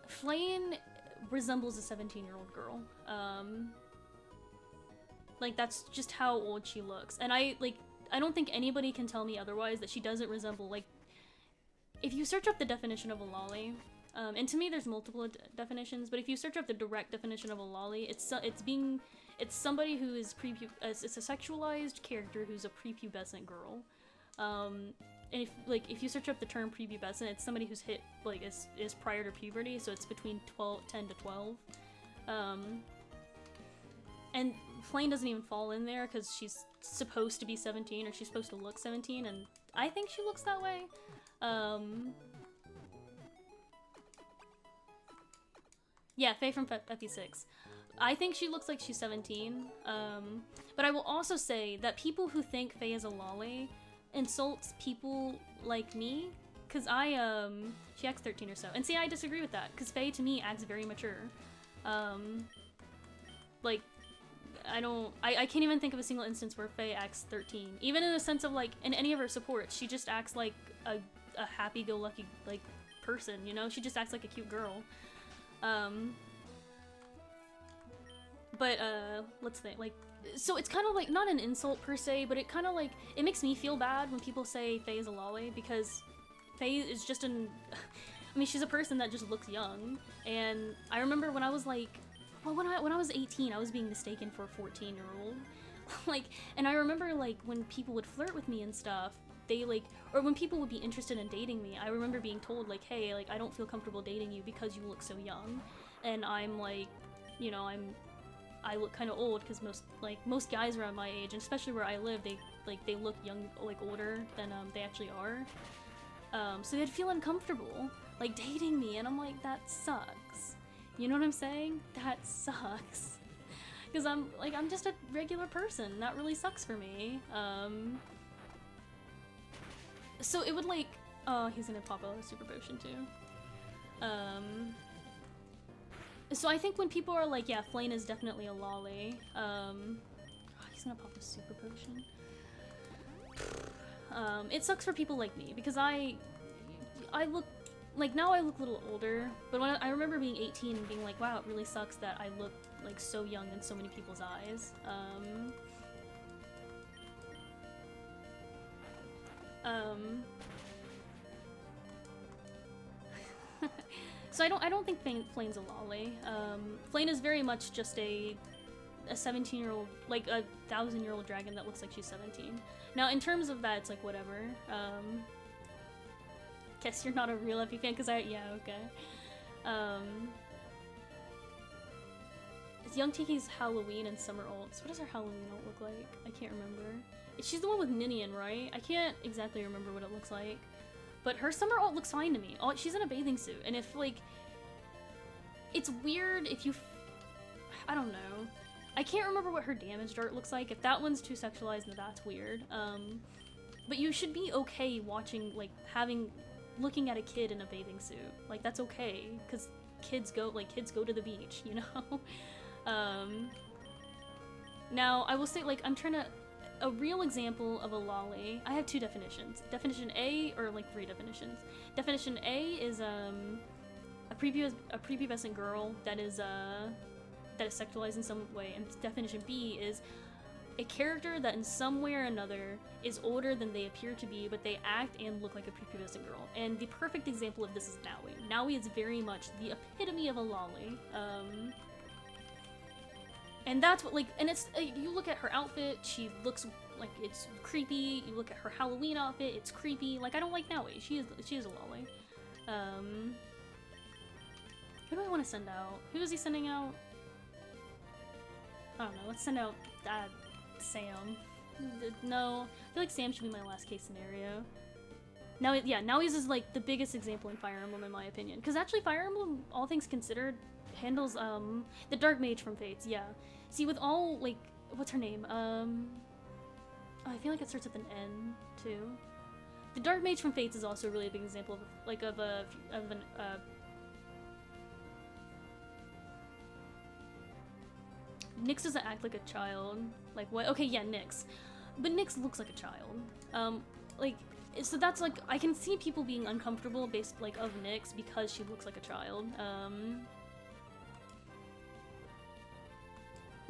Flane resembles a 17-year-old girl. Like, that's just how old she looks. And I don't think anybody can tell me otherwise, that she doesn't resemble, like, if you search up the definition of a lolly, and to me there's multiple definitions, but if you search up the direct definition of a lolly, it's somebody who is it's a sexualized character who's a prepubescent girl. And if you search up the term prepubescent, it's somebody who's hit, like, is prior to puberty, so it's between 10 to 12. And Flane doesn't even fall in there because she's supposed to be 17, or she's supposed to look 17, and I think she looks that way. Yeah, Faye from F.A.Q. I think she looks like she's 17, but I will also say that people who think Faye is a lolly insults people like me, because she acts 13 or so. And see, I disagree with that, because Faye to me acts very mature. Like, I can't even think of a single instance where Faye acts 13. Even in the sense of, like, in any of her supports, she just acts like a happy-go-lucky, like, person, you know? She just acts like a cute girl. But, let's think, like, so it's kind of like, not an insult per se, but it kind of like, it makes me feel bad when people say Faye is a lolly, because Faye is just I mean, she's a person that just looks young, and I remember when I was like, well, when I was 18, I was being mistaken for a 14-year-old, like, and I remember, like, when people would flirt with me and stuff, they, like, or when people would be interested in dating me, I remember being told, like, hey, like, I don't feel comfortable dating you because you look so young, and I'm like, you know, I look kind of old, because most guys around my age, and especially where I live, they look young, like older than they actually are. So they'd feel uncomfortable, like, dating me, and I'm like, that sucks. You know what I'm saying? That sucks. Because I'm just a regular person. That really sucks for me. So it would, like, oh, he's gonna pop out a super potion too. So I think when people are like, yeah, Flane is definitely a lolly, oh, he's gonna pop a super potion. It sucks for people like me, because I look, like, now I look a little older, but when I remember being 18 and being like, wow, it really sucks that I look, like, so young in so many people's eyes. So I don't think Flane's a lolly. Flane is very much just a 17-year-old, like a 1,000-year-old dragon that looks like she's 17. Now, in terms of that, it's like whatever. Guess you're not a real F.A.Q fan, because yeah, okay. It's Young Tiki's Halloween and Summer Alts. What does her Halloween alt look like? I can't remember. She's the one with Ninian, right? I can't exactly remember what it looks like. But her Summer alt looks fine to me. Oh, she's in a bathing suit. And if, like... It's weird if you... I don't know. I can't remember what her damaged art looks like. If that one's too sexualized, then that's weird. But you should be okay watching, like, looking at a kid in a bathing suit. Like, that's okay. Because kids go to the beach, you know? Now, I will say, like, I'm trying to... A real example of a lolly... I have two definitions. Definition A, or, like, three definitions. Definition A is, a prepubescent girl that is sexualized in some way, and definition B is a character that in some way or another is older than they appear to be, but they act and look like a prepubescent girl. And the perfect example of this is Naui. Naui is very much the epitome of a lolly. And that's what, like, and it's, you look at her outfit, she looks like it's creepy. You look at her Halloween outfit, it's creepy. Like, I don't like Naui. She is a lolly. Who do I want to send out? Who is he sending out? I don't know. Let's send out Sam. No, I feel like Sam should be my last case scenario. Now, yeah, Naui's is like the biggest example in Fire Emblem in my opinion. Because actually, Fire Emblem, all things considered, handles the Dark Mage from Fates. Yeah. See, with all like, what's her name? Oh, I feel like it starts with an N too. The Dark Mage from Fates is also a really big example of an Nyx doesn't act like a child. Like, what? Okay, yeah, Nyx. But Nyx looks like a child. Like, so that's like, I can see people being uncomfortable based, like, of Nyx because she looks like a child.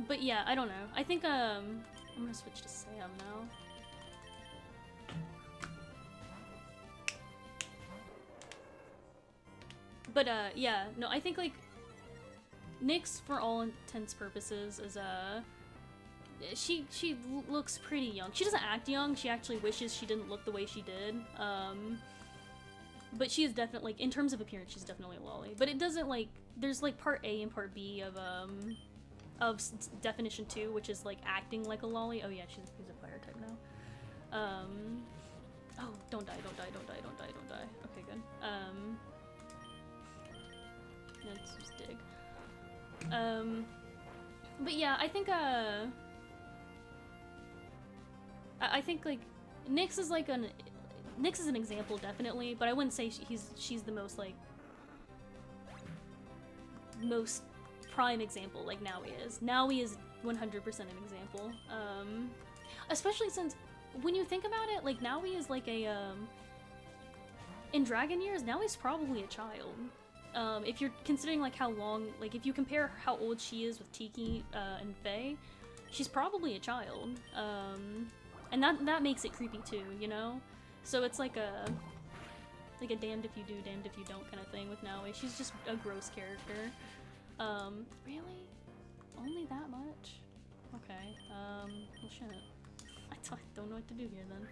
But yeah, I don't know. I think, I'm gonna switch to Sam now. But, yeah, no, I think, like, Nyx, for all intents purposes, is, she looks pretty young. She doesn't act young, she actually wishes she didn't look the way she did, but she is definitely, like, in terms of appearance, she's definitely a lolly. But it doesn't, like, there's, like, part A and part B of definition 2, which is, like, acting like a lolly. Oh yeah, she's a fire type now. Oh, don't die, don't die, don't die, don't die, don't die. Okay, good. Let's just dig. But yeah, I think, I think, like, Nyx is like Nyx is an example, definitely, but I wouldn't say she's the most, like, most prime example like Naui is. Naui is 100% an example. Especially since, when you think about it, like, Naui is like a, in Dragon Years, Naui's probably a child. If you're considering, like, how long, like, if you compare how old she is with Tiki, and Faye, she's probably a child. And that makes it creepy too, you know? So it's like a damned if you do, damned if you don't kind of thing with Naui. She's just a gross character. Really? Only that much? Okay, well shit. I don't know what to do here then.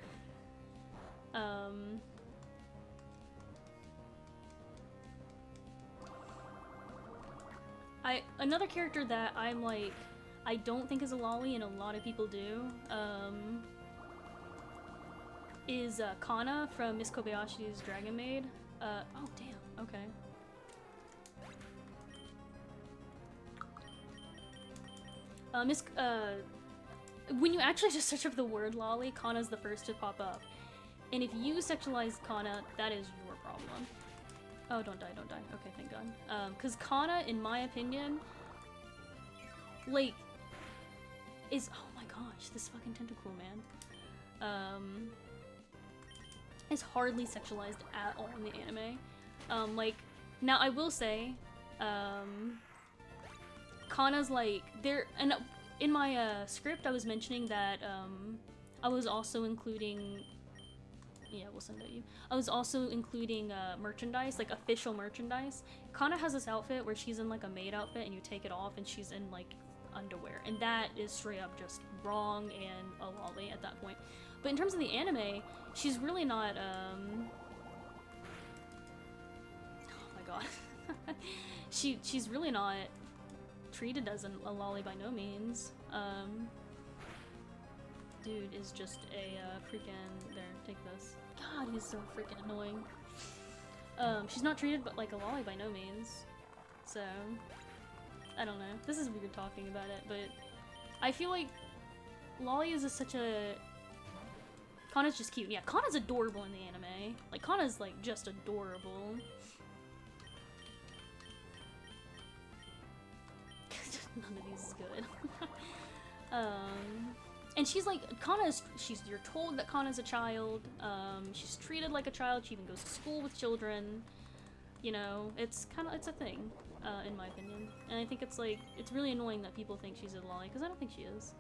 Another character that I'm like, I don't think is a lolly and a lot of people do, is Kana from Miss Kobayashi's Dragon Maid. Oh damn, okay. When you actually just search up the word lolly, Kana's the first to pop up. And if you sexualize Kana, that is your problem. Oh, don't die, don't die. Okay, thank God. Because Kana, in my opinion, like, is, oh my gosh, this fucking tentacle, man. Is hardly sexualized at all in the anime. Like, now I will say, Kana's like, there, and in my script I was mentioning that I was also including, yeah, we'll send it you. I was also including merchandise, like official merchandise. Kana has this outfit where she's in like a maid outfit and you take it off and she's in like underwear, and that is straight up just wrong and a lolly at that point. But in terms of the anime, she's really not, oh my god. She's really not treated as a lolly by no means. Dude is just a freaking, there, take this. God, he's so freaking annoying. She's not treated but like a lolly by no means. So, I don't know. This is weird talking about it, but I feel like lollies is such a... Kana's just cute. Yeah, Kana's adorable in the anime. Like, Kana's like just adorable. None of these is good. And she's like, you're told that Kana's a child. She's treated like a child. She even goes to school with children. You know, it's a thing, in my opinion. And I think it's like, it's really annoying that people think she's a lolly, because I don't think she is.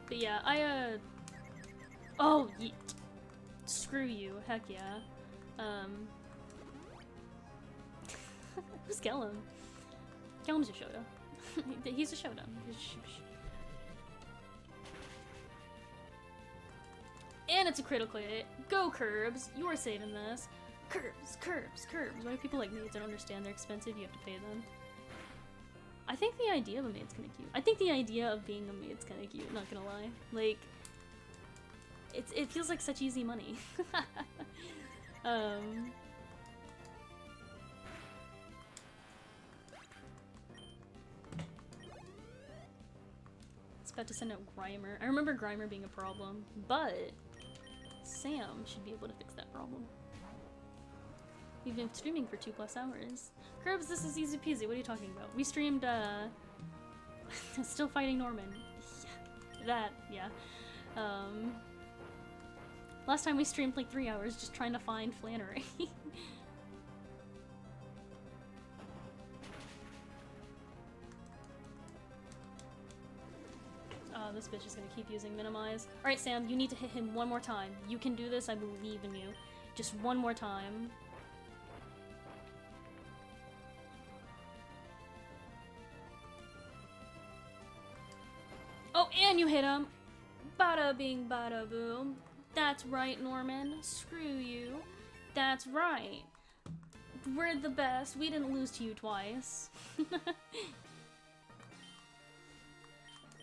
But yeah, oh, screw you, heck yeah. Who's Kellum? Kellum's a Shoto. He's a Shoto. And it's a critical hit. Go, Curbs! You are saving this. Curbs, Curbs, Curbs. Why do people like maids don't understand they're expensive? You have to pay them. I think the idea of a maid's kinda cute. I think the idea of being a maid's kinda cute, not gonna lie. Like, it feels like such easy money. It's about to send out Grimer. I remember Grimer being a problem, but Sam should be able to fix that problem. We've been streaming for 2+ hours. Curbs, this is easy peasy. What are you talking about? We streamed, still fighting Norman. Yeah, that, yeah. Last time we streamed like 3 hours just trying to find Flannery. Oh, this bitch is gonna keep using minimize. Alright, Sam, you need to hit him one more time. You can do this, I believe in you. Just one more time. Oh, and you hit him! Bada bing, bada boom. That's right, Norman. Screw you. That's right. We're the best. We didn't lose to you twice.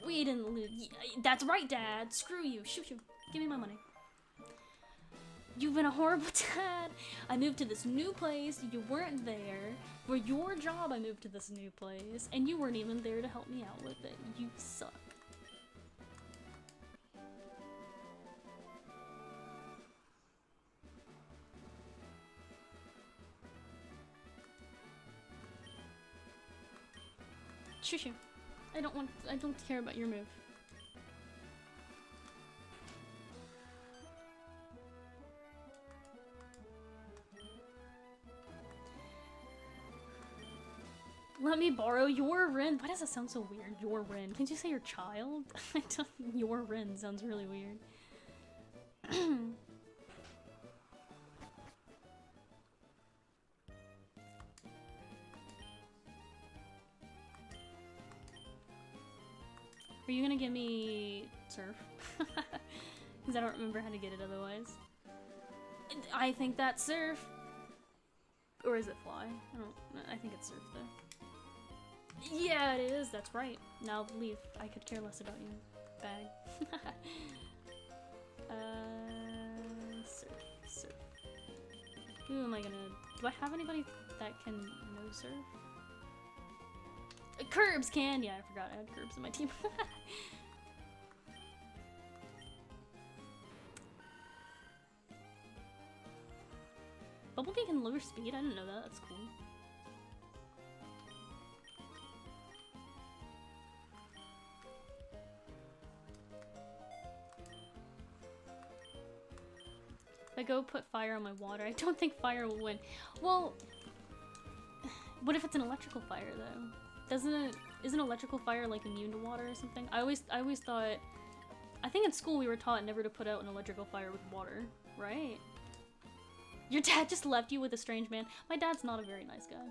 We didn't lose. That's right, Dad. Screw you. Shoot you. Give me my money. You've been a horrible dad. I moved to this new place. You weren't there. For your job, I moved to this new place. And you weren't even there to help me out with it. You suck. Shush you. I don't care about your move. Let me borrow your Rin. Why does that sound so weird? Your Rin. Can't you say your child? Your Rin sounds really weird. Are you gonna give me surf? Because I don't remember how to get it otherwise. I think that's surf. Or is it fly? I think it's surf though. Yeah, it is. That's right. Now leave. I could care less about you. Bag. Surf. Who am I gonna... Do I have anybody that can know surf? Curbs can! Yeah, I forgot I had Curbs in my team. Bumblebee can lower speed? I didn't know that. That's cool. If I go put fire on my water, I don't think fire will win. Well, what if it's an electrical fire though? Isn't electrical fire like immune to water or something? I always thought, I think in school we were taught never to put out an electrical fire with water, right? Your dad just left you with a strange man. My dad's not a very nice guy.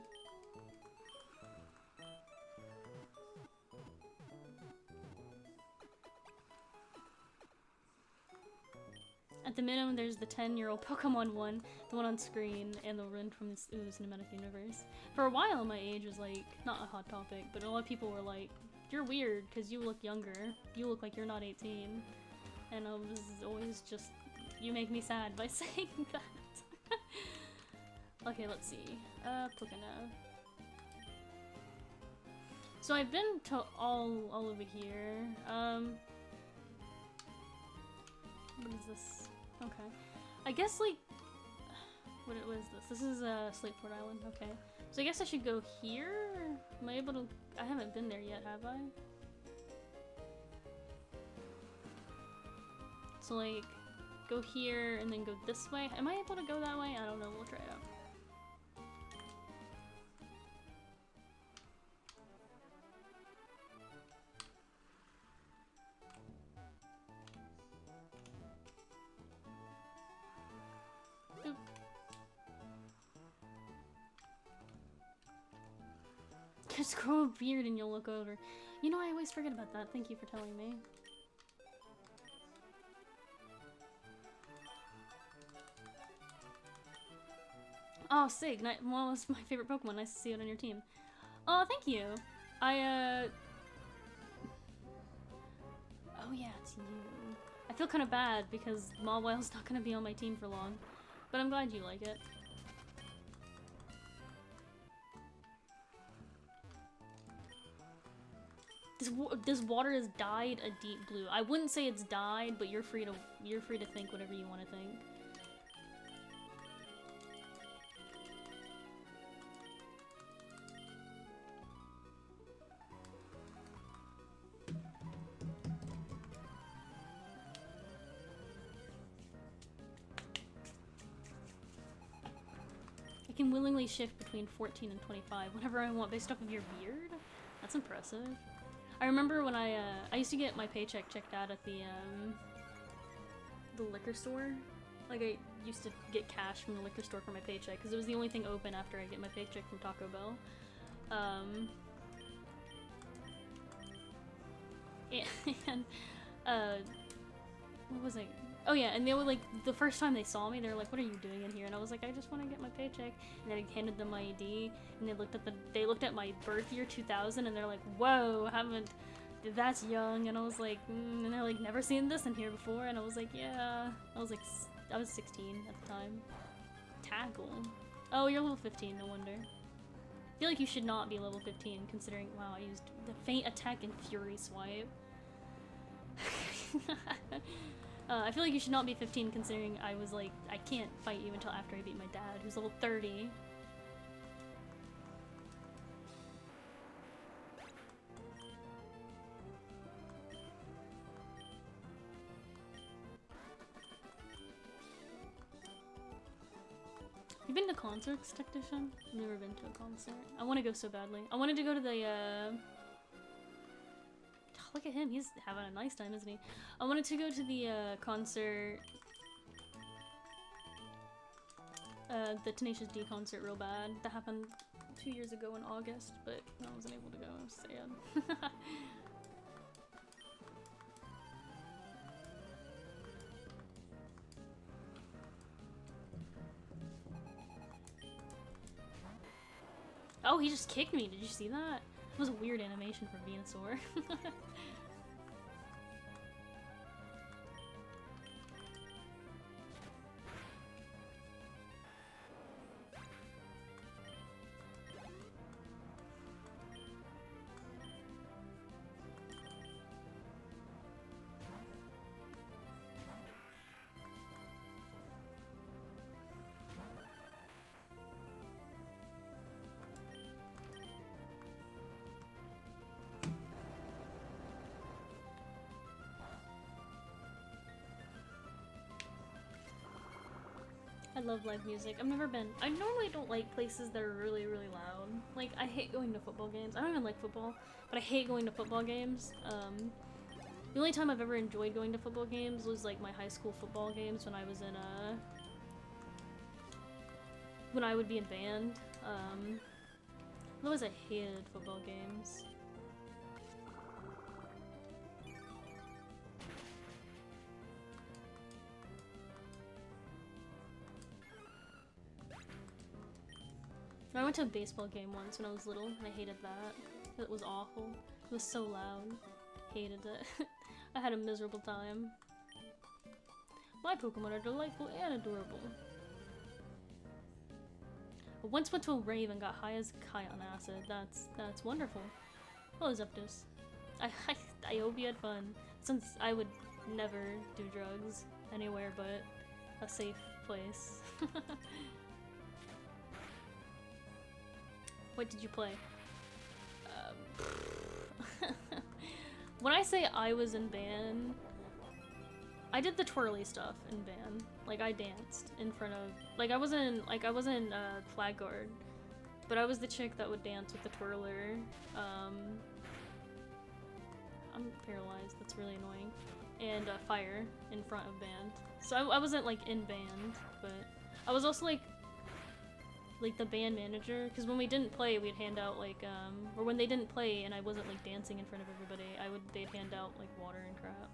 At the minimum, there's the 10-year-old Pokemon one, the one on screen, and the one from this cinematic universe. For a while, my age was like, not a hot topic, but a lot of people were like, you're weird because you look younger. You look like you're not 18. And I was always just, you make me sad by saying that. Okay, let's see. Pokénav. So I've been to all over here. What is this? Okay. I guess like, what is this? This is Slateport Island. Okay. So I guess I should go here. Am I able to? I haven't been there yet, have I? So like, go here and then go this way. Am I able to go that way? I don't know. We'll try it out. Boop. Just grow a beard and you'll look older. You know, I always forget about that. Thank you for telling me. Oh, Sig, well, it's my favorite Pokemon. Nice to see it on your team. Oh, thank you. Oh yeah, it's you. I feel kind of bad because Mawwile's not going to be on my team for long. But I'm glad you like it. This water is dyed a deep blue. I wouldn't say it's dyed, but you're free to think whatever you want to think. I can willingly shift between 14 and 25 whenever I want based off of your beard? That's impressive. I remember when I used to get my paycheck checked out at the liquor store. Like, I used to get cash from the liquor store for my paycheck because it was the only thing open after I get my paycheck from Taco Bell. And what was I? Oh yeah, and they were like, the first time they saw me, they were like, "What are you doing in here?" And I was like, "I just want to get my paycheck." And then I handed them my ID, and they looked at my birth year, 2000, and they're like, "Whoa, that's young." And I was like, and they're like, "Never seen this in here before." And I was like, "Yeah." I was 16 at the time. Tackle. Oh, you're level 15. No wonder. I feel like you should not be level 15, considering, wow, I used the Faint Attack and Fury Swipe. I feel like you should not be 15 considering I was like, I can't fight you until after I beat my dad, who's level 30. You been to concerts, Tactician? I've never been to a concert. I want to go so badly. I wanted to go to the, look at him, he's having a nice time, isn't he? I wanted to go to the concert, the Tenacious D concert real bad. That happened 2 years ago in August, but I wasn't able to go. I was sad. Oh, he just kicked me. Did you see that? It was a weird animation for Venusaur. I love live music. I've never been. I normally don't like places that are really, really loud. Like, I hate going to football games. I don't even like football, but I hate going to football games. The only time I've ever enjoyed going to football games was like my high school football games when I was in when I would be in band. Otherwise I hated football games. I went to a baseball game once when I was little, and I hated that. It was awful. It was so loud. Hated it. I had a miserable time. My Pokemon are delightful and adorable. I once went to a rave and got high as a kite on acid. That's wonderful. Hello, Zeptus. I hope you had fun. Since I would never do drugs anywhere but a safe place. What did you play? When I say I was in band, I did the twirly stuff in band. Like I danced in front of, like I wasn't flag guard, but I was the chick that would dance with the twirler. I'm paralyzed. That's really annoying. And fire in front of band. So I wasn't like in band, but I was also like the band manager, because when we didn't play, we'd hand out like or when they didn't play and I wasn't like dancing in front of everybody, they'd hand out like water and crap.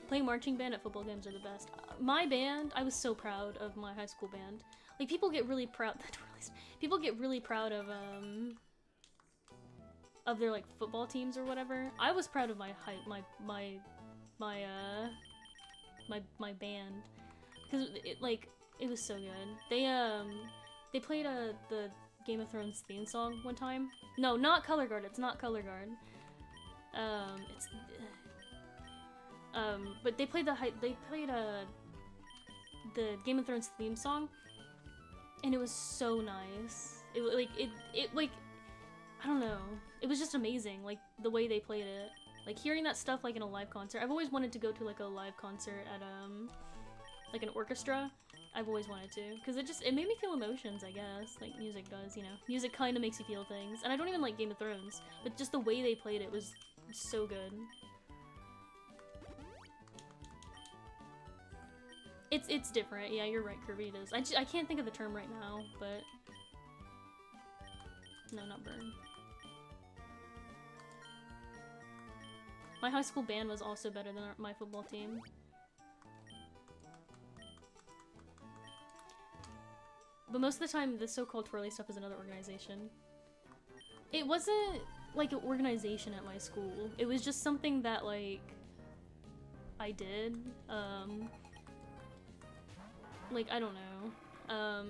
Playing marching band at football games are the best. My band, I was so proud of my high school band. Like people get really proud. People get really proud of their like football teams or whatever. I was proud of my my band, because it was so good. They played the Game of Thrones theme song one time. No, not Color Guard. It's not Color Guard. But they played the Game of Thrones theme song, and it was so nice. It I don't know. It was just amazing, like the way they played it. Like hearing that stuff like in a live concert. I've always wanted to go to like a live concert at like an orchestra. I've always wanted to, because it made me feel emotions, I guess, like music does, you know. Music kind of makes you feel things. And I don't even like Game of Thrones, but just the way they played it was so good. It's different. Yeah, you're right, Kirby. It is. I can't think of the term right now, but no, not burn. My high school band was also better than my football team. But most of the time, the so-called twirly stuff is another organization. It wasn't like an organization at my school. It was just something that like I did. Like I don't know.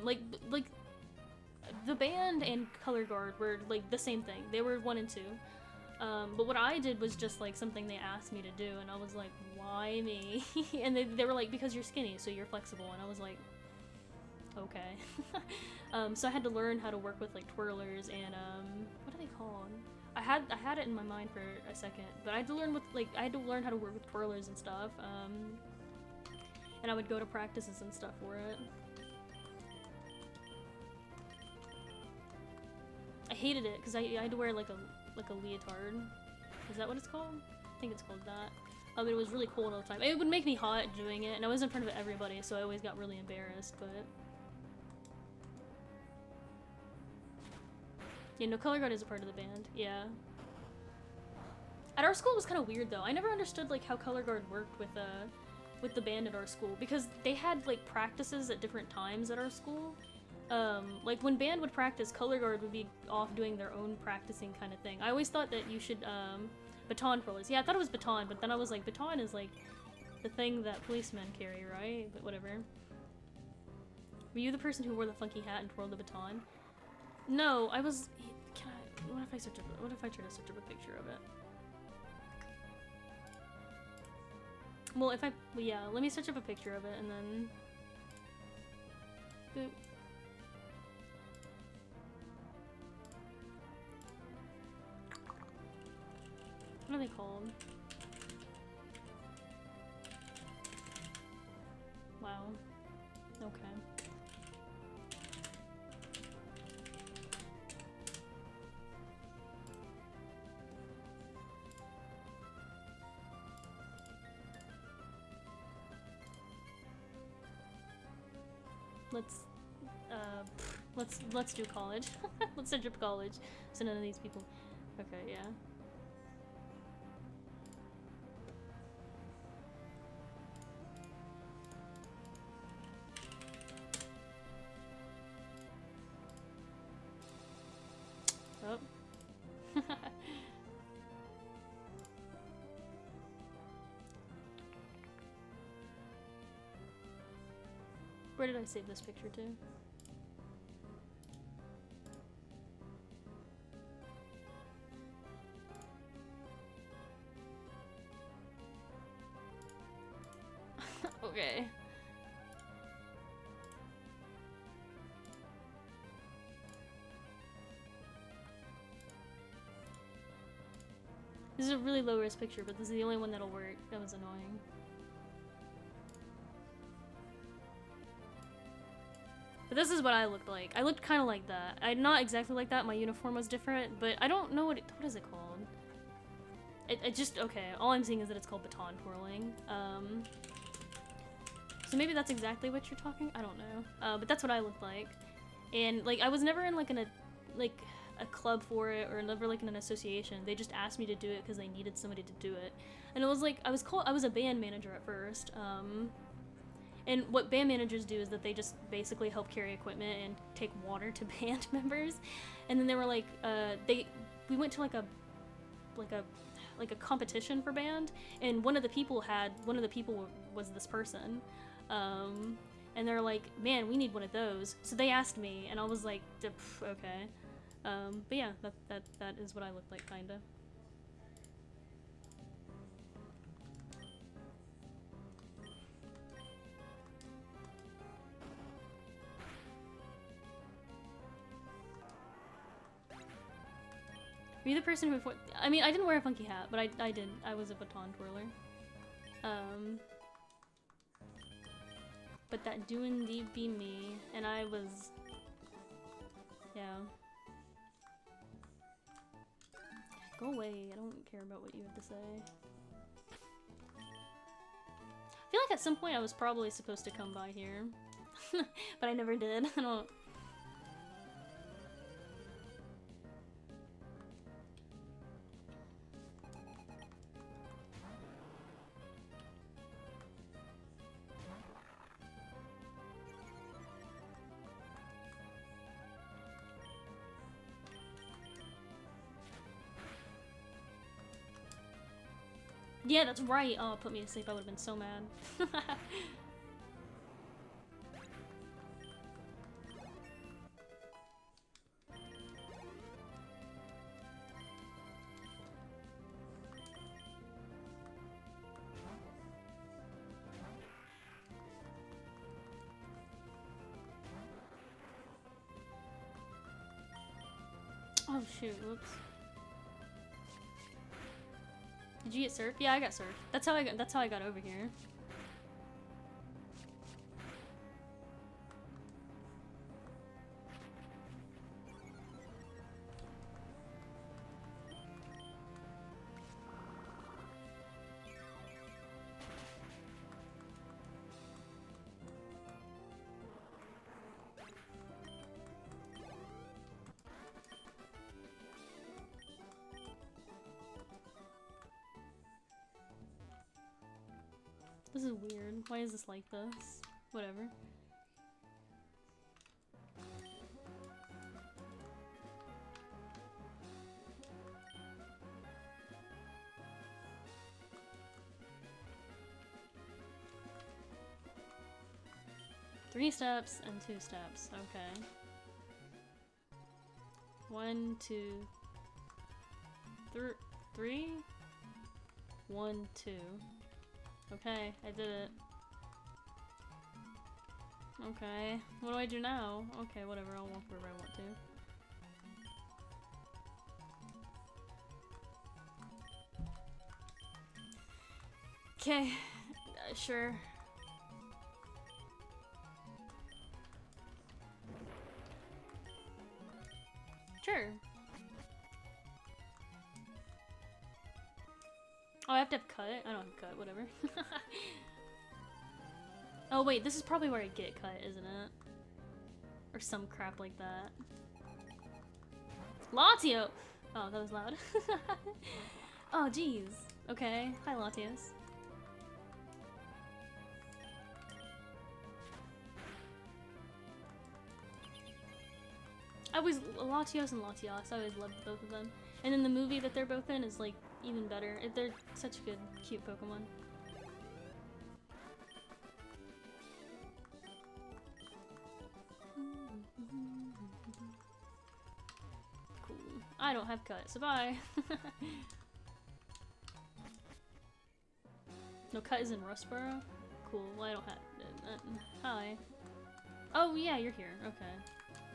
Like the band and color guard were like the same thing. They were 1 and 2. But what I did was just like something they asked me to do, and I was like, why me? And they were like, because you're skinny, so you're flexible. And I was like, okay. So I had to learn how to work with like twirlers and what are they called? I had it in my mind for a second, but I had to learn how to work with twirlers and stuff. And I would go to practices and stuff for it. I hated it because I had to wear like a leotard. Is that what it's called? I think it's called that. But it was really cold all the time. It would make me hot doing it, and I was in front of everybody, so I always got really embarrassed, but... Yeah, no, color guard is a part of the band, yeah. At our school it was kind of weird, though. I never understood, like, how color guard worked with the band at our school, because they had, like, practices at different times at our school. Like when band would practice, color guard would be off doing their own practicing kind of thing. I always thought that you should, baton twirlers. Yeah, I thought it was baton, but then I was like, baton is like the thing that policemen carry, right? But whatever. Were you the person who wore the funky hat and twirled the baton? No, I was, what if I try to search up a picture of it? Well, yeah, let me search up a picture of it and then, boop. What are they called? Wow. Okay. Let's do college. Let's search up college. So none of these people. Okay, yeah. Oh. Where did I save this picture to? Okay. This is a really low risk picture, but this is the only one that'll work. That was annoying. But this is what I looked like. I looked kind of like that. Not exactly like that. My uniform was different, but I don't know what is it called? It just, okay, all I'm seeing is that it's called baton twirling. So maybe that's exactly what you're talking, I don't know. But that's what I looked like. And like, I was never in like a club for it, or never like in an association. They just asked me to do it because they needed somebody to do it. And it was like, I was a band manager at first. And what band managers do is that they just basically help carry equipment and take water to band members. And then they were like, we went to like a competition for band, and one of the people was this person. And they're like, man, we need one of those. So they asked me, and I was like, okay. But yeah, that is what I look like, kinda. Were you the person who... I mean, I didn't wear a funky hat, but I did. I was a baton twirler. But that do indeed be me, and I was... Yeah. Go away, I don't care about what you have to say. I feel like at some point I was probably supposed to come by here. But I never did. I don't... Yeah, that's right. Oh, put me to sleep. I would have been so mad. Oh shoot, whoops. Did you get surf? Yeah, I got surf. That's how I got over here. This is weird. Why is this like this? Whatever. Three steps and 2 steps. Okay. 1, 2, 3. 1, 2. Okay, I did it. Okay, what do I do now? Okay, whatever, I'll walk wherever I want to. Okay, sure. Sure. Oh, I have to have cut? I don't have cut, whatever. Oh wait, this is probably where I get cut, isn't it? Or some crap like that. Latio! Oh, that was loud. Oh, jeez. Okay. Hi, Latios. always Latios and Latias. I always loved both of them. And then the movie that they're both in is like even better. They're such good, cute Pokemon. Cool. I don't have cut, so bye. No, cut is in Rustboro. Cool. Well, I don't have. Hi. Oh yeah, you're here. Okay.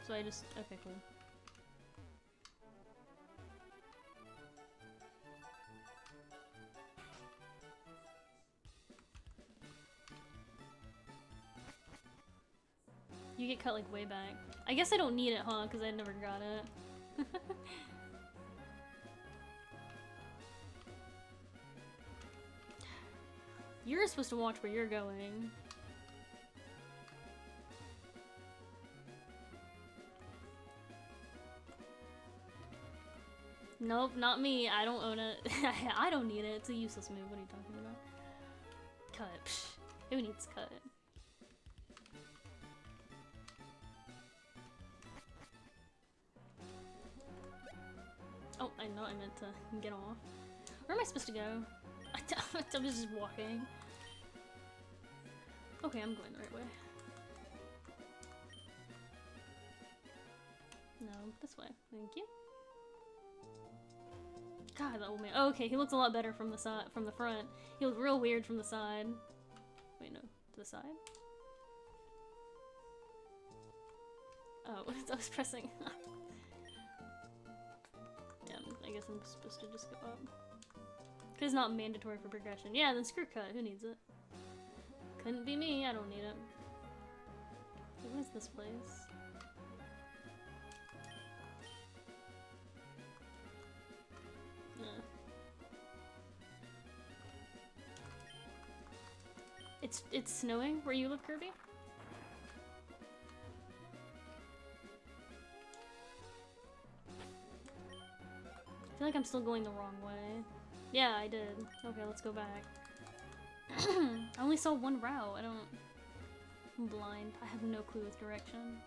So I just. Okay, cool. You get cut like way back. I guess I don't need it, huh? Because I never got it. You're supposed to watch where you're going. Nope, not me. I don't own it. I don't need it. It's a useless move. What are you talking about? Cut. Psh. Who needs cut? Oh, I know I meant to get off. Where am I supposed to go? I was just walking. Okay, I'm going the right way. No, this way. Thank you. God, that old man. Oh, okay, he looks a lot better from the side, from the front. He looked real weird from the side. Wait, no, to the side. Oh, I was pressing. Yeah, I guess I'm supposed to just go up. It's not mandatory for progression. Yeah, then screw cut. Who needs it? Couldn't be me. I don't need it. What is this place? It's snowing where you live, Kirby? I feel like I'm still going the wrong way. Yeah, I did. Okay, let's go back. I only saw one route. I'm blind. I have no clue with direction.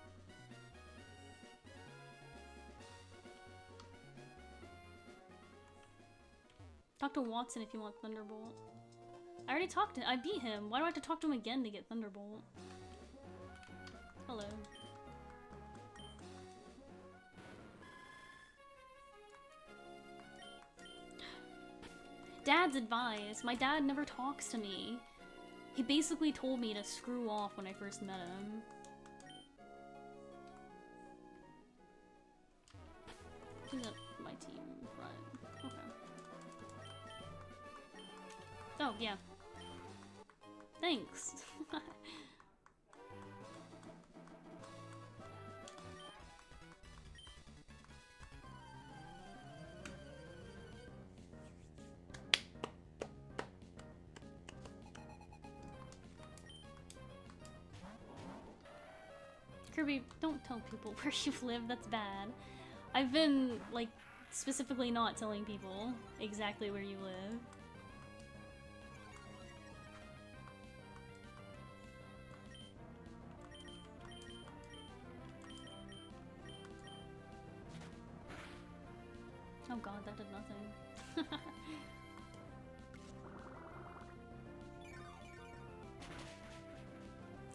Talk to Watson if you want Thunderbolt. I already talked to him. I beat him. Why do I have to talk to him again to get Thunderbolt? Hello. Dad's advice. My dad never talks to me. He basically told me to screw off when I first met him. Who's up my team front? Okay. Oh, yeah. Thanks. Kirby, don't tell people where you live, that's bad. I've been, like, specifically not telling people exactly where you live. Oh god, that did nothing.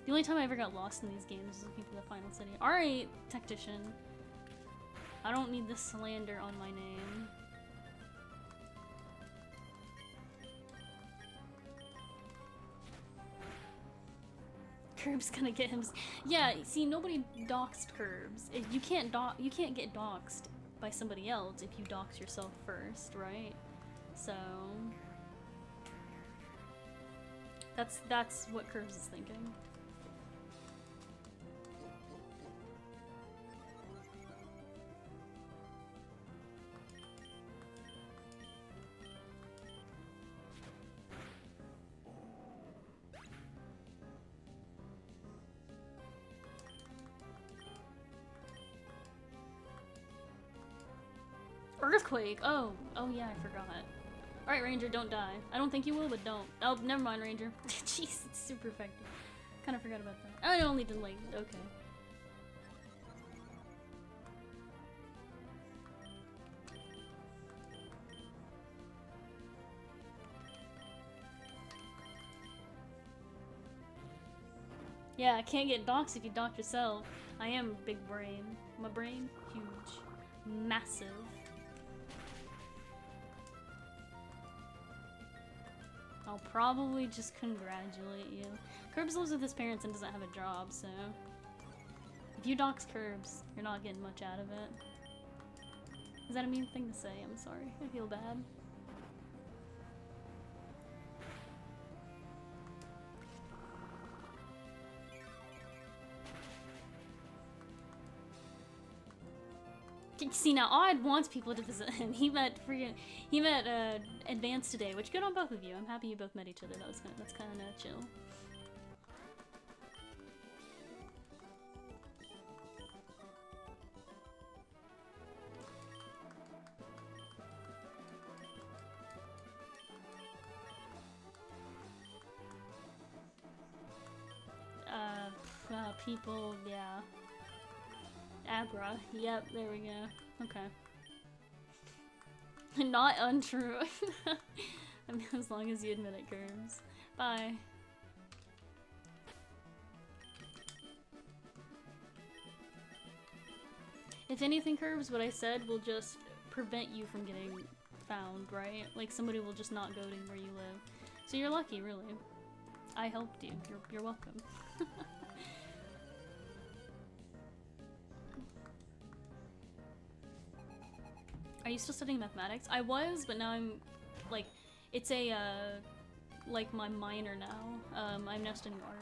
The only time I ever got lost in these games is looking for the final city. Alright, tactician. I don't need this slander on my name. Curb's gonna get him. Yeah, see, nobody doxed Curbs. You can't get doxed by somebody else if you dox yourself first, right? So that's what Curbs is thinking. Earthquake! Oh yeah, I forgot. Alright, Ranger, don't die. I don't think you will, but don't. Oh, never mind, Ranger. Jeez, it's super effective. Kinda forgot about that. I only did like, okay. Yeah, I can't get doxed if you dox yourself. I am big brain. My brain, huge. Massive. I'll probably just congratulate you. Curbs lives with his parents and doesn't have a job, so... If you dox Curbs, you're not getting much out of it. Is that a mean thing to say? I'm sorry. I feel bad. See, now Odd wants people to visit him. He met Advance today, which good on both of you. I'm happy you both met each other. That's kind of chill. People, yeah. Abra, yep, there we go. Okay. Not untrue. I mean, as long as you admit it, Curbs. Bye. If anything, Curbs, what I said will just prevent you from getting found, right? Like, somebody will just not go to where you live. So you're lucky, really. I helped you. You're welcome. Are you still studying mathematics? I was, but now I'm, like, it's a, like my minor now. I'm now studying art.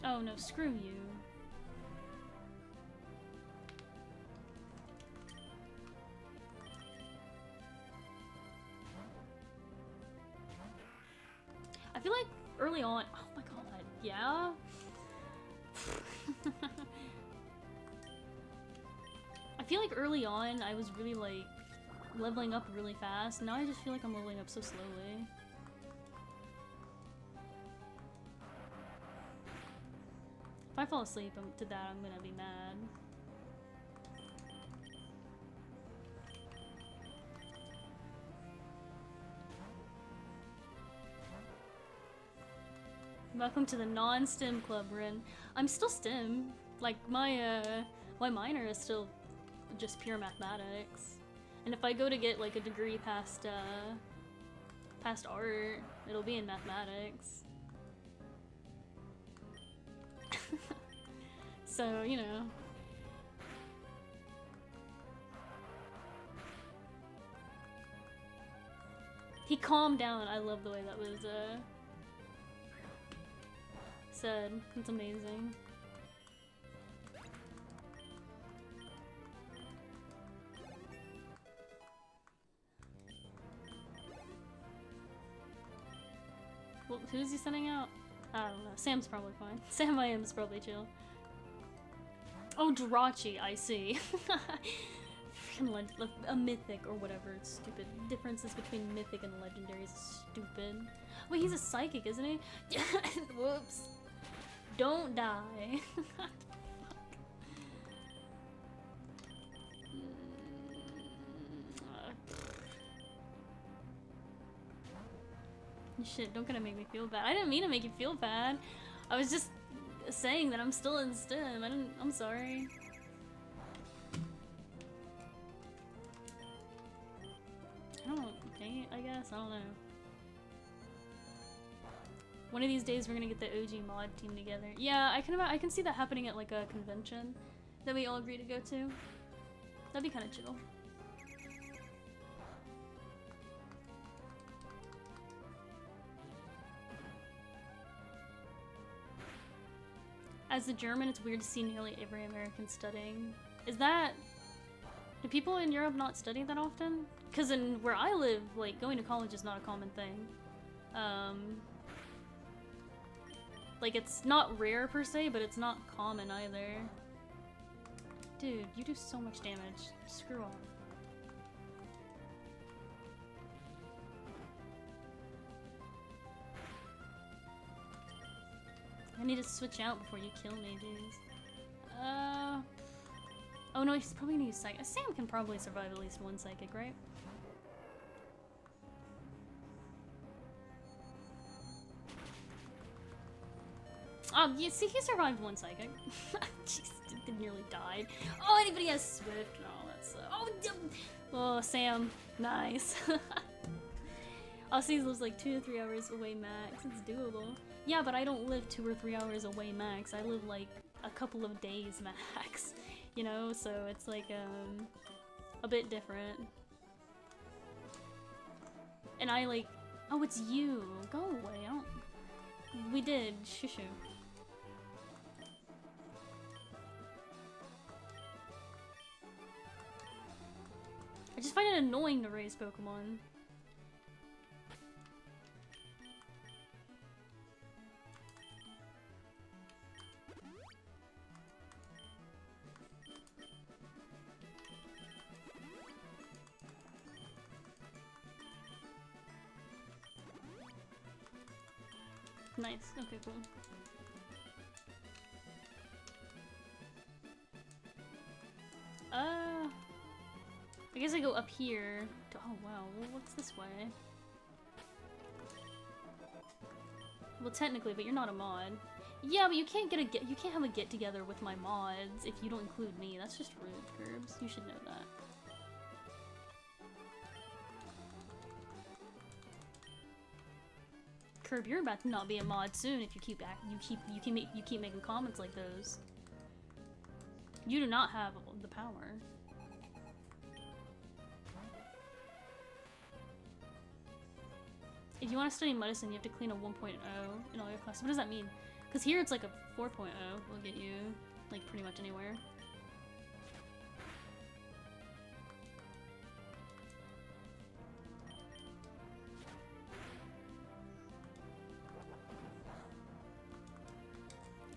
Oh no, screw you. I feel like early on, oh my god, yeah? I feel like early on I was really like leveling up really fast. Now I just feel like I'm leveling up so slowly. If I fall asleep to that, I'm gonna be mad. Welcome to the non-STEM club, Rin. I'm still STEM. Like, my minor is still just pure mathematics. And if I go to get, like, a degree past art, it'll be in mathematics. So, you know. He calmed down. I love the way that was, said. It's amazing. Well, who's he sending out? I don't know. Sam's probably fine. Sam I am is probably chill. Oh, Jirachi, I see. Freaking a mythic or whatever. It's stupid. Differences between mythic and legendary is stupid. Wait, he's a psychic, isn't he? Whoops. Don't die. Shit, don't gonna make me feel bad. I didn't mean to make you feel bad. I was just saying that I'm still in STEM. I'm sorry. I don't hate, I guess. I don't know. One of these days we're gonna get the OG mod team together. Yeah, I can see that happening at like a convention that we all agree to go to. That'd be kind of chill. As a German, it's weird to see nearly every American studying. Is that... Do people in Europe not study that often? Because in where I live, like, going to college is not a common thing. Like, it's not rare per se, but it's not common either. Dude, you do so much damage. Screw off. I need to switch out before you kill me, dudes. Oh no, he's probably gonna use Psychic. Sam can probably survive at least one Psychic, right? Yeah, see, he survived one Psychic. Jeez, nearly died. Oh, anybody has Swift? No, that's... oh, Sam. Nice. Aussies lives like 2 to 3 hours away max. It's doable. Yeah, but I don't live 2 or 3 hours away max. I live like a couple of days max. You know, so it's like a bit different. And I like, oh, it's you. Go away. I don't. We did. Shushu. I just find it annoying to raise Pokemon. Nice. Okay, cool. I guess I go up here to, oh wow, well, what's this way? Well, technically, but you're not a mod. Yeah, but you can't you can't have a get together with my mods if you don't include me. That's just rude, Curbs. You should know that. Curb, you're about to not be a mod soon if you keep making comments like those. You do not have the power. If you want to study medicine, you have to clean a 1.0 in all your classes. What does that mean? Because here it's like a 4.0 will get you like pretty much anywhere.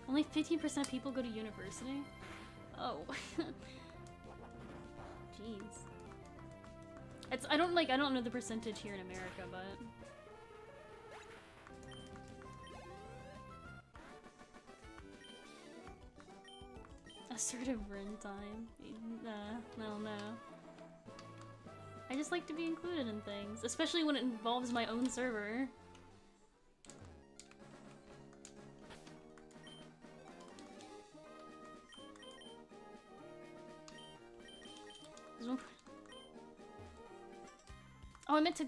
Only 15% of people go to university? Oh. Jeez. I don't know the percentage here in America, but assertive run time. No. I just like to be included in things, especially when it involves my own server. Oh, I meant to...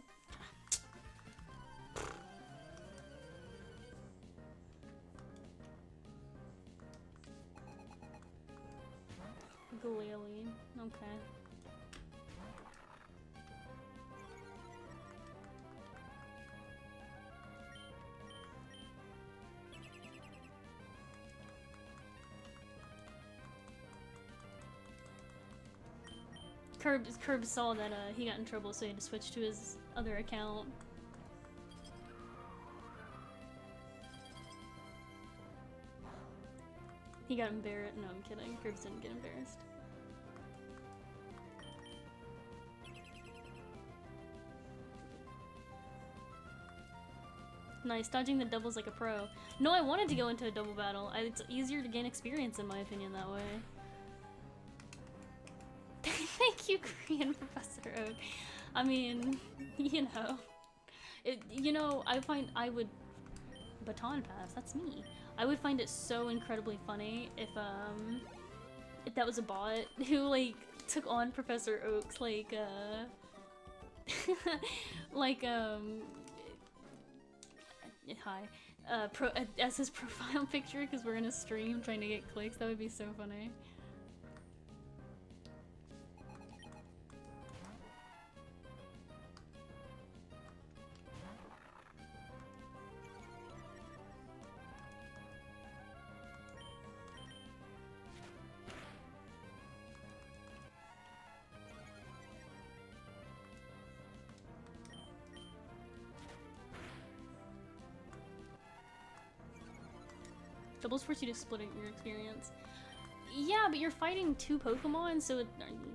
Glalie. Okay. Curb saw that he got in trouble, so he had to switch to his other account. He got embarrassed. No, I'm kidding. Curbs didn't get embarrassed. Nice, dodging the doubles like a pro. No, I wanted to go into a double battle. It's easier to gain experience, in my opinion, that way. Thank you, Korean Professor Oak. I mean, you know. I would... Baton Pass, that's me. I would find it so incredibly funny if that was a bot who, like, took on Professor Oak's, like, hi. As his profile picture, because we're in a stream trying to get clicks. That would be so funny. Doubles force you to split your experience. Yeah, but you're fighting 2 Pokemon, so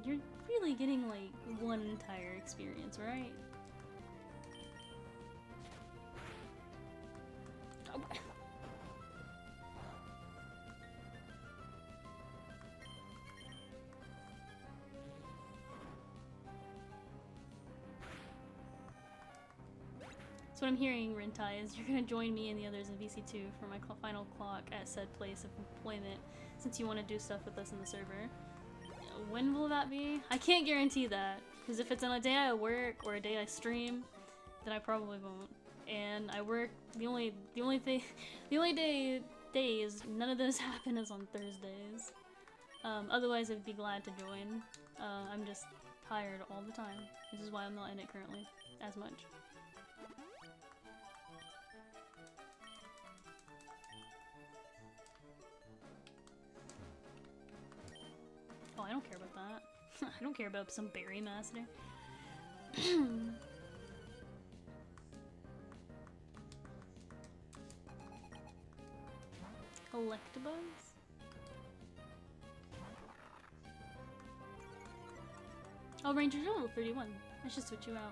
you're really getting, like, one entire experience, right? Oh. what I'm hearing, Rentai, is you're gonna join me and the others in VC2 for my final clock at said place of employment, since you want to do stuff with us in the server. When will that be? I can't guarantee that, because if it's on a day I work or a day I stream, then I probably won't. And I work, the only days none of those happen is on Thursdays. Otherwise I'd be glad to join. I'm just tired all the time, which is why I'm not in it currently as much. Oh, I don't care about that. I don't care about some berry master. Collectibles? Oh, Ranger, you're level 31. I should switch you out.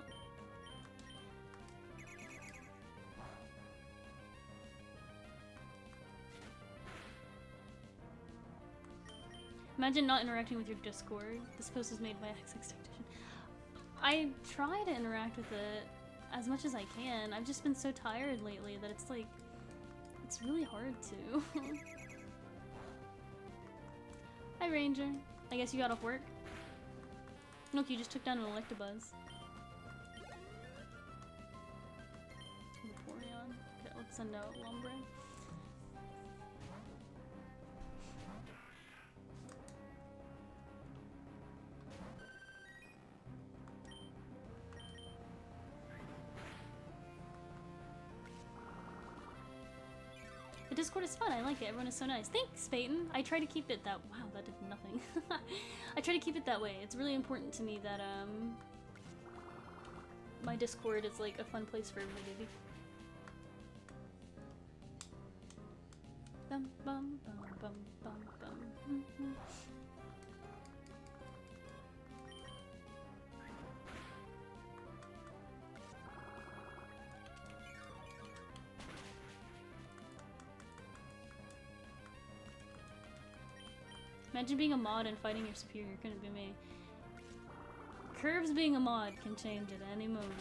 Imagine not interacting with your Discord. This post is made by XX Tactician. I try to interact with it as much as I can. I've just been so tired lately that it's like, it's really hard to. Hi Ranger. I guess you got off work? Look, you just took down an Electabuzz. Vaporeon. Okay, let's send out Lombre. The Discord is fun, I like it, everyone is so nice. Thanks, Peyton! I try to keep it that- wow, that did nothing. I try to keep it that way. It's really important to me that, my Discord is like a fun place for everybody to be. Bum bum bum bum bum bum. Imagine being a mod and fighting your superior, couldn't be me. Curves being a mod can change at any moment.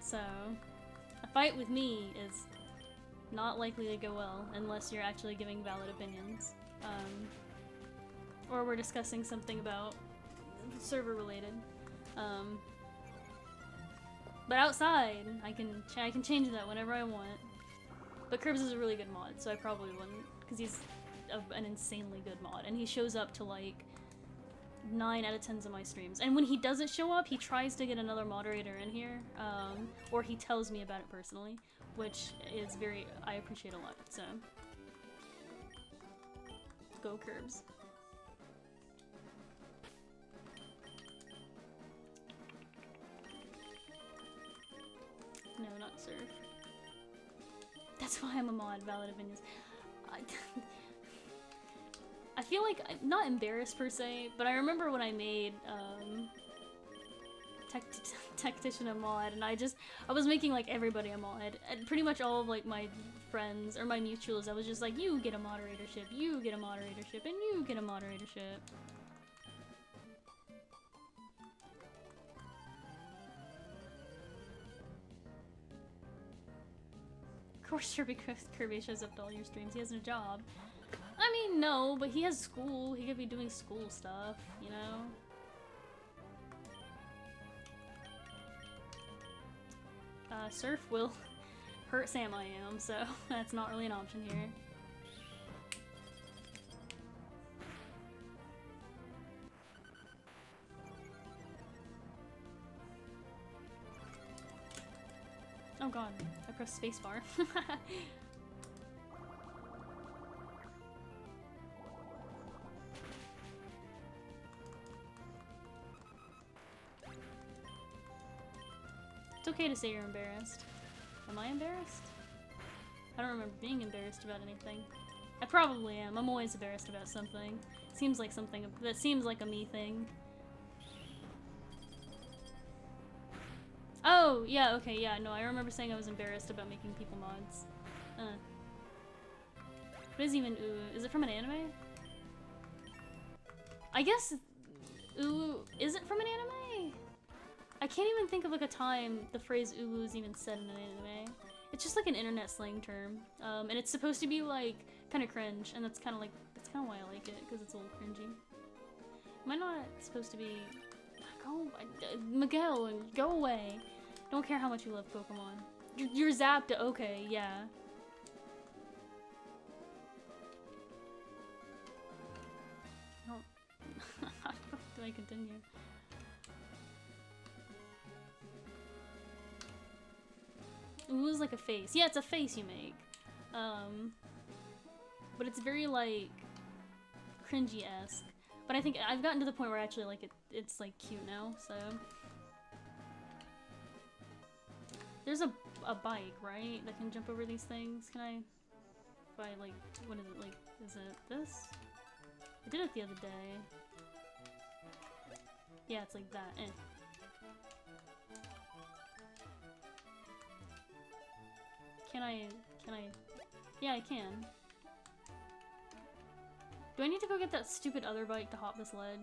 So, a fight with me is not likely to go well unless you're actually giving valid opinions. Or we're discussing something about server related. But outside, I can change that whenever I want. But Curbs is a really good mod, so I probably wouldn't, because he's an insanely good mod, and he shows up to like 9 out of 10 of my streams. And when he doesn't show up, he tries to get another moderator in here, or he tells me about it personally, which is I appreciate a lot, so. Go Curbs. No, not Surf. That's why I'm a mod, valid opinions. I feel like I'm not embarrassed per se, but I remember when I made Tactician a mod, and I was making like everybody a mod, and pretty much all of like my friends or my mutuals, I was just like, you get a moderatorship, you get a moderatorship, and you get a moderatorship. Of course Kirby shows up to all your streams, he has no job. I mean, no, but he has school. He could be doing school stuff, you know? Surf will hurt Sam I am, so that's not really an option here. Oh god, I pressed spacebar. It's okay to say you're embarrassed. Am I embarrassed? I don't remember being embarrassed about anything. I probably am. I'm always embarrassed about something. Seems like something that seems like a me thing. Oh, yeah, okay, yeah, no, I remember saying I was embarrassed about making people mods. What is even Ooh? Is it from an anime? I guess Ooh, is it from an anime? I can't even think of like a time the phrase uwu is even said in an anime. It's just like an internet slang term, and it's supposed to be like kind of cringe, and that's kind of why I like it, because it's a little cringy. Am I not supposed to be? Go, Miguel, go away. Don't care how much you love Pokemon. You're zapped. Okay, yeah. I don't. How do I continue? Ooh is like a face. Yeah, it's a face you make. But it's very like cringy-esque. But I think I've gotten to the point where I actually like it. It's like cute now. So there's a bike, right, that can jump over these things. Can I? If I like, what is it like? Is it this? I did it the other day. Yeah, it's like that. Can I? Yeah, I can. Do I need to go get that stupid other bike to hop this ledge?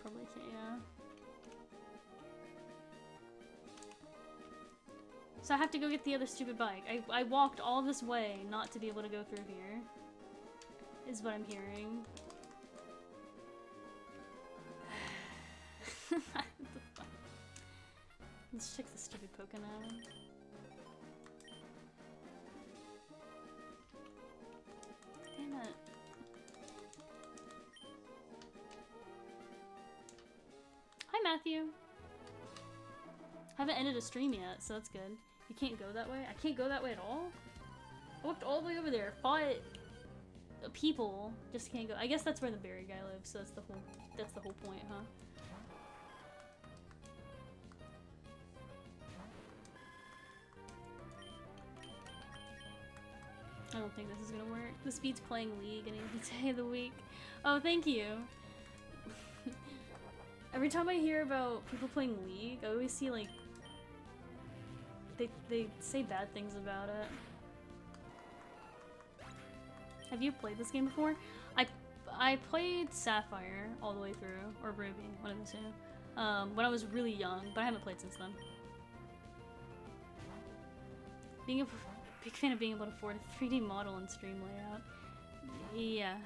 Probably can't, yeah. So I have to go get the other stupid bike. I walked all this way not to be able to go through here. Is what I'm hearing. Let's check the stupid Pokemon. Damn it. Hi, Matthew. Haven't ended a stream yet, so that's good. You can't go that way? I can't go that way at all? I walked all the way over there, fought people, just can't go. I guess that's where the berry guy lives, so that's the whole point, huh? I don't think this is gonna work. This beats playing League any day of the week. Oh, thank you. Every time I hear about people playing League, I always see like they say bad things about it. Have you played this game before? I played Sapphire all the way through, or Ruby, one of the two, when I was really young, but I haven't played since then. Being a big fan of being able to afford a 3D model and stream layout. Yeah.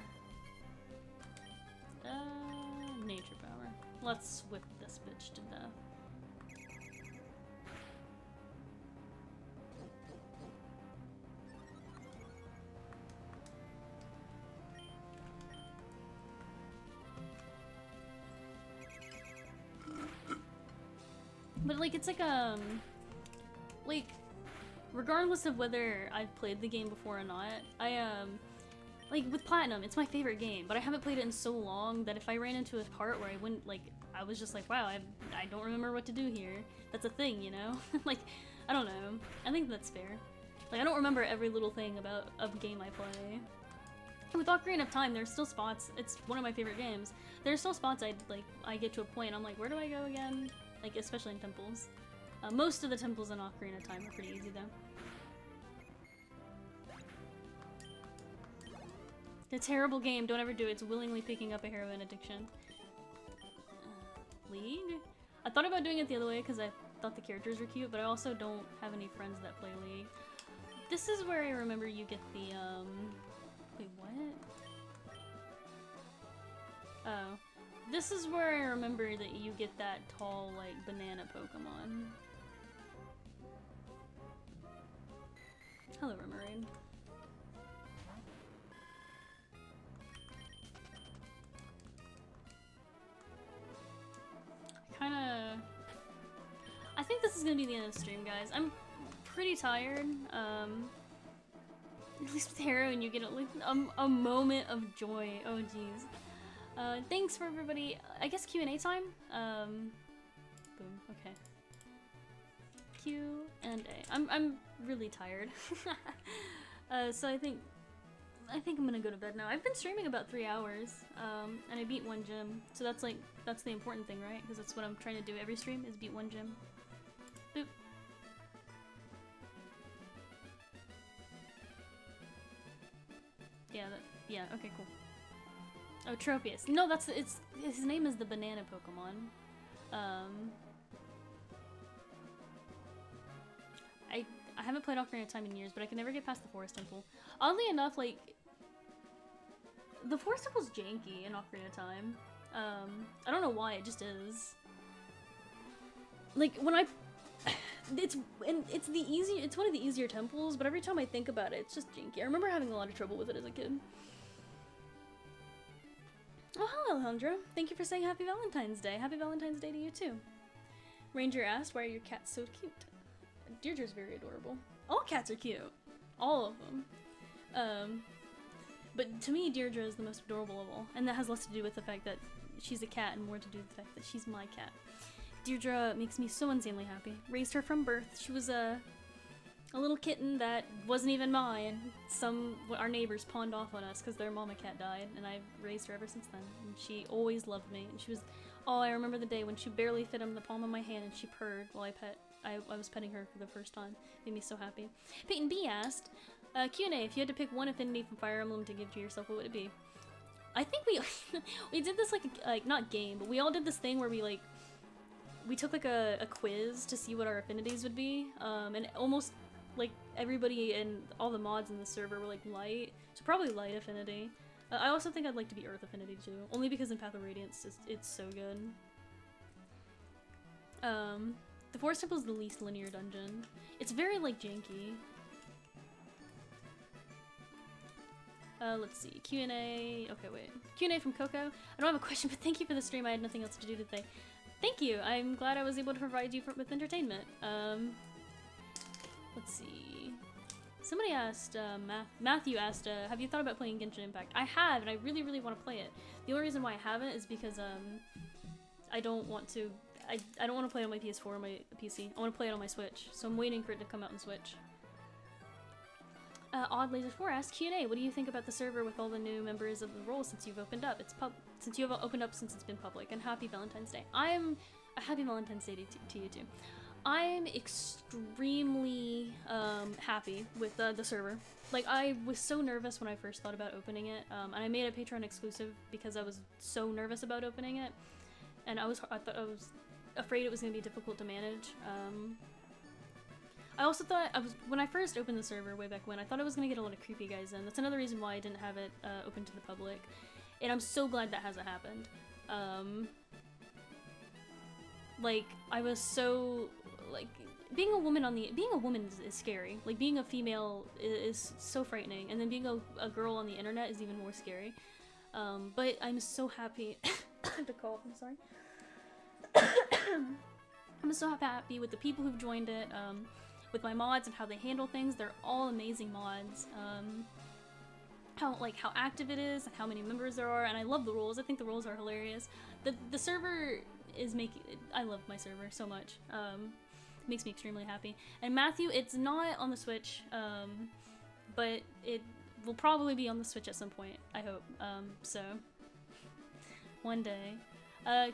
Nature power. Let's whip this bitch to death. But like, it's like, regardless of whether I've played the game before or not, like, with Platinum, it's my favorite game, but I haven't played it in so long that if I ran into a part where I wouldn't, like, I was just like, wow, I don't remember what to do here. That's a thing, you know? Like, I don't know. I think that's fair. Like, I don't remember every little thing about a game I play. With Ocarina of Time, there's still spots, it's one of my favorite games, there's still spots I get to a point, I'm like, where do I go again? Like, especially in temples. Most of the temples in Ocarina of Time are pretty easy, though. It's a terrible game, don't ever do it. It's willingly picking up a heroin addiction. League? I thought about doing it the other way because I thought the characters were cute, but I also don't have any friends that play League. This is where I remember you get the, wait, what? Oh. This is where I remember that you get that tall, like, banana Pokemon. Hello, Remoraid. I think this is gonna be the end of the stream, guys. I'm pretty tired. At least with heroin, you get a moment of joy. Oh, jeez. Thanks for everybody. I guess Q&A time? Boom. Okay. Q and A. I'm really tired. So I think I think I'm gonna go to bed now. I've been streaming about 3 hours, and I beat 1 gym. So that's like, that's the important thing, right? Because that's what I'm trying to do every stream, is beat 1 gym. Boop. Yeah, okay, cool. Oh, Tropius. No, his name is the banana Pokemon. I haven't played Ocarina of Time in years, but I can never get past the Forest Temple. Oddly enough, like, the Forest Temple's janky in Ocarina of Time. I don't know why, it just is. Like, when I... It's one of the easier temples, but every time I think about it, it's just janky. I remember having a lot of trouble with it as a kid. Oh, hello, Alejandra. Thank you for saying Happy Valentine's Day. Happy Valentine's Day to you, too. Ranger asked, why are your cats so cute? Deirdre's very adorable. All cats are cute. All of them. But to me, Deirdre is the most adorable of all. And that has less to do with the fact that she's a cat and more to do with the fact that she's my cat. Deirdre makes me so insanely happy. Raised her from birth. She was a little kitten that wasn't even mine. Our neighbors pawned off on us because their mama cat died, and I've raised her ever since then. And she always loved me. And she was, oh, I remember the day when she barely fit in the palm of my hand and she purred while I was petting her for the first time. Made me so happy. Peyton B asked, Q&A, if you had to pick one affinity from Fire Emblem to give to yourself, what would it be? I think we did this like not game, but we all did this thing where we took like a quiz to see what our affinities would be, and almost like everybody and all the mods in the server were like light, so probably light affinity. I also think I'd like to be earth affinity too, only because in Path of Radiance it's so good. The Forest Temple is the least linear dungeon. It's very like janky. Let's see, Q&A, okay wait. Q&A from Coco. I don't have a question, but thank you for the stream, I had nothing else to do today. Thank you, I'm glad I was able to provide you with entertainment. Let's see. Somebody asked, Matthew asked, have you thought about playing Genshin Impact? I have, and I really, really want to play it. The only reason why I haven't is because, I don't want to, I don't want to play it on my PS4 or my PC. I want to play it on my Switch, so I'm waiting for it to come out on Switch. Odd Laser 4 asked, Q&A, what do you think about the server with all the new members of the role since you've opened up? Since you have opened up since it's been public, and happy Valentine's Day. I'm a happy Valentine's Day to you too. I'm extremely happy with the server. Like, I was so nervous when I first thought about opening it, and I made a Patreon exclusive because I was so nervous about opening it, and I was afraid it was going to be difficult to manage. I also thought, when I first opened the server way back when, I thought I was going to get a lot of creepy guys in. That's another reason why I didn't have it open to the public, and I'm so glad that hasn't happened. Like, I was so, like, being a woman is scary. Like, being a female is so frightening, and then being a girl on the internet is even more scary. But I'm so happy. I have to cough, I'm sorry. I'm so happy with the people who've joined it, with my mods and how they handle things. They're all amazing mods. How active it is, and how many members there are, and I love the rules. I think the rules are hilarious. The server is I love my server so much. It makes me extremely happy. And Matthew, it's not on the Switch, but it will probably be on the Switch at some point, I hope. So, one day.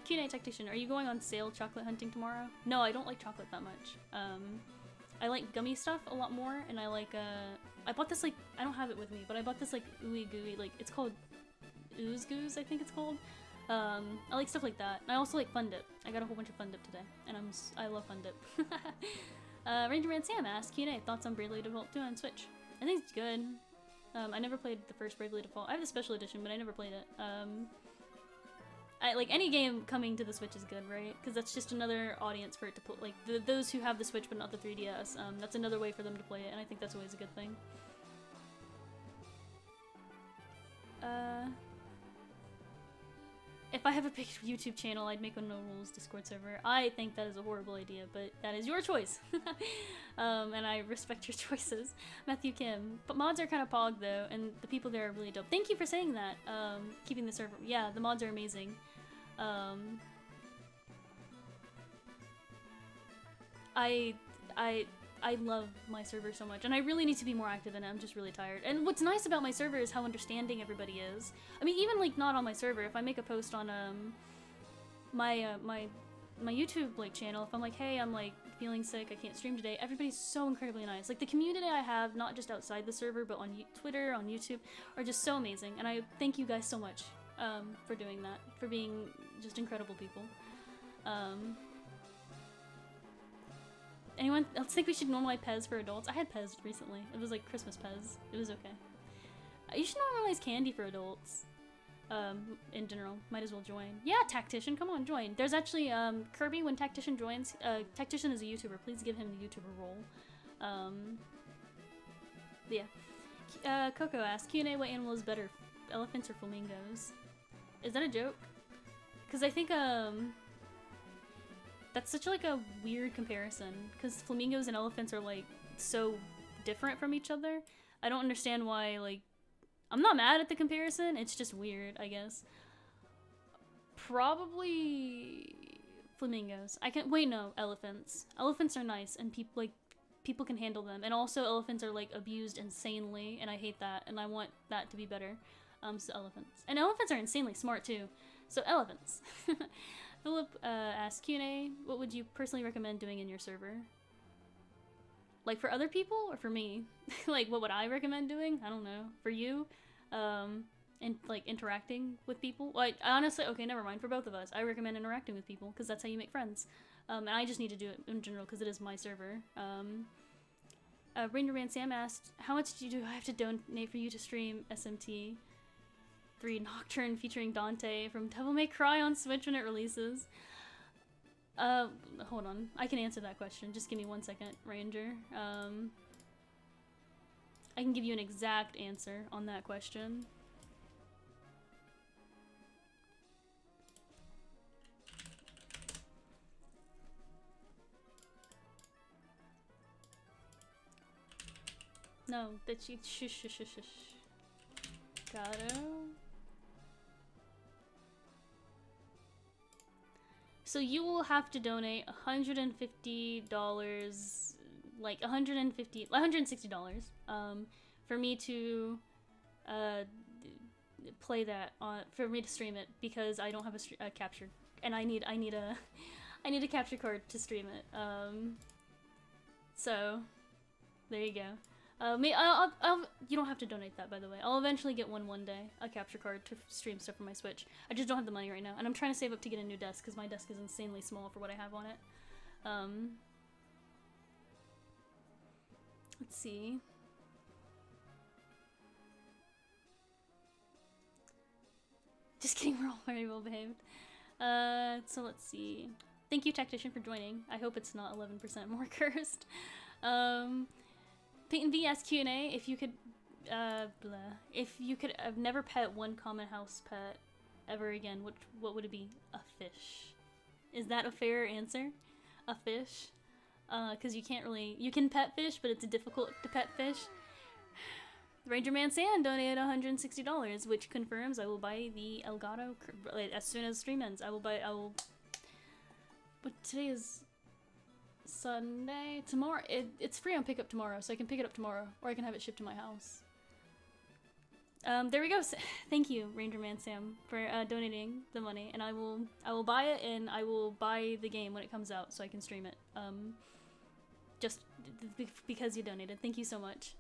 Q&A Tactician, are you going on sale chocolate hunting tomorrow? No, I don't like chocolate that much. I like gummy stuff a lot more, and I like, I bought this, like, I don't have it with me, but I bought this, like, ooey gooey, like, it's called Ooze Goose, I think it's called. I like stuff like that. And I also like Fun Dip. I got a whole bunch of Fun Dip today, and I love Fun Dip. Ranger Man Sam asked, Q&A, thoughts on Bravely Default 2 on Switch? I think it's good. I never played the first Bravely Default. I have the special edition, but I never played it. Like, any game coming to the Switch is good, right? Because that's just another audience for it to play. Like, those who have the Switch but not the 3DS, that's another way for them to play it, and I think that's always a good thing. If I have a big YouTube channel, I'd make a no-rules Discord server. I think that is a horrible idea, but that is your choice. And I respect your choices. Matthew Kim. But mods are kind of pog, though, and the people there are really dope. Thank you for saying that. Keeping the server... Yeah, the mods are amazing. I I love my server so much, and I really need to be more active in it. I'm just really tired. And what's nice about my server is how understanding everybody is. I mean, even like not on my server, if I make a post on my YouTube like channel, if I'm like, hey, I'm like feeling sick, I can't stream today, everybody's so incredibly nice. Like the community I have, not just outside the server, but on Twitter, on YouTube, are just so amazing. And I thank you guys so much for doing that, for being just incredible people. Anyone else think we should normalize Pez for adults? I had Pez recently. It was like Christmas Pez. It was okay. You should normalize candy for adults. In general. Might as well join. Yeah, Tactician, come on, join. There's actually, Kirby, when Tactician joins, Tactician is a YouTuber. Please give him the YouTuber role. Yeah. Coco asks, Q&A, what animal is better, elephants or flamingos? Is that a joke? Because I think, that's such like a weird comparison, because flamingos and elephants are like so different from each other. I don't understand why, like, I'm not mad at the comparison, it's just weird, I guess. Probably flamingos. Elephants. Elephants are nice, and people can handle them, and also elephants are like abused insanely, and I hate that, and I want that to be better. So elephants. And elephants are insanely smart too, so elephants. Philip asks, Q&A, what would you personally recommend doing in your server? Like for other people or for me? Like what would I recommend doing? I don't know. For you? And like interacting with people? Like honestly, okay, never mind. For both of us, I recommend interacting with people because that's how you make friends. And I just need to do it in general because it is my server. Ranger Man Sam asked, how much do I have to donate for you to stream SMT 3 Nocturne featuring Dante from Devil May Cry on Switch when it releases? Hold on. I can answer that question. Just give me 1 second, Ranger. I can give you an exact answer on that question. No, that she shush. Gato. So you will have to donate $150, like $160, for me to play that on, for me to stream it, because I don't have a capture, and I need a capture card to stream it. So there you go. You don't have to donate that, by the way. I'll eventually get one day, a capture card to stream stuff from my Switch. I just don't have the money right now, and I'm trying to save up to get a new desk, because my desk is insanely small for what I have on it. Let's see. Just kidding, we're all very well behaved. So let's see. Thank you, Tactician, for joining. I hope it's not 11% more cursed. Peyton V asked Q&A if you could, I've never pet one common house pet ever again, what would it be? A fish. Is that a fair answer? A fish? Because you can pet fish, but it's difficult to pet fish. Ranger Man Sand donated $160, which confirms I will buy the Elgato as soon as stream ends. But today is Sunday. Tomorrow, it's free on pickup tomorrow, so I can pick it up tomorrow, or I can have it shipped to my house. There we go. Thank you, Ranger Man Sam, for donating the money, and I will buy it, and I will buy the game when it comes out, so I can stream it. Just because you donated. Thank you so much.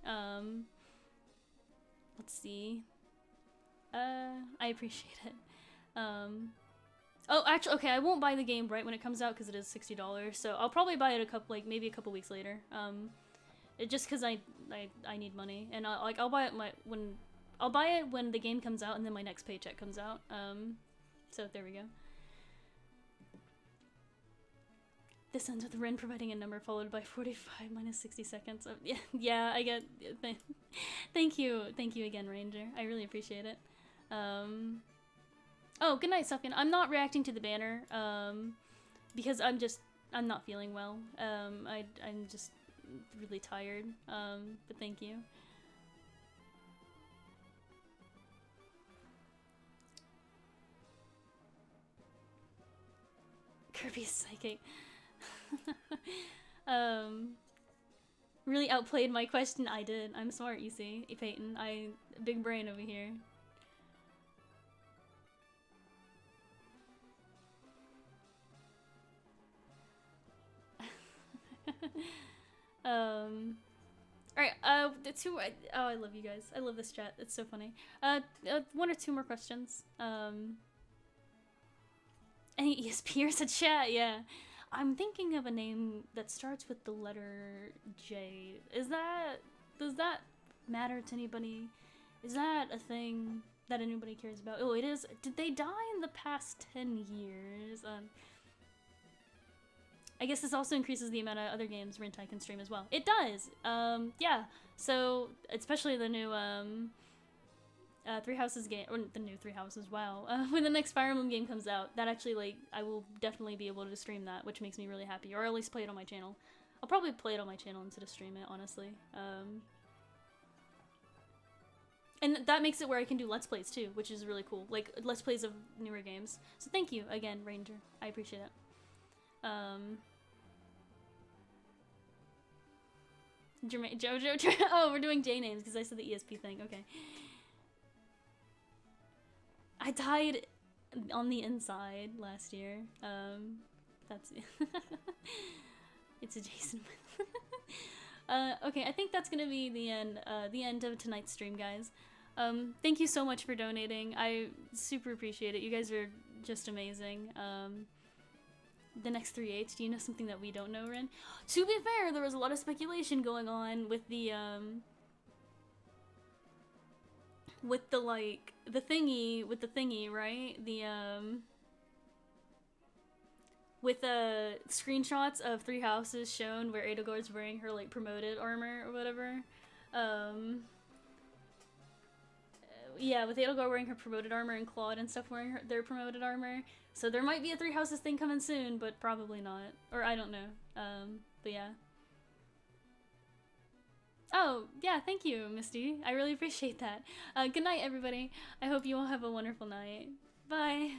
Let's see. I appreciate it. Oh, actually, okay, I won't buy the game right when it comes out because it is $60. So I'll probably buy it maybe a couple weeks later. Just because I need money, and I'll buy it when the game comes out, and then my next paycheck comes out. So there we go. This ends with Ren providing a number followed by 45 minus 60 seconds. Yeah, I get. Thank you again, Ranger. I really appreciate it. Oh, good night, Sufjan. I'm not reacting to the banner, because I'm not feeling well. I'm just really tired. But thank you. Kirby's psychic. Really outplayed my question. I did. I'm smart, you see, Peyton. Big brain over here. Alright, the two, oh, I love you guys. I love this chat. It's so funny. One or two more questions. Any ESPers at chat? Yeah. I'm thinking of a name that starts with the letter J. Does that matter to anybody? Is that a thing that anybody cares about? Oh, it is. Did they die in the past 10 years? I guess this also increases the amount of other games Rintai can stream as well. It does! Yeah. So, especially the new, Three Houses game, or the new Three Houses, wow. When the next Fire Emblem game comes out, that actually, like, I will definitely be able to stream that, which makes me really happy, or at least play it on my channel. I'll probably play it on my channel instead of stream it, honestly. And that makes it where I can do Let's Plays too, which is really cool. Like, Let's Plays of newer games. So thank you, again, Ranger. I appreciate it. Jermaine, Jojo, oh, we're doing J names because I said the ESP thing, okay. I died on the inside last year. That's it's a Jason. Okay, I think that's gonna be the end of tonight's stream, guys. Thank you so much for donating. I super appreciate it. You guys are just amazing. The next 3/8, do you know something that we don't know, Ren? To be fair, there was a lot of speculation going on with the thingy, right? With screenshots of Three Houses shown where Edelgard's wearing her, like, promoted armor or whatever. Yeah, with Edelgard wearing her promoted armor and Claude and stuff wearing their promoted armor. So there might be a Three Houses thing coming soon, but probably not. Or I don't know. But yeah. Oh, yeah, thank you, Misty. I really appreciate that. Good night, everybody. I hope you all have a wonderful night. Bye.